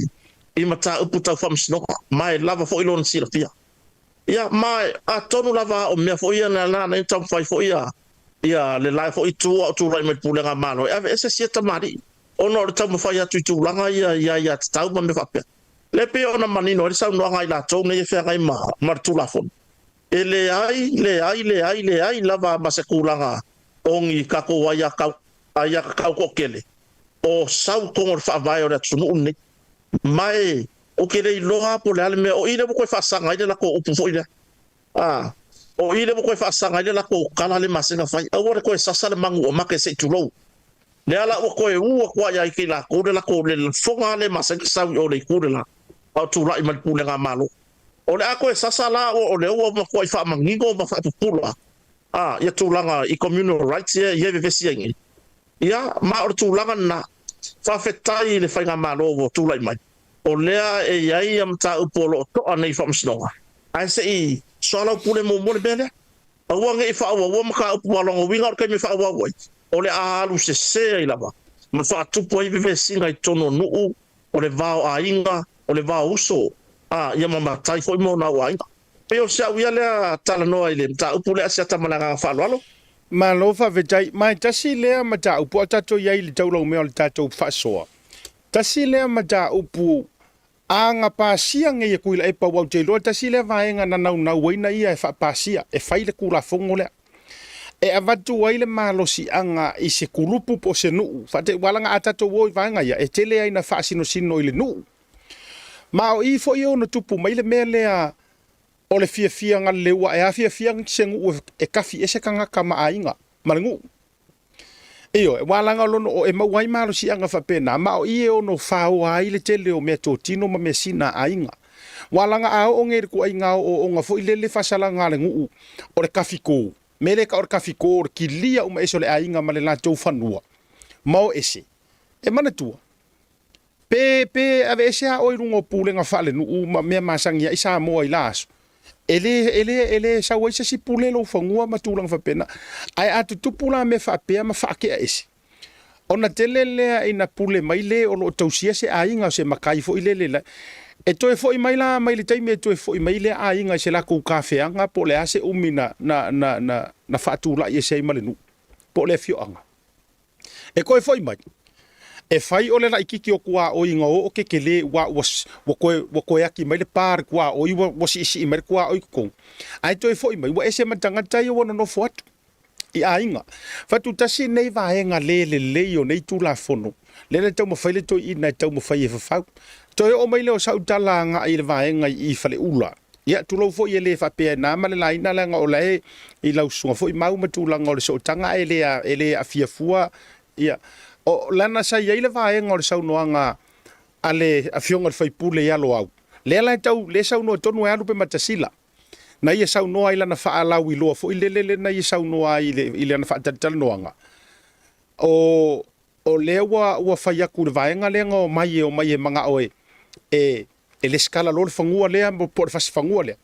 i mata uputa fam sno mai lava fo i lon sila pia ia mai a tonu lava o mea fo ia na tam fai fo ia le lai fo i tu lai me pulenga malo e ese sieta mari ono le tam fai atu tu langa ia tau ma me fa pe le pe ona manino le sa no ngai la tau ne fe ngai ma tu la fon le ai lava ma se kulanga ongi kako waya kau ko kele o sau ko fa vai o tsunu ne mai o ke le loa po le ale me o ile ko fa sanga ile la ko upu fo ile o ile ko fa sanga ile la ko kala le masinga fai o ko sa sala mangu o make se tulo le ala o ko e u ko ya ki la ko le fonga le masinga sa o le ku la o tu la i mal pu le nga malo o le ko sa sala o le o ko fa mangingo ma fa pula ya tu langa i communal rights ye ve siengi ya ma o tu langa na fa fetai le fa nga malo o tu la i mai o lea e iai am ta upolo to anei famsnonga ai se i sola pule mo mo bele a wanga i fa wa maka upolo ngo winga ka mi fa wa wa o le alu se i lava ma fa tu po i ve singa i tono nu o le vao a inga o le vao uso ia mama tai fo mo na wa inga pe o sa wi le tala no ile ta upule asia ta malanga fa lo Malo whaavejai mai tasi lea mata upu o tato iai le taulau mea o le tatou whaasoa tasi lea mata upu anga pasia nge kuila e pa wau te lo tasi le vaenga na nau waina ia e fa pasia e faile kula fongo le e avatu waile malosi anga i se kulupu po se nu fa te walanga atato woi vaenga ia e tele ai na fa sino ile nu ma o i fo yo no tupu mai le mele o le fia nga lewa e a fia sengu e kafi e se kanga kama ainga malangu Iyo, walanga lono o e mauai malo si anga whapena, ma o ie ono whao ai le tele o mea tō tino ma mea sina ainga. Walanga ao o ngeri ku ai ngao o nga fo ilele whasala ngā le nguu o le kawhiko. Mere ka o le kawhiko o le ki lia uma eso le ainga ma le la tau whanua. Mao ese. E mana tua. Pe ave ese a oirungo pule nga whale nuu ma mea masangia isa moa i laso. Ele sa waisa si pule lo fangua matulang whapena. Ai atu tupula me whapea ma whakea esi. Ona tele lea ina pule mai le o lo tausia se ainga se makai fo ilele la. E toe fo i mai la mai le taime e toe fo i mai le ainga se la kou kawheanga po le ase umina na whaatula i e se imale nu. Po le fio anga. E koe fo i mai. E fai ole la ikiki o kua o inga o ke kele wa koe aki mai le par kua o i wasi isi i mai kua o i kukong. Ai toi fo i mai, wa ese matanga tai o wana no fuatu. I a inga. Fatu tasi nei vaenga le o nei tu la fono. Le tau ma faile toi i nei tau ma fai e fafau. Toi o mai leo sau talanga i le vaenga i fale ula. Ia tu lau fo i le whapea nā male la ina langa o lai i lau sunga fo i mau matulanga o le so tanga e le a fiafua. Ia. O lana sa ia ile vaenga o le saunoanga ale a fionga le faipule ia lo au. Le ala tau le saunoa tonu e alu pe matasila. Na ia saunoa ila na faalau i loa fo i lelele na ia saunoa ile na faatalitala noanga. O le ua faiaku le vaenga lenga o mai e manga oe e le skala lo le fangua lea mo po le fasi fangua lea.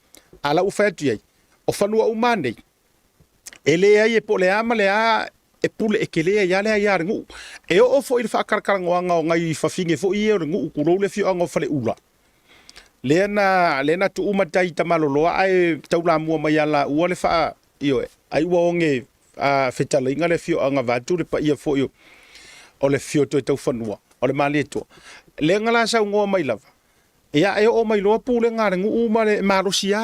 Ala u faiatu iai. O fanua umanei. E le ai e po le ama le a e pule e kelea ia le ia ngu e o fo i fa karkarangoanga o ngai fa finge fo i e ngu ku le fi anga fa le ula lena tu uma tai tamalolo ai taula mua mai ala ua le fa io ai ua onge fetala inga le fi anga va tu le pa ia fo io o le fio to tau fanua o le mali to le ngala sa ngo mai lava ia e o mai lo pule ngare ngu uma le marusia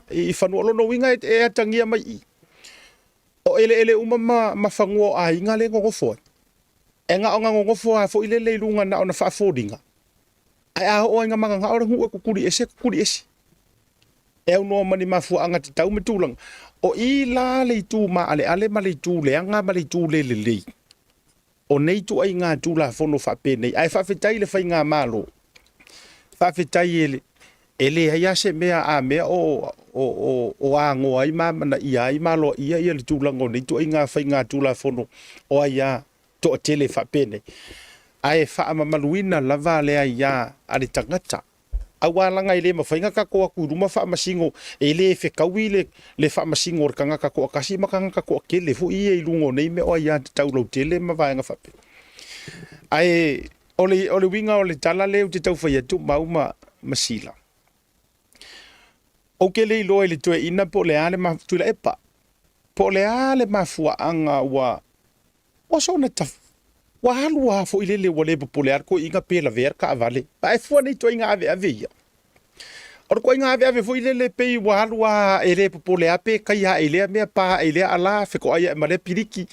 i fanua lo no winga e atangia mai o ele uma ma fango a inga le ngo fo e nga onga ngo fo a fo ile le lunga na ona fa fodinga ai a o inga manga ora ngu ku kuri ese e no mani mafu anga te tau metulang o i la le tu ma ale ma le tu le anga ma le tu le o nei tu ai nga tu la fono fa pe nei ai fa fetai le fa nga malo fa fetai ele ya se mea a me o ango ai ma na ia malo ia le tu lango nei tu ai nga fa nga tu la fono o ia to tele fa pe nei ai fa ma maluina la vale ia ale tangata awala ngai le mafainga ka ko ku ruma fa masingo ele fe kawile le fa masingo kanga ka ko kasi makanga ka ko kele fu i lungo nei me o ia tau lo tele ma va nga fa pe ai ole winga ole tala le te tau fa tu mauma masila o kele lo ele to ina po le ale ma tu le epa po le ale ma fu anga wa so na ta wa halua fo ile le wale popular ko inga pela ver ka vale pa fo ni to inga ave ya or ko inga ave fo ile le pe wa halua ele popular pe ka ya ele me pa ele ala fe ko ya male piriki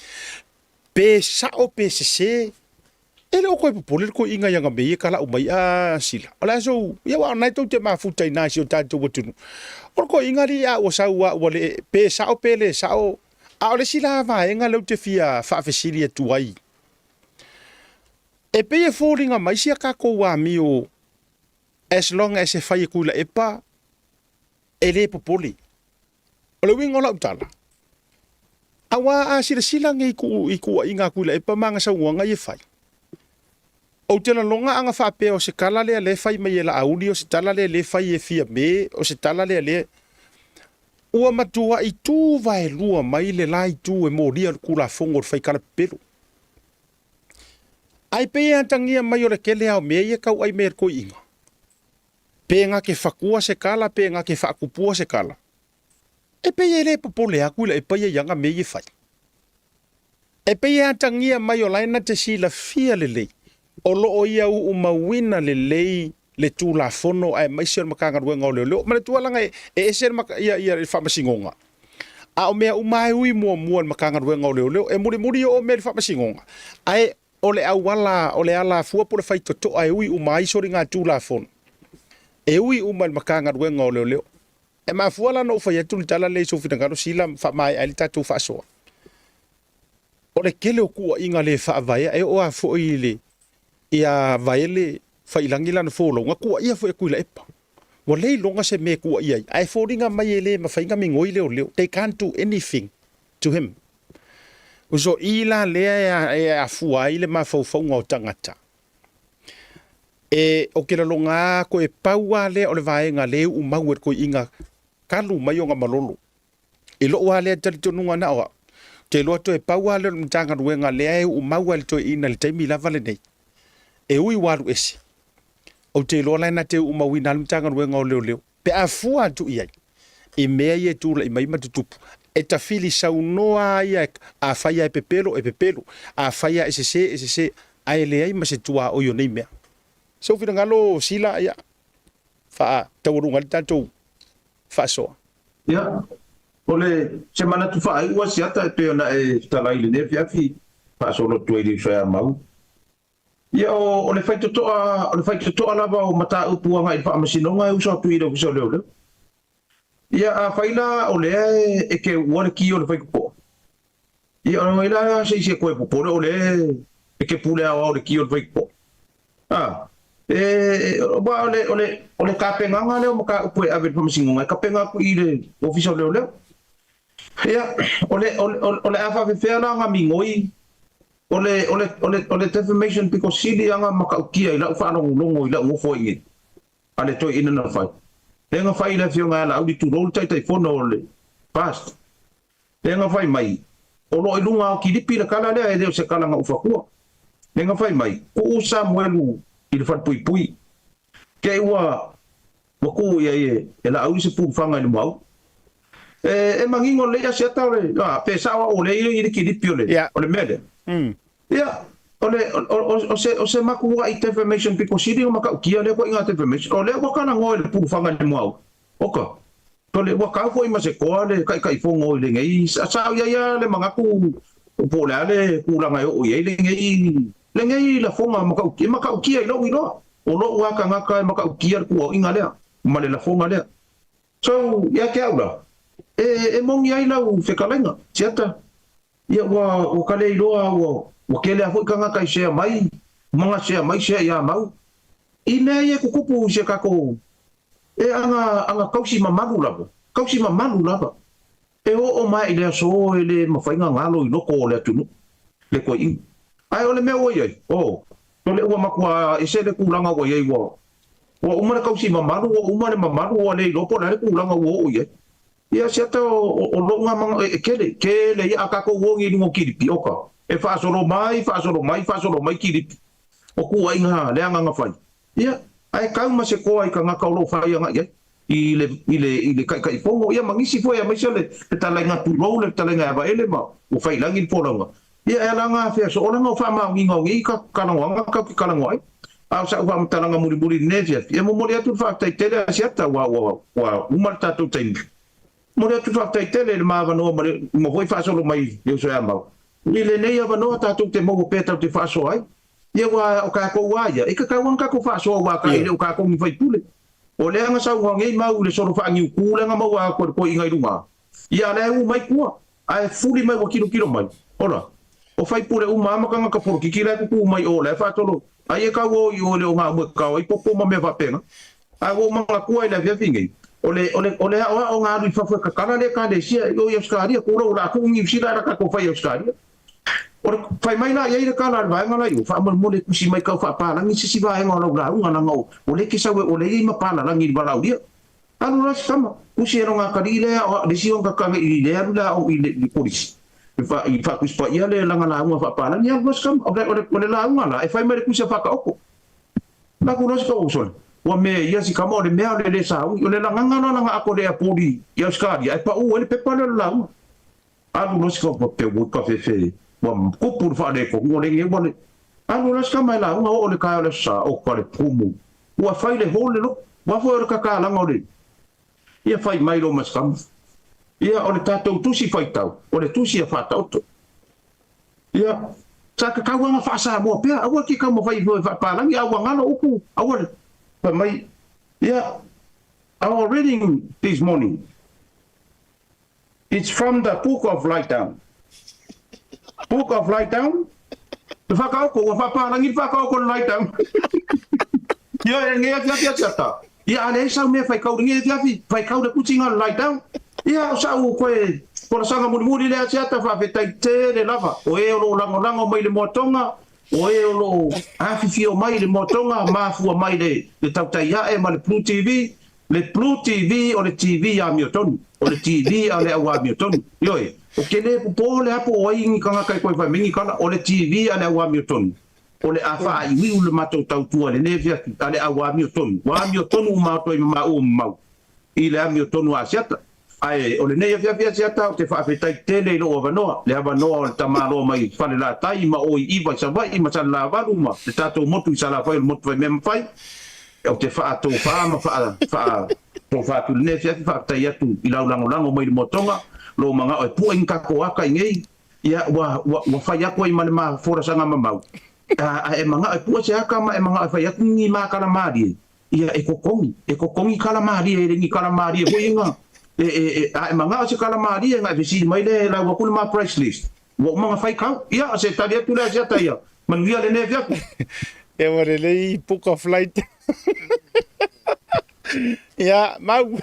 pe sa o pe se ele o ko popular ko inga yanga be kala o mai a sila ala so ya wa na to te ma futa ina si o ta to botu or ko inga ri a o sa wa wale pe sa o pe le sa o a ole sila va inga lo te fia fa fesilia tuai e pe e fōringa mai sia ka koua mio as long as e whai e kuila e pa e le popoli. O le winga o lau tala. Awa a sira silang i kua inga kuila e pa manga sa uanga i e whai. O tena longa anga whape o se kala lea le whai mai e la auli o se tala lea le whai e fia me o se tala lea le ua matua i tū vai lua mai le lai tū e mōria kula fongo whai kala pelo. Ai pe antangia mai o le kele au me ia kau ai mer ko inga. Pe nga ke fakua se kala, pe nga ke fakupua se kala. E pe ele popole aku le e pe yanga me ia fai. E pe antangia mai o laina te sila fia le. O lo o ia u mawina le tu la fono ai mai ser makanga ruenga o leo. Ma le tualanga e ser ia whamasingonga. A o mea umai ui mua makanga ruenga o leo. E muri o mea whamasingonga. Ai ole au wala ole ala fua por fai to ai ui umai sori nga tu la fon e ui umal makanga ruenga o leo e ma fua la no fai tu tala le so fina ngaro sila fa mai ali tatu fa so ole kele ku inga le fa vai e o a fo ile ia vai le fai langila no folo nga ku ia fo e ku le epa wa le longa se me ku ia ai fo ringa mai ele ma fai nga mi ngoi leo they can't do anything to him. Uso ila lea e a fua ile ma fau o tangata. E o kera longa ko e paua lea o le vaenga leu umauer ko inga kalu mai o nga malolo. E lo wa lea tali tonunga na oa. Te loa to e paua lea mtanga ruenga lea e umauer le to ina le taimi lava le nei. E ui waru esi. O te loa laina te umawina le mtanga ruenga o leo. Pe a fua tu iai. E mea ie tula i maima tutupu. E ta fili saunoa ia a faia e pepelo a faia ese ai le ai ma se tua o yo nei mea so fina ngalo sila ia fa taurunga tanto fa so ya ole semana tu fa ai wa siata pe ona e tala ile ne fi fa so lo tu ile fa mau ya o le faito to ala ba o mata upu nga i fa masino nga uso tu ile uso le ia a faila o le e ke wale ki o le faikupo. Ia o ila se koe pupo o le e ke pule o le ki o le faikupo. Ba o le kapenga nga leo maka upo e avet pamasingonga. Kapenga ku i le ofisa leo. Ia o le afa fefea la nga mingoi. O le defamation piko sili anga maka ukia ila ufa longo ila ufo i. Ale toi ina na fai. Tenga fai la fionga la audi tu rol tai fono le past. Tenga fai mai. o lo ilunga o kilipi na kala le e se kala nga ufakua le nga fai mai ku Samuelu i le fat pui ke ua wa ku ia e la au se pu fanga ni mau e mangingo le ya seta le la pesa o le i le kilipi o le mele ya o se maku wa i defamation people sidi o maka kia le ko inga defamation o le wa kana ngoi le pu fanga ni mau oka to le wa ka ko i ma se ko le kai fongo le ngai sa ya le mangaku po le ku la ngai o ye le ngai la fonga maka kia i lo o lo wa ka ngaka maka kia ku inga le ma le la fonga le so ya ke aula e mong ia ila u fekalenga tiata ia wa o kale i loa o kele a ka ngaka i share mai manga share mai share ya mau i me ia kukupu se kako e anga kausi mamalu lava e o mai le so ele mafainga ngalo i loko le tunu le ko i ai ole me o ye o to le wa makua e se le kulanga o ye wo umare kausi mamalu o umare mamalu o le loko le kulanga o ye ia seta o longa manga e kele ia kako wongi ngo kiripi oka e fa solo mai kiripi o ku ainga le anga fai ia ai kau ma se ko ai ka ngaka lo fai anga ye i le kai pongo ia mangisi foi a mai sele te talenga tu lo le talenga ba ele ma o fai langi polanga ia ela nga fe so ona ngo fa ma ngi ka kana nga ka kana ngoi a sa wa talanga muri nesia ia mo mori atu fa tai tele asiata wa umarta tu tai mori atu fa tai tele ma va no mo foi fa solo mai eu so ya ma ni le nei va no ta tu te mo peta te fa so ai ia wa o ka ko wa ia e ka wan ka ko fa so wa ka ile o ka ko mi fai pule o le anga sa wa ngai mau le solo fa ngi ku le nga mau a ko ingai runga ia le u mai ku ai fuli mai wa kilo mai ora o fai pule u mama ka nga ka por ki le ku mai o le fa tolo ai ka wo yo le o nga mo ka ai popo ma me va pena ai wo ma ku ai le via fingi o le o nga ru fa ka kana le ka le sia yo yo skaria ku ro la ku ngi sira ka ko fai yo skaria ora fai mai na ia ka la vai ngala yo fa mo le kusi mai ka fa pa la ngi si vai ngala la nga ngau o le ki sa o le i ma pa la ngi ba la dia anu la sama kusi ro nga ka ile o le si on ka i le la o i le polisi fa kus pa ia le la ngala nga fa pa la ngi ngos kam o le la ngala e fai mai kusi fa ka oko na ku nos ka o sol wa me ia si kamo le me le sa o le la ngala nga ako le poli ia skadi ai pa o le pe pa la anu nos ka pe o ka fe wa kupur fa de ko ngole nge bole anu las ka mai la o le ka le sa o ka le pumu wa fai le hole lo wa fo ka ka la ngole ia fai mai lo mas kam ia o le tatou tusi fai tau o le tusi fa tau to ia sa ka wa fa sa mo pe a wa ki ka mo fai fa pa la ia wa ngalo uku a wa pa mai ia our reading this morning it's from the book of Light Down. Book of Light Down. The whakaoko, wa whaparangi whakaoko Light Down. Ia e ngea whiawhia tiata. Ia ale sau mea whaikau ngea whaikau le kutinga Light Down. Ia o sau koe, kora sanga muri lea tiata whawhetai te le lava. O e o lo lango mai le motonga. O e o lo awhiwhio mai le motonga. Mafua mai le tautai ae ma le Blue TV. Le Blue TV o le TV a miotonu. O le TV a le awa miotonu. Ioi. O kele po le apo o ingi kanga kai koe mingi kana o le TV ale awa miotonu. O le afa i wiu le matou tautua le nevia ale awa miotonu. Wa miotonu mautoi mau. I le a miotonu a siata. Ai o le nei fia siata o te whaafetai tele ilo o vanoa. Le avanoa o le tamaro mai whale la tai ma o i iwa sa vai ma sa la varu ma. Le tatou motu i sa la whai o motu vai mema whai. O te whaatou whaa ma tō whaatu le nevia whaatai atu i lau lango mai le motonga. Lo manga o pu en ka ko aka ngei ia wa fai ako i mane ma fora sanga mamau e manga o pu se aka ma e manga fai aku ni ma kala mari ia e kokongi kala mari e ringi kala mari ho inga e manga o se kala mari nga visi mai le la wa kul ma price list wa manga fai ka ia se talia tu le ja ta ia man via le ne via e ore le book of light ia mau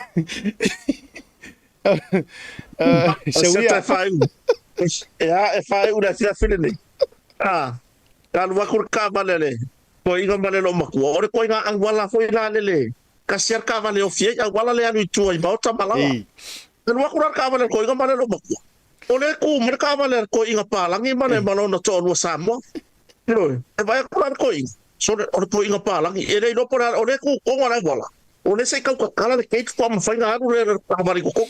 Sewia fai e fai una sia filene kan wa kur ka balele ko inga balelo maku ore ko inga ang wala foi la lele kasiar ka vale o fie ang wala le anu tu ai bauta mala kan wa kur ka balele ko inga balelo maku Ole ku mereka vale ko inga palangi mana malo na to no samo. Yo, e vai ko inga. So ole ko inga palangi ele no por ole ku ko ngana bola. Ole se ka kala de cake form fainga aru le kabari ko.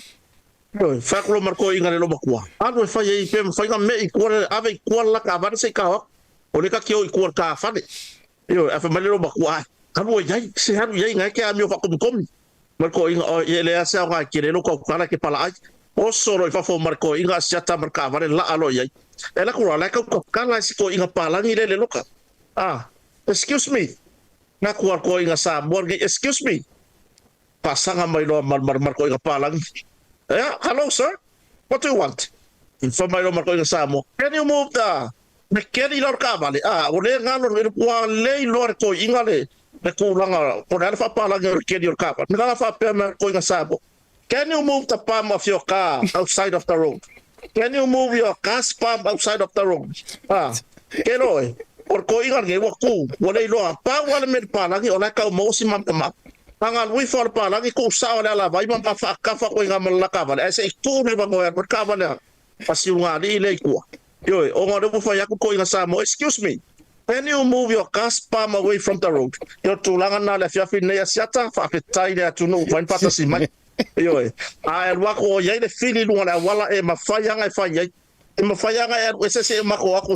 Yo, fa ko marko inga le lo makua. Anu fa ye pe fainga me i ko ave ko la kabari se ka. Ole ka kio i ko ka fa de. Yo, afa male lo makua. Kanu ye se hanu ye ngai ke amio fa ko komi. Marko inga ele asa ga kire lo ko kala ke pala ai. O soro i fafo marko inga siata marka vale la alo yai. E la kura la ka kala si ko inga palangi le loka. Excuse me. Na kuar ko inga sa morgue, excuse me. Pasanga mai lo marko inga palangi. Yeah, hello sir. What do you want? Inform mai lo marko inga sa mo. Can you move the keri lor ka vale. Ole ngalo le kwa le lor ko inga le. Le kulanga ko na fa palangi keri lor ka. Nga fa pe marko inga sa mo. Can you move the palm of your car outside of the road? Can you move your car's palm outside of the road? Keroy. Or ko ingan ge waku. Wala ilo pa wala med palangi ola ka mo si mam mam. Pangal wi for palangi ko sa wala la vai mam pa ka fa ko inga malaka wala. Ese tu ne bango ya ka wala. Pasiunga di ile ko. Yo, o ngado mo fa ya ko inga sa mo. Excuse me. Can you move your car's palm away from the road? Yo tulangan na la fiafi ne ya siata fa petai ya tunu vain pata si mai. Yo, ai wako yai de fili luana wala e mafayanga e fanya. E mafayanga e se mako ako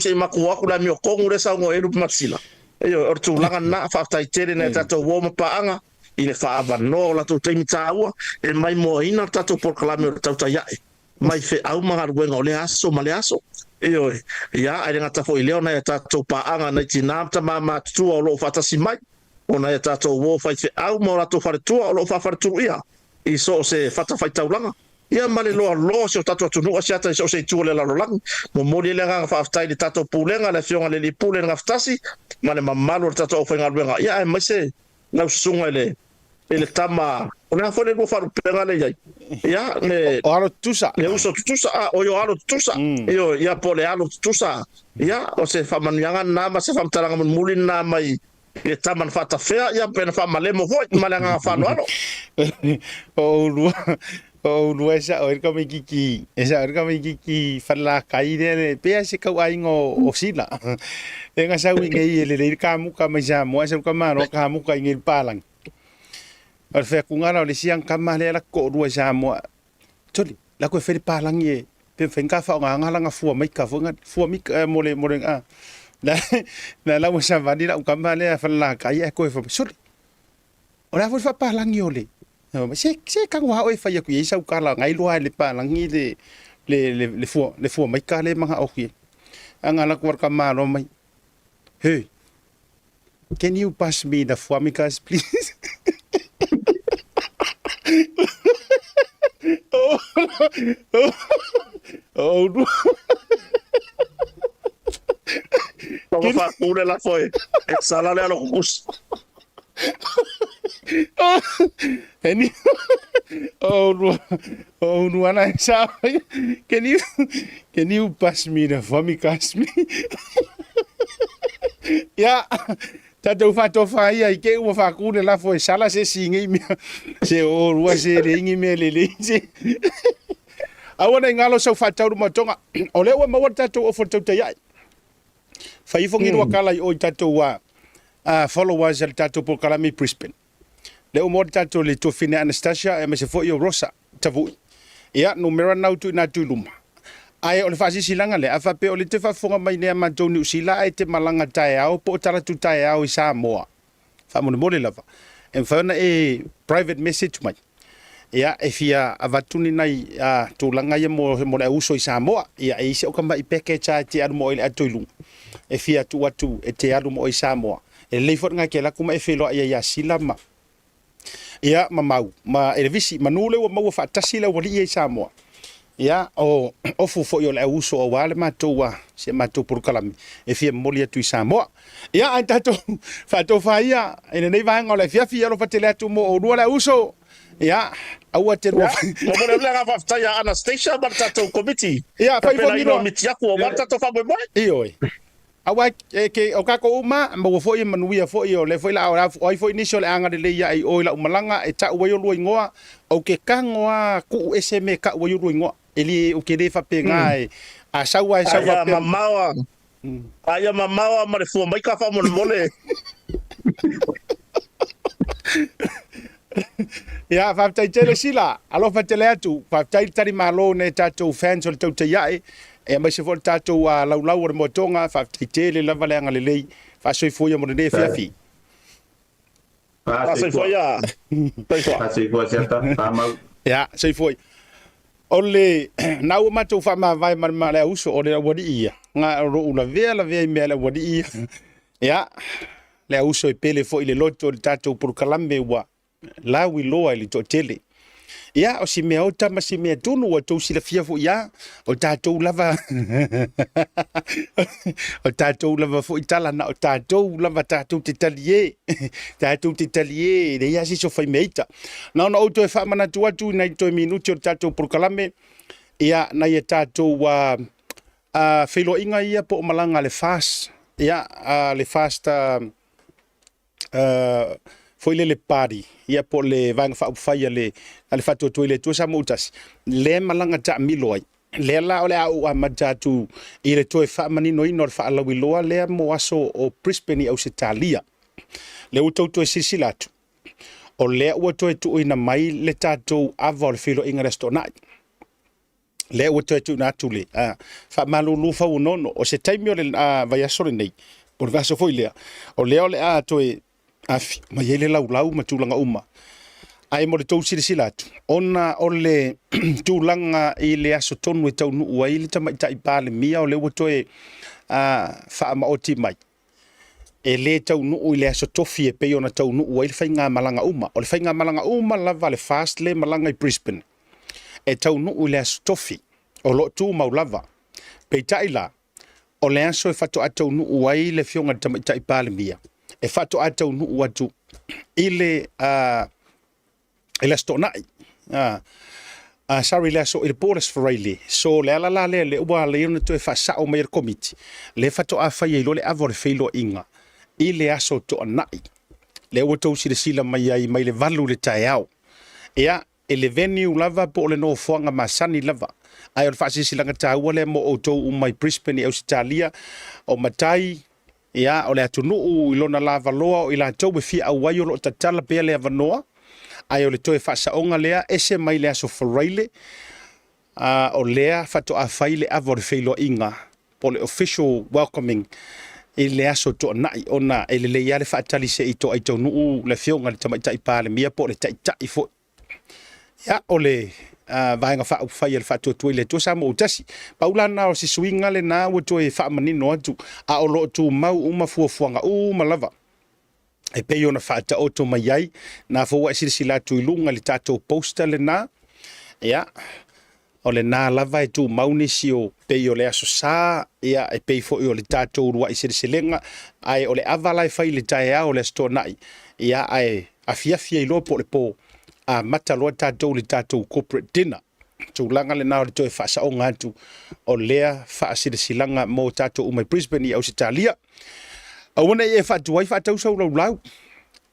la mio kongu le sa ngo e lup matsila. Yo, ortu langa na fa tai tere na tato wo paanga. Ile fa avano la to temi taua e mai mo ina tato por klame o tauta yai. Mai fe au manga wenga ole aso male aso. Yo, ya ai ngata fo ile ona tato paanga na tinamta mama tu o lo fata si mai. Ona tato wo fa fe au mo la to fa tu o lo fa tu ia. I so se fata fai taulanga. Ia male lo se o tato tunu o se ata so se tuole la lolang. Mo moli le nga fa aftai di tato pulenga le fionga le li pulen nga ftasi. Male mamalo tato o fenga luenga. Ia ai mai se lau sunga ele tama. Ona fo le faru penga le yai. Ia ne O alo tusa. Ne uso tusa o yo alo tusa. Yo ia pole alo tusa. Ia o se fa manianga na ma se fa mtaranga muli na mai. E taman fata fea ia pena fa malemo voi malanga fa no ano. O lu esa o ka me kiki. Esa ka me kiki fala kai de pe se ka ai ngo o sila. E nga sa wi ngai le ka mu ka mai sa mo esa ka ma ro ka mu ka ngi palang. Al fe ku ngala le siang ka ma le la ko ru sa mo. Toli la ko fe palang ye. Pe fe ka fa nga nga nga fu mai ka fu nga fu mi mo le a. La mo sa vani la ukamba le fa la kai e ko fa sur. Ora fu fa pa lang yo le. Se kang wa oi fa ya ku isa ukala ngai lo le pa lang ni le fu mai ka le manga oki. Anga la kwar ka ma lo mai. Hey. Can you pass me the Fuamicas, please? Oh, no. Vamos a una la fue. Exhalale a los bus. Oh no, and I saw. Can you pass me the Fuamicas, me? Yeah. Tato fato fai ai ke o fa ku la fo sala se singi mi se o rua se ringi me le se awana ngalo so fa tau mo tonga o le wa mo tato o fo tau ya fa ifo ngi ro kala o tato wa followers al tato por kala mi Brisbane le o mo tato le to fine Anastasia e me se fo yo Rosa tavu ya numero na tu na tu luma ai o le fasi silanga le afa pe o le te fa fonga mai ne ma tonu sila ai te malanga tai au po tara tu tai au sa moa fa mo le lava en fa na e private message mai ya e fia avatuni nai tu langa ye mo le uso sa moa ya e se o kamba i peke cha ti adu mo ile atoilu e fia tu watu e te adu mo i sa moa e le fo nga ke la kuma e felo ya sila ma ya mamau ma e visi manule o mo fa tasila o li e sa moa ya o fu fo yo le uso o wale matua se matua por kalami e fia molia tu Samoa ya ai tato fa to fa ia ene nei va ngole fia lo fatele tu mo o le uso ya au te ro mo mo le nga fa ya Anastasia ba tato committee ya fa ifo ngiro mitia ko ba tato fa mo oi awa ke o ka ko uma mo fo i manuia fo i o le fo la ora o fo initial anga de le ia i o la umalanga e ta wo yo lo ngoa o ke kangoa ku eseme ka wo yo lo ngoa Eli o ke le fa pe ngai a sau ai sau Aya mamawa. Aya mamawa ma le fu mai ka fa mo mole. Ya fa tai tele sila alo fa tele atu fa tai tari malo ne tatou fans o tau tai ai e mai se vol tatou a lau lau o motonga fa tai tele la vale nga lelei fa soi foi mo ne fiafi Sai foi ya. Sai foi certa. Ya soi foi ole na o matou fa ma vai ma le uso o le wadi ia nga ro una vela ve me le wadi ia ya le uso e pele foi le loto tatou por kalambe wa la wi loa li to tele ia o si mea o tama si mea tunu o tau sila fia fo ia o tātou lava o tātou lava fo itala na o tātou lava tātou te talie tātou te talie le ia si so fai meita na ona auto e wha mana tu atu na i toi minuti o tātou prokalame ia na ia tātou whilo inga ia po o malanga le fast ia le fast foi le pari ia po le vanga fa fai le fatu to le to sa mutas le malanga ta miloi le la ole au amatu i le to fa mani no ino fa la wiloa le mo aso o Brisbane au Italia le uto to sisilatu o le o to tu ina mai le tato avol filo in restaurant le o to tu na tu le fa malulu fa unono o se taimio le vai asore nei por vaso foi le o le ole a to afi ma yele lau ma tulanga uma ai mo le tau sila atu ona ole tulanga i le aso tonu e tau nuu ai le tamai tai pale mia o le wotoe fa ma oti mai e le tau nuu i le aso tofi e pe ona tau nuu ai le fainga malanga uma o le fainga malanga uma lava le fast le malanga i Brisbane e tau nuu i le aso tofi o lo tu mau lava pe taila o le aso e fato atau nuu ai le fionga tamai tai pale mia e fato atau nuu atu ile ele stonai sorry le so il polis freely so le ala le ua le una to fa sa o mai committee le fato a fa ye lo le avor feilo inga ile aso to nai le o to sila mai ai mai le valu le taiao ia ele venue lava po le no fonga masani lava ai o fa sila ngata ua le mo o to mai Brisbane e Australia o matai ia o le atunu ilona lava loa o ila tau be fi awai o lo tatala pe le avanoa ai o le toe whaasaonga lea ese mai lea so wharaile o lea whato a whaile avor whailo inga po le official welcoming i lea so to nai ona e le lea le whaatali se i to ai tau nuu le whionga le tamaitai pāle mia po le taitai fo ia o le vaenga wha whai le whatua tui le tua sa mo utasi paulana o si suinga le na ua toe wha manino atu a o lo tu mau uma fuafuanga lava e pe ona fata auto mai ai na fo wa sila tu ilunga le tato poster le na ya o le na lava e tu mauni si o pe o le aso sa ya e pe fo o le tato rua i silenga ai o le avala fai le tai o le sto nai ya ai afia i lo po le po a mata lo tato le tato corporate dinner tu langa le na o le to fa sa o ngatu o le fa silanga mo tato o mai Brisbane i Australia a wona e fa tu ai fa tau so lau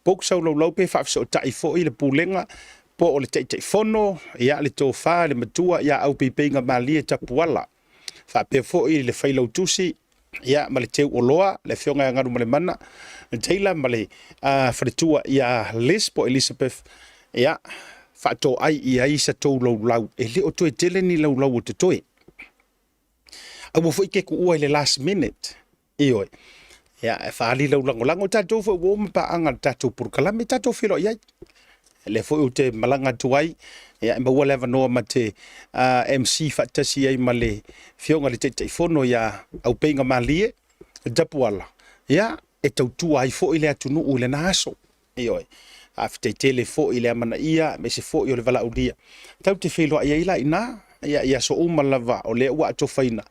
pok so lau pe fa so tai fo i le pulenga po o le tai fono ia le to fa le matua ia au pe penga mali e tapuala fa pe fo i le failo tusi ia ma le teu oloa le fionga ngaru male mana teila male fretua ia Lesbo Elizabeth ia fa to ai ia isa to lau e le o to tele ni lau o te toe a mo fo ke ku o le last minute ioi ya fa ali lo lango tatou fo wo pa anga tatou por kalame tatou filo ia le fo te malanga tuai ya ma wala no mate MC fa tasi ai male fionga le te fono ya au penga malie tapuala ya e tau tuai fo ile atunu o le naso ioi afte tele fo ile mana ia me se fo yo le vala udia tau te filo ia ila ina ya so uma lava o le wa to faina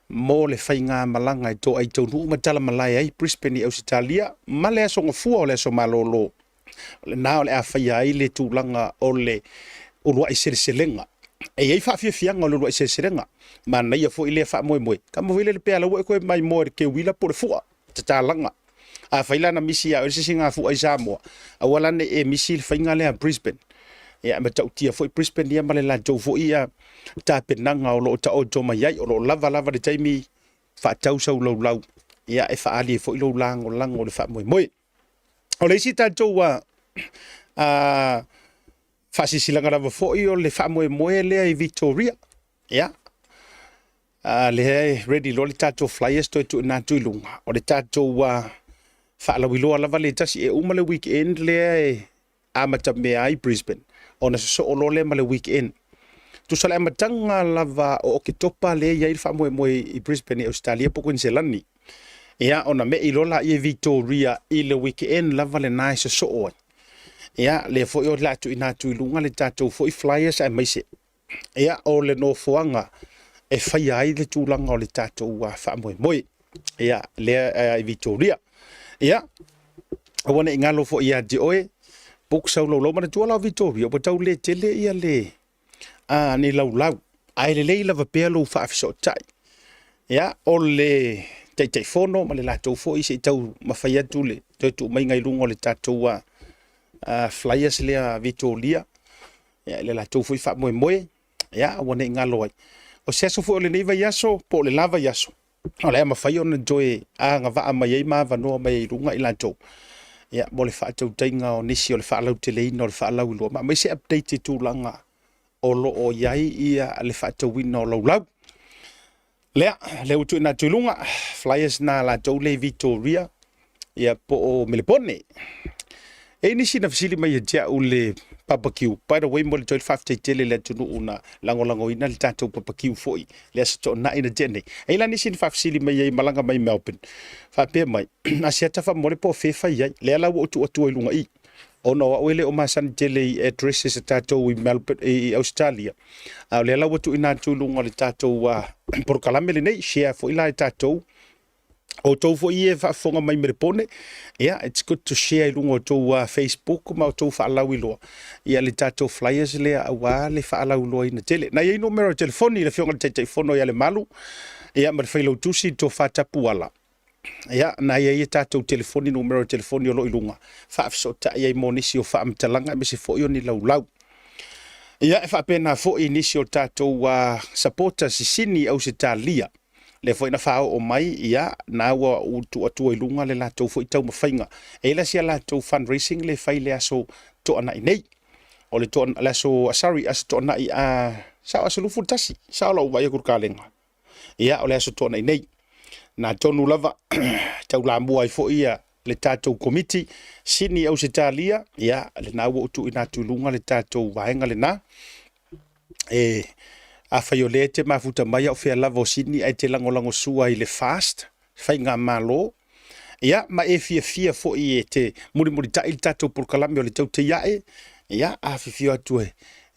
mo le fainga malanga i to ai tau nuu matala malai ai Brisbane i Australia ma le aso ngafua o le aso malolo le nao le a faia ai le tūlanga o le urua i selenga e ei wha fianga o le urua i selenga ma na ia fo i le wha moe ka mo vile le pea lau e koe mai moe ke wila po le fua tatalanga a faila na misi a orisi singa fu ai Samoa a wala ne e misi le fainga le a Brisbane ia ma tautia foi Brisbane ia ma le la tau foi ia tapenaga o loo taoto mai ai o loo lava le taimi faatau sau laulau ia e faaali foi lou lagolago o le faamoemoe o le isi tatou faasisilaga lava foi o le faamoemoe lea i Victoria ia le ready lo le tatou flyers toe tuuina atu i luga o le tatou faalauiloa lava le tasi e uma le weekend lea e amatamea ai Brisbane ona so'o le ma le weekend tusala matanga lava o ke topa le ia i faamoemoe i Brisbane e Australia po Queensland ia ona me ilola i Victoria i le weekend lava le nai so'o ia le foi o la tuuina atu i luga le tatou foi flyers ai maise ia o le no foanga e fai ai le tūlanga o le tatou faamoemoe ia le i Victoria ia awana ingalo fo ia di oe buk sau lo mana tua la Victoria o tau le tele ia le ni lau ai le lava pe lo fa so tai ia o le te fono ma le la tau fo i se tau mafai atu le tu mai ngai lungo le tatou flyers le Victoria ia le la tau fo fa moe ia awana ingalo ai o se so fo le nei vai aso po le lava yaso o le mafai ona joy nga va mai ai ma va no mai lunga i la tau ia mo le faatau tainga o nisi o le faalau teleina o le faalau iloa ma mai se update tūlanga o lo o iai ia le faatau ina o laulau lea le utu ina tuilunga flyers na la tau le Victoria ia po o Melbourne e nisi na fasili mai ia u le barbecue by the way mo le 12 tele le tunu una lango ina le tatou barbecue foi le aso na ina jene e la nisi na fasili mai ai malanga mai Melbourne fa pe mai na se tafa mo le po fe fa ia le ala o tu i lunga i ona o ele o masan tele addresses tatou i Melbourne i Australia a le ala o tu ina tu lunga le tatou por kalamele nei share foi la tatou o tau fo ie fa fonga mai Melbourne yeah it's good to share lungo to Facebook ma to fa lawi lo ia le tatou flyers le awa le fa lawi lo ina tele na ia numero telefoni le fionga telefono ia le malu ia ma failo tusi to fa tapuala ia na ia tatou telefoni numero telefoni o lo ilunga fa so ta ia monisi o fa amtalanga me se fo yo ni lau ia fa pena fo initial tatou supporters sini au se talia le foi na fao o mai ia na wa tu atu i lunga le la tau foi tau mafainga e la sia la tau fundraising le fai le aso to ana nei o le to la so sorry as to na ia sa aso lu futasi sa lo vai kur kalenga ia o le aso to nei na tonu lava tau la mua i foi ia le tatou committee sini au se talia ia le na wa tu ina tu lunga le tatou vaenga le na e a faiolete mafuta mai o fea lava o sini ai te langolango sua i le fast fai ngā malo ia ma e fia fo i e te muri ta il tatou por kalame o le tau te iae ia a fifio atu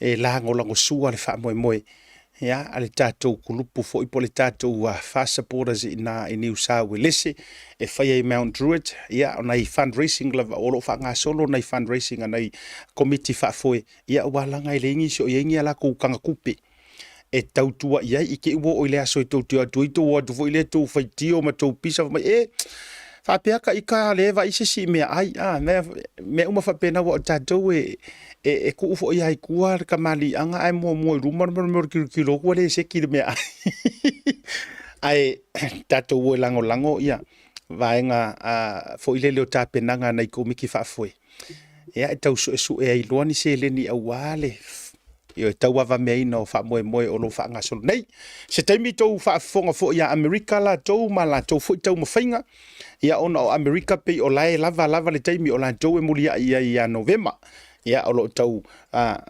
e langolango sua le wha moe ia a le tatou kulupu fo i po le tatou fast supporters i New South Wales e fai ai Mount Druitt ia o nei fundraising lava o lo wha ngā solo nei fundraising a nei committee wha foe ia walanga i le ingi so i ingi ala kou kanga kupe e tautua ia i ke uo o le aso i tautua tuito o atu fo i le tau whaitio ma tau pisa mai whapeaka i ka lewa i sisi mea ai me uma whapena wa o tatou e ku ufo i ai kua ka mali anga ai mua i ruma kilo kua le se kile mea ai tatou o lango ia vaenga fo i le leo tapenanga nei komiki whafoe ia e tau su e ai loa ni se le ni awale yo tau ava mei no fa moe o lo fa ngasol nei se taimi tau fa fonga fo ia America la tau ma la tau fo tau mo fainga ia ona o America pe o lai lava le taimi o la tau e mulia ia November ia o lo tau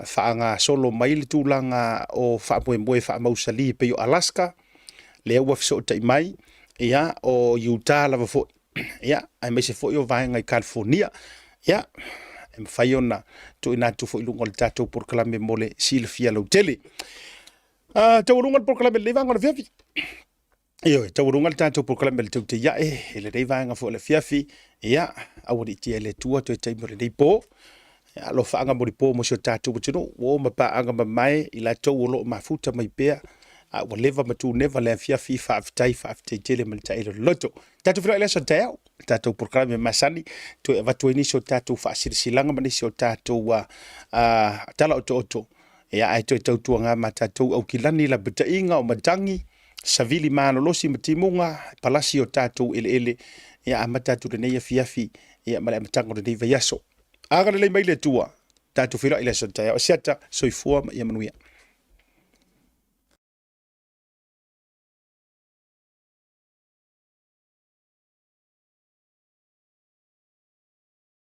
fa nga solo mai le tulanga o fa moe fa mausali pe o Alaska le wa so tai mai ia o Utah lava fo ia ai me se fo yo vai ngai California ia faiona tu ina tu fo ilunga le tatou por kalame mole silfia lo tele tau lunga por kalame le vanga fiafi io tau lunga le tatou por kalame le tau te ia le dei vanga fo le fiafi ia awori ti le tua to te mo le dei po lo fanga mo po mo so tatou tino o ma pa anga mai ila tau lo mafuta mai pea ua leva matu neva le afiafi faafetai faafetaitele ma le taʻile loloto tatou filo i le asotaeao tatou programe masani toe avatu ai nisi o tatou faasilasilaga ma nisi o tatou tala oto-oto ia ai toe tautuaga ma tatou aukilani la betaʻiga o matangi savili malolosi ma timuga palasi o tatou eleele ia a ma tatou lenei afiafi ia ma le amataga o lenei vaiaso aga lelei mai le atua tatou filo i le asotaeao asiata soifua ma ia manuia